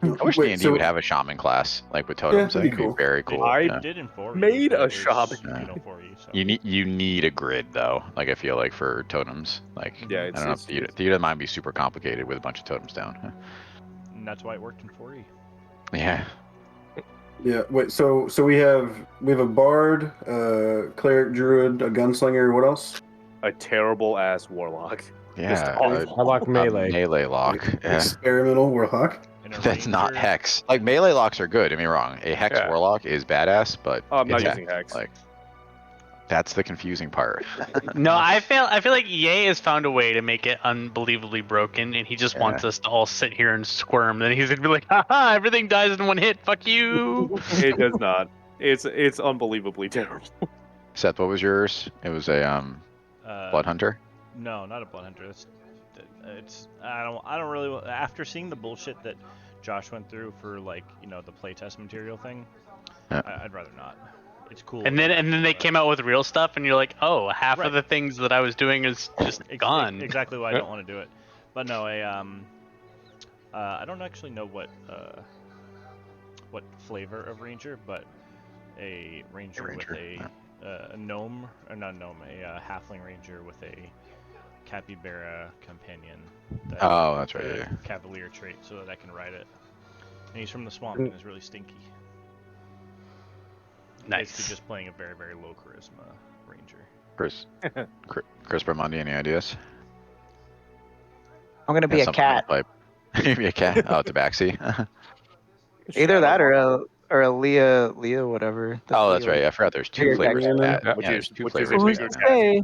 I wish Wait, D&D so- would have a shaman class, like with totems. that'd That'd be be cool. very cool. I- yeah. It did in 4e. made but a it was, shaman. You know, 4e, so. You need a grid though. Like I feel like for totems, like Yeah, I it's- don't know. it's- Theater might be super complicated with a bunch of totems down. And that's why it worked in 4e. Yeah. Yeah. Wait. So we have a bard, cleric, druid, a gunslinger. What else? a terrible ass warlock. Yeah. Warlock melee. Melee lock. Yeah. Experimental warlock. And a That's not ranger- hex. Like melee locks are good. Don't get me wrong. A hex Yeah. warlock is badass, but Oh, I'm not it's using hex. Like that's the confusing part. No, I feel like Ye has found a way to make it unbelievably broken, and he just wants us to all sit here and squirm. Then he's gonna be like, "Haha! Everything dies in 1 hit. Fuck you." It does not. It's unbelievably terrible. Seth, what was yours? It was a blood hunter. No, not a blood hunter. It's I don't really after seeing the bullshit that Josh went through for like the playtest material thing. Yeah. I'd rather not. It's cool. And then they came out with real stuff, and you're like, "Oh, half Right. of the things that I was doing is just gone." Exactly why I don't want to do it. But no, I don't actually know what flavor of ranger, but a ranger with a gnome, or not a gnome, a halfling ranger with a capybara companion. That Oh, that's has right, a yeah. Cavalier trait, so that I can ride it. And he's from the swamp and is really stinky. Nice. Basically just playing a very, very low charisma ranger. Chris Bermundi, any ideas? I'm gonna be Yeah, a something in the cat. pipe. Maybe a cat. Oh, tabaxi. Either that or or a Leah, whatever. The Oh, that's Leah- right. I forgot there's two Bigger flavors of cat. cat. Which Yeah, is there's two which is flavors a of Who's bigger to cat. say?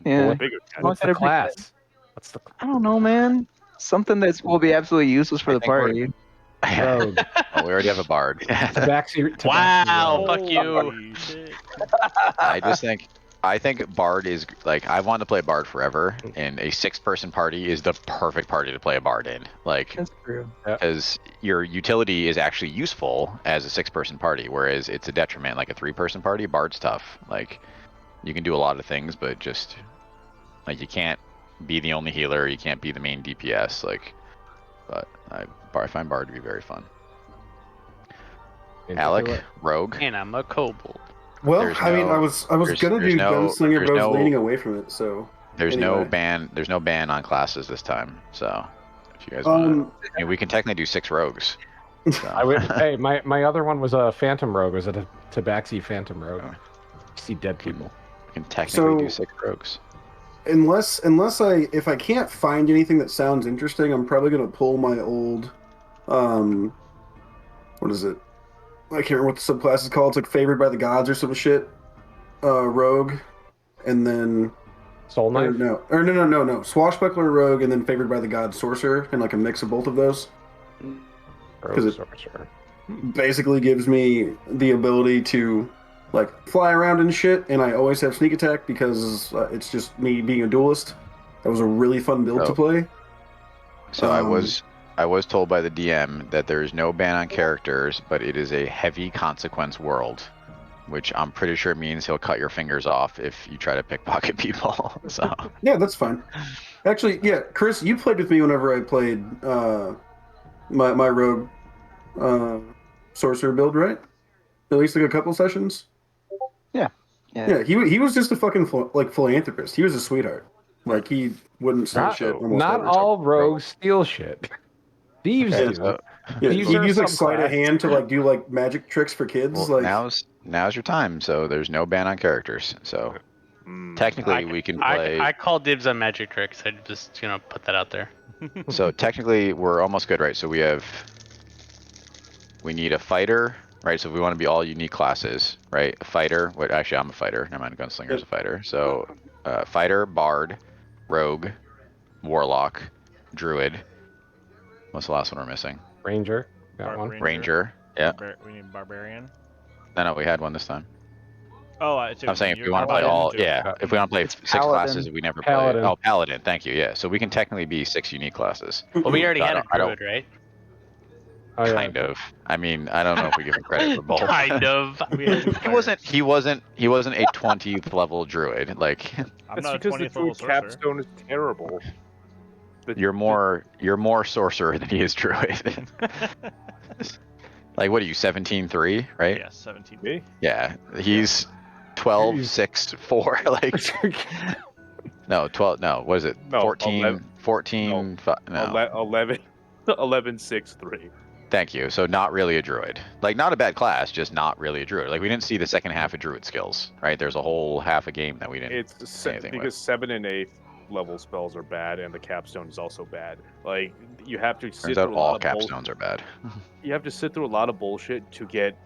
Yeah. A bigger cat. What's Got the a big cat. class? What's the I don't know, man. Something that will be absolutely useless for I the think we're- party. rogue? Well, we already have a bard. Tabaxi. Wow, rogue. fuck you. Holy shit. I think Bard is like I wanted to play Bard forever, and a 6-person party is the perfect party to play a Bard in. Like, That's true. because your utility is actually useful as a 6-person party, whereas it's a detriment like a 3-person party. Bard's tough. Like, you can do a lot of things, but just like you can't be the only healer, you can't be the main DPS. Like, but I find Bard to be very fun. Alec, Rogue. And I'm a kobold. Well, There's I mean, I no- was there's- gonna there's do no- Gunslinger, there's but I was no- leaning away from it. So There's anyway. no ban on classes this time. So if you guys want, we can technically do 6 rogues. So. I would. Hey, my other one was a Phantom Rogue. Was it a Tabaxi Phantom Rogue? Oh. You see dead people. We can technically do So- 6 rogues. unless if I can't find anything that sounds interesting, I'm probably gonna pull my old, what is it? I can't remember what the subclass is called. It's like favored by the gods or some shit. Rogue, and then Soul or Knife. no. Swashbuckler Rogue, and then favored by the gods Sorcerer, and like a mix of both of those. Rogue it- Sorcerer. Basically gives me the ability to like fly around and shit, and I always have sneak attack because it's just me being a duelist. That was a really fun build to Oh. play. So I was told by the DM that there is no ban on characters, but it is a heavy consequence world, which I'm pretty sure means he'll cut your fingers off if you try to pickpocket people. So Yeah, that's fine. Actually, yeah, Chris, you played with me whenever I played my rogue sorcerer build, right? At least like a couple sessions. Yeah, he was just a fucking philanthropist. He was a sweetheart. Like he wouldn't steal Not, shit. Almost not ever. all rogues steal shit. Thieves Okay, do. so- Yeah, Thieves he'd are use like some sleight of class. hand to like do like magic tricks for kids. well, like now's your time. So there's no ban on characters. So technically we can play. I call dibs on magic tricks. I just put that out there. So technically we're almost good, right? So we need a fighter, right? So if we want to be all unique classes, right? A fighter. What? Actually, I'm a fighter. Never mind. Gunslinger's a fighter. So fighter, bard, rogue, warlock, druid. What's the last one we're missing? Ranger. Got one. Ranger. Yeah. We need barbarian. No, we had one this time. Oh, I'm saying if we want to play all, if we want to play 6 Paladin. classes, we never play. Paladin. Oh, paladin. Thank you. Yeah. So we can technically be 6 unique classes. Well, we already had a I don't- druid, right? Oh, yeah. Kind of. I mean, I don't know if we give him credit for both. Kind of. He wasn't a 20th level druid. Like I'm That's not a because the 20th level druid sorcerer. capstone is terrible. you're more sorcerer than he is druid. Like what are you 17-3, right? Yeah, 17. Me? Yeah. He's 12, 6, 4 like no, 12 no, what is it? No, 14 11. 14 No. 5, no. 11, 6, 3. Thank you. So not really a druid. Like not a bad class, just not really a druid. Like we didn't see the second half of druid skills, right? There's a whole half a game that we didn't. It's anything because with. 7 and 8 level spells are bad, and the capstone is also bad. Like you have to sit Turns through out a all lot of capstones are bad. You have to sit through a lot of bullshit to get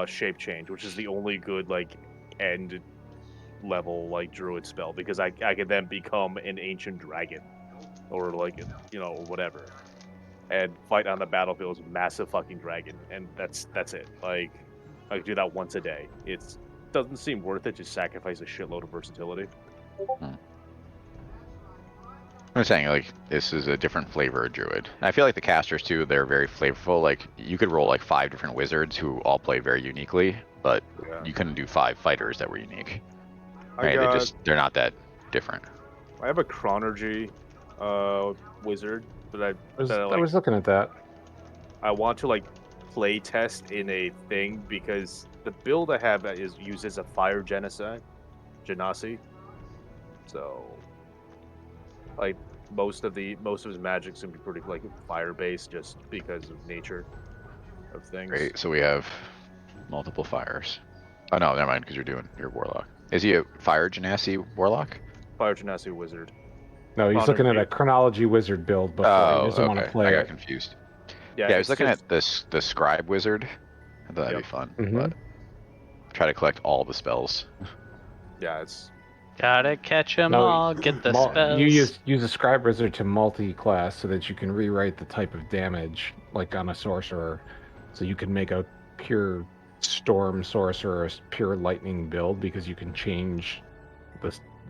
shape change, which is the only good like end level like druid spell, because I can then become an ancient dragon or like whatever and fight on the battlefield as a massive fucking dragon, and that's it. Like I can do that once a day. It doesn't seem worth it to sacrifice a shitload of versatility. I'm saying like this is a different flavor of druid. I feel like the casters too, they're very flavorful. Like you could roll like 5 different wizards who all play very uniquely, but Yeah. you couldn't do 5 fighters that were unique. I Right? They're not that different. I have a chronergy wizard that I was looking at that. I want to like play test in a thing, because the build I have uses a fire genasi. So like most of his magic's gonna be pretty like fire based, just because of nature of things. Great. So we have multiple fires. Oh no, never mind, because you're doing your warlock. Is he a fire genasi warlock? Fire genasi wizard. No, he's Modern looking at a Wave. chronology wizard build before he doesn't want to play I got it. confused. Yeah, Yeah, I it's was looking just- at the scribe wizard. I thought that'd be fun. Mm-hmm. But try to collect all the spells. Yeah, it's Gotta catch 'em No, all, get the spells. you use a scribe wizard to multi-class so that you can rewrite the type of damage, like on a sorcerer. So you can make a pure storm sorcerer or a pure lightning build because you can change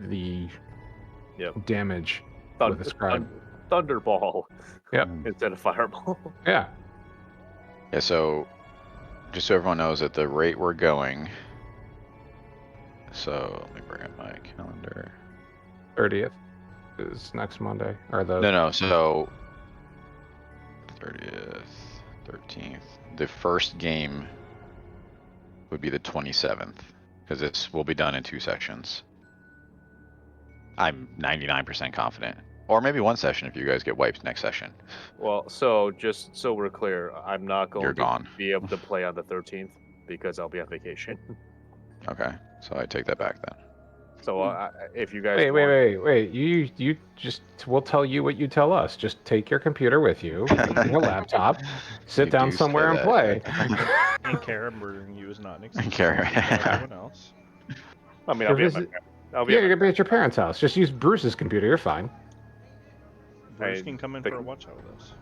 the Yep. damage with a scribe. Thunderball Yep. instead of Fireball. Yeah. Yeah, so just so everyone knows at the rate we're going. So let me bring up my calendar. 30th is next Monday, or the No, so 30th, 13th. The first game would be the 27th, because this will be done in 2 sessions. I'm 99% confident. Or maybe 1 session if you guys get wiped next session. Well, so just so we're clear, I'm not going You're to gone. be able to play on the 13th because I'll be on vacation. Okay, so I take that back then. So if you guys wait. You just we'll tell you what you tell us. Just take your computer with you, your laptop, sit You down do somewhere say and that, play. And Kara murdering you is not an excuse. Kara. For everyone else. I mean, You're you're gonna be at your parents' house. Just use Bruce's computer. You're fine. Bruce can come in for a watch out with us.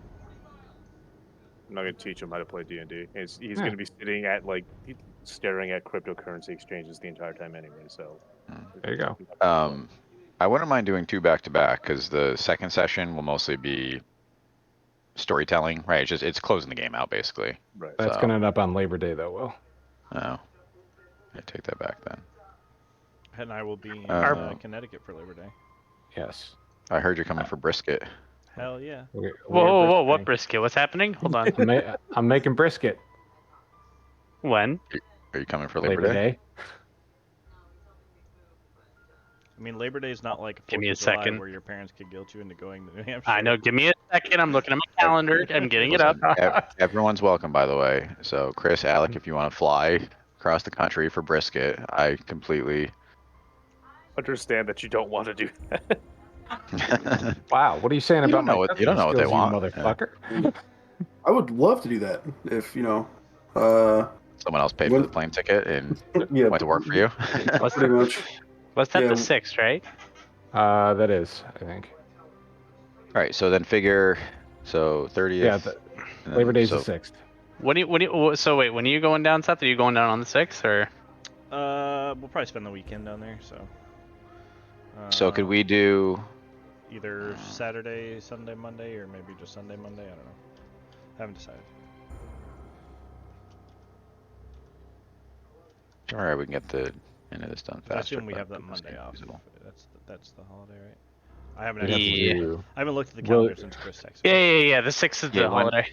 I'm not going to teach him how to play D&D. He's going to be sitting at staring at cryptocurrency exchanges the entire time anyway. So there you go. I wouldn't mind doing 2 back-to-back because the second session will mostly be storytelling, right? It's closing the game out basically. Right. That's gonna end up on Labor Day, though. Will. Oh, I take that back then. And I will be in Connecticut for Labor Day. Yes. I heard you're coming for brisket. Hell yeah. Whoa, what brisket? What's happening? Hold on. I'm making brisket. When? Are you coming for Labor Day? I mean, Labor Day is not like 4th Give me a of July second. where your parents could guilt you into going to New Hampshire. I know. Give me a second. I'm looking at my calendar. I'm getting it up. Everyone's welcome, by the way. So, Chris, Alec, if you want to fly across the country for brisket, I completely understand that you don't want to do that. Wow, what are you saying about my you don't know what they skills, want, motherfucker? I would love to do that if someone else paid for the plane ticket and went to work for you. Pretty much. What's that? The 6th, right? That is, I think. All right, so then figure 30th. Yeah, Labor Day's the 6th. So wait, when are you going down south? Are you going down on the 6th or? We'll probably spend the weekend down there. So. So could we do either Saturday, Sunday, Monday, or maybe just Sunday, Monday? I don't know. Haven't decided. All right, we can get the end of this done faster. I assume we have that Monday off. That's the holiday, right? I haven't I haven't looked at the calendar since Chris texted. Yeah. The 6th is the holiday.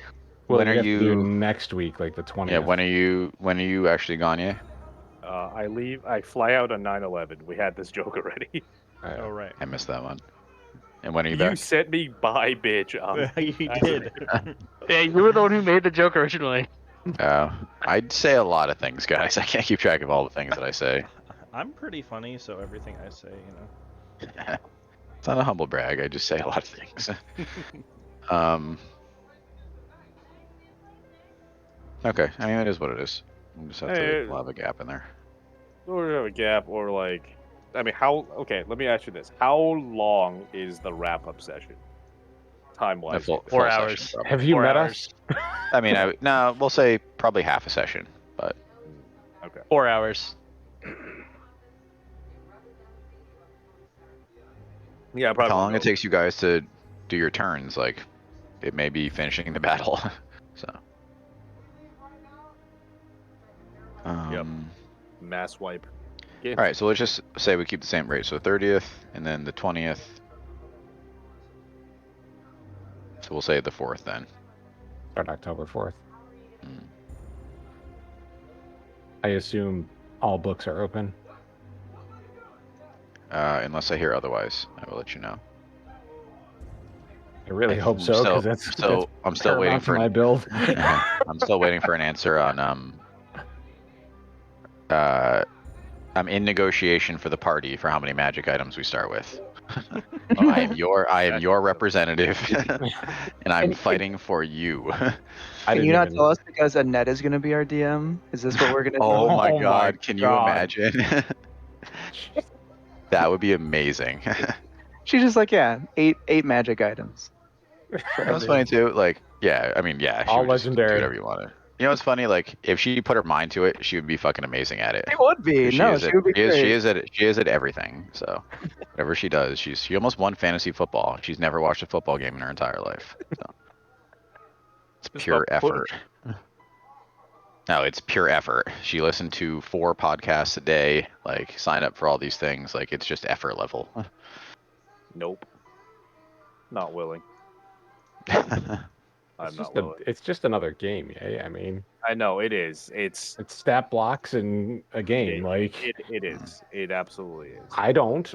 When are you next week, like the 20th? Yeah, when are you actually gone? Yeah. I fly out on 9/11. We had this joke already. Oh right. I missed that one. And when are you back? You sent me by, bitch. You did. Yeah, you were the one who made the joke originally. I'd say a lot of things, guys. I can't keep track of all the things that I say. I'm pretty funny, so everything I say, It's not a humble brag. I just say a lot of things. Okay. I mean, it is what it is. We'll just have to have a gap in there. Or have a gap, or like, I mean, okay, let me ask you this. How long is the wrap-up session? Time-wise? 4 hours. Session, have you met us? I mean, no, we'll say probably half a session, but... Okay. 4 hours. Yeah, probably. How long it takes you guys to do your turns, like, it may be finishing the battle, so... Yep. Mass wipe. All right, so let's just say we keep the same rate. So 30th, and then the 20th. So we'll say the 4th then. Start October 4th. I assume all books are open. Unless I hear otherwise, I will let you know. I really hope so, because I'm still waiting for my build. I'm still waiting for an answer on I'm in negotiation for the party for how many magic items we start with. I am your representative, and I'm fighting for you. Can you not tell us because Annette is going to be our DM? Is this what we're going to do? Oh my Oh my god, can you God. imagine? That would be amazing. She's just like, yeah, eight magic items. That's funny too. Like, yeah, I mean, yeah, she All would just do legendary. whatever you wanted. You know what's funny? Like, if she put her mind to it, she would be fucking amazing at it. She would be. 'Cause No, she would be great. She is at everything. So, whatever she does, she almost won fantasy football. She's never watched a football game in her entire life. So. It's pure effort. No, it's pure effort. She listened to 4 podcasts a day, like sign up for all these things. Like, it's just effort level. Nope. Not willing. I'm not willing. It's just another game, yeah. I mean, I know it is. It's stat blocks and a game. it is. It absolutely is. I don't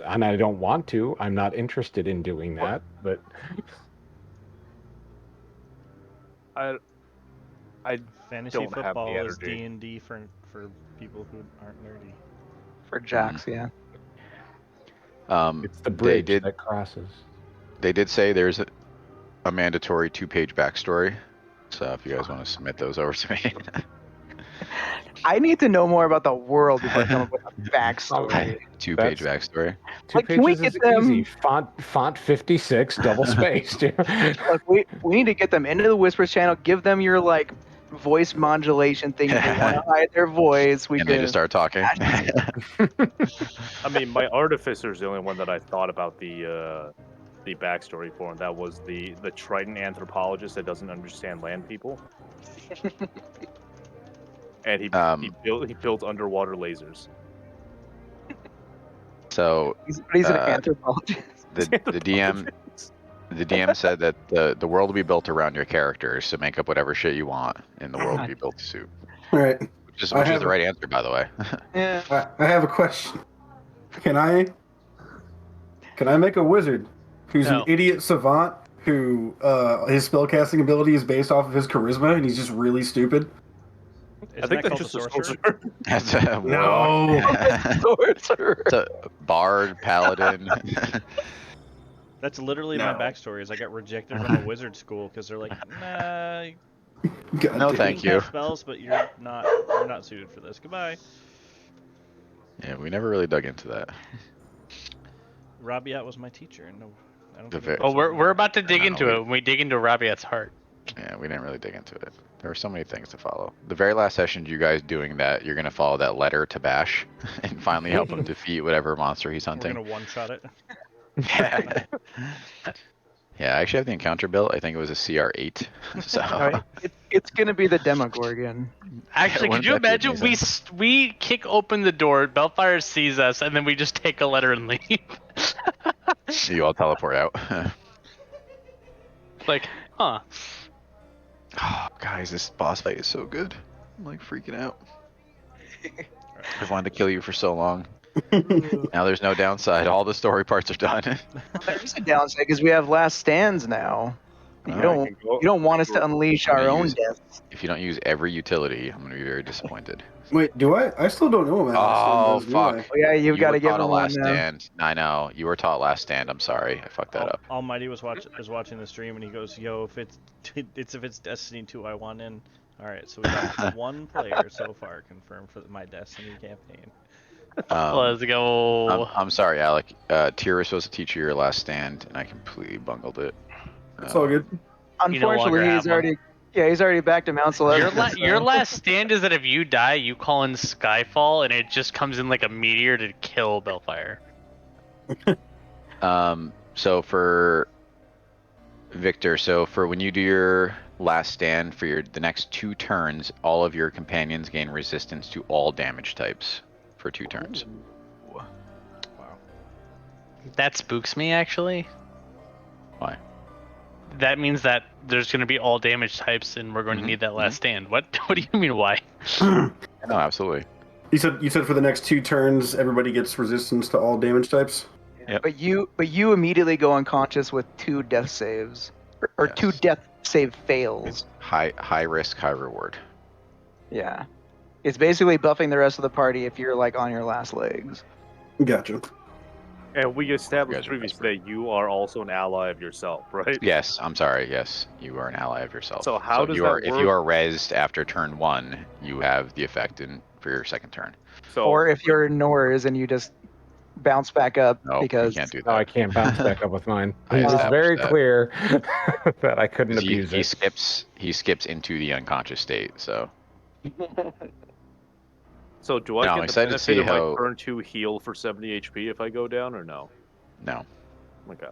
want to. I'm not interested in doing that. But I Fantasy don't have the football is energy. D&D for people who aren't nerdy. For jocks, yeah. it's the bridge that crosses. They did say there's a mandatory 2-page backstory. So if you guys want to submit those over to me. I need to know more about the world before I come up with a backstory. 2-page backstory. 2 Like, can we pages get is them- easy. Font 56, double spaced. Look, we need to get them into the Whispers channel. Give them your like voice modulation thing. If they want to hide their voice, we And can they just start talking. I mean, my artificer's the only one that I thought about the backstory for, and that was the Triton anthropologist that doesn't understand land people. And he built underwater lasers. So he's an anthropologist. the DM said that the world will be built around your characters, so make up whatever shit you want, and the world will be built to suit. All right. Which is the right answer, by the way. Yeah. I have a question. Can I make a wizard who's an idiot savant who his spellcasting ability is based off of his charisma and he's just really stupid? Isn't I think that that's called just a sorcerer? sorcerer. That's a No. Sorcerer. It's a bard, paladin. That's literally No. my backstory. Is I got rejected from a wizard school because they're like, nah, God No, damn. thank you you. can cast spells, but you're not suited for this. Goodbye. Yeah, we never really dug into that. Rabiat was my teacher. No, I don't. The think vi- Oh, we're about to dig No, into we- it when we dig into Rabiat's heart. Yeah, we didn't really dig into it. There were so many things to follow. The very last session, you guys doing that, you're gonna follow that letter to Bash, and finally help him defeat whatever monster he's we're hunting. gonna one-shot it. Yeah, I actually have the encounter built. I think it was a CR8. So Alright, it's gonna be the Demogorgon. Actually, wouldn't could you that be imagine we kick open the door, Bellfire sees us, and then we just take a letter and leave? you all teleport out. Like, huh? Oh, guys, this boss fight is so good. I'm like freaking out. I've wanted to kill you for so long. Now there's no downside. All the story parts are done. There's a downside because we have last stands now. You Alright. don't want us to unleash our own death. If you don't use every utility, I'm gonna be very disappointed. Wait, do I? I still don't know what my Oh, last name was, do fuck. Oh yeah, you've You got were to give taught him a one last now. stand. I know. You were taught last stand. I'm sorry. I fucked that up. Almighty was watching the stream and he goes, "Yo, if it's Destiny 2, I want in." All right, so we got one player so far confirmed for my Destiny campaign. Let's go. I'm sorry, Alec. Tyr was supposed to teach you your last stand, and I completely bungled it. It's all good. You no longer Unfortunately, have he's already back to Mount Celeste. Your last stand is that if you die, you call in Skyfall, and it just comes in like a meteor to kill Bellfire. So for Victor, for when you do your last stand for the next 2 turns, all of your companions gain resistance to all damage types for 2 turns. Wow. That spooks me, actually. Why? That means that there's going to be all damage types, and we're going to need that last stand. What do you mean, why? No, absolutely. You said for the next 2 turns, everybody gets resistance to all damage types. Yep. But you immediately go unconscious with 2 death saves, or Yes. 2 death save fails. High risk, high reward. Yeah, it's basically buffing the rest of the party if you're like on your last legs. Gotcha. And we You established guys are previously that you are also an ally of yourself, right? Yes, I'm sorry. Yes, you are an ally of yourself. So how does you that are, if you work? are rezzed after turn 1, you have the effect for your second turn. So Or if you're Nors and you just bounce back up No, because you can't do that. No, I can't bounce back up with mine. I He was established very that. clear that I couldn't 'Cause abuse he it. skips into the unconscious state. So So do I No, I'm get the excited to see benefit of my how- turn 2 heal for 70 HP if I go down, or no? no. Okay.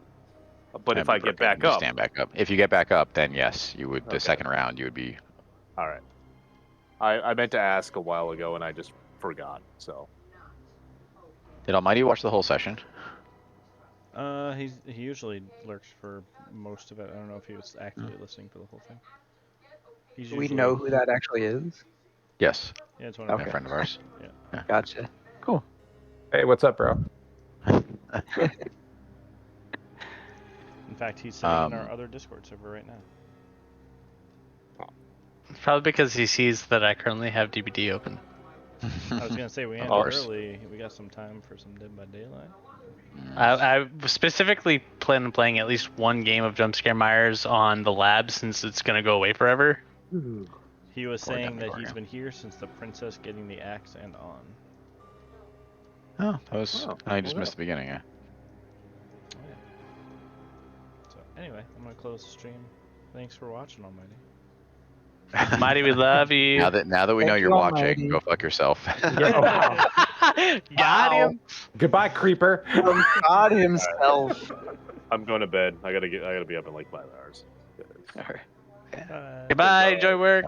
But I if I haven't get broken. You back just up, stand back up. If you get back up, then yes, you would. The Okay. second round, you would be. all right. I meant to ask a while ago and I just forgot. So Did Almighty watch the whole session? He usually lurks for most of it. I don't know if he was actively listening for the whole thing. He's do we usually, know who that actually is? Yes, Yeah, it's one of Okay. a friend of ours. Gotcha. Cool. Hey, what's up, bro? In fact, he's sitting in our Um, other Discord server right now. Probably because he sees that I currently have DBD open. I was gonna say we Of ended course. early. We got some time for some Dead by Daylight. I specifically plan on playing at least one game of Jumpscare Myers on the lab since it's gonna go away forever. He was Poor saying that Demogorgon. he's been here since the princess getting the axe and on. Oh, that was. Oh, I just okay. missed the beginning. Yeah. Oh, yeah. So anyway, I'm gonna close the stream. Thanks for watching, Almighty. Mighty, we love you. Now that we know Thank you're you, watching, Almighty. go fuck yourself. Oh, wow. Got him. Goodbye, creeper. From God himself. I'm going to bed. I gotta be up in like 5 hours. All right. Bye. Goodbye. Enjoy work.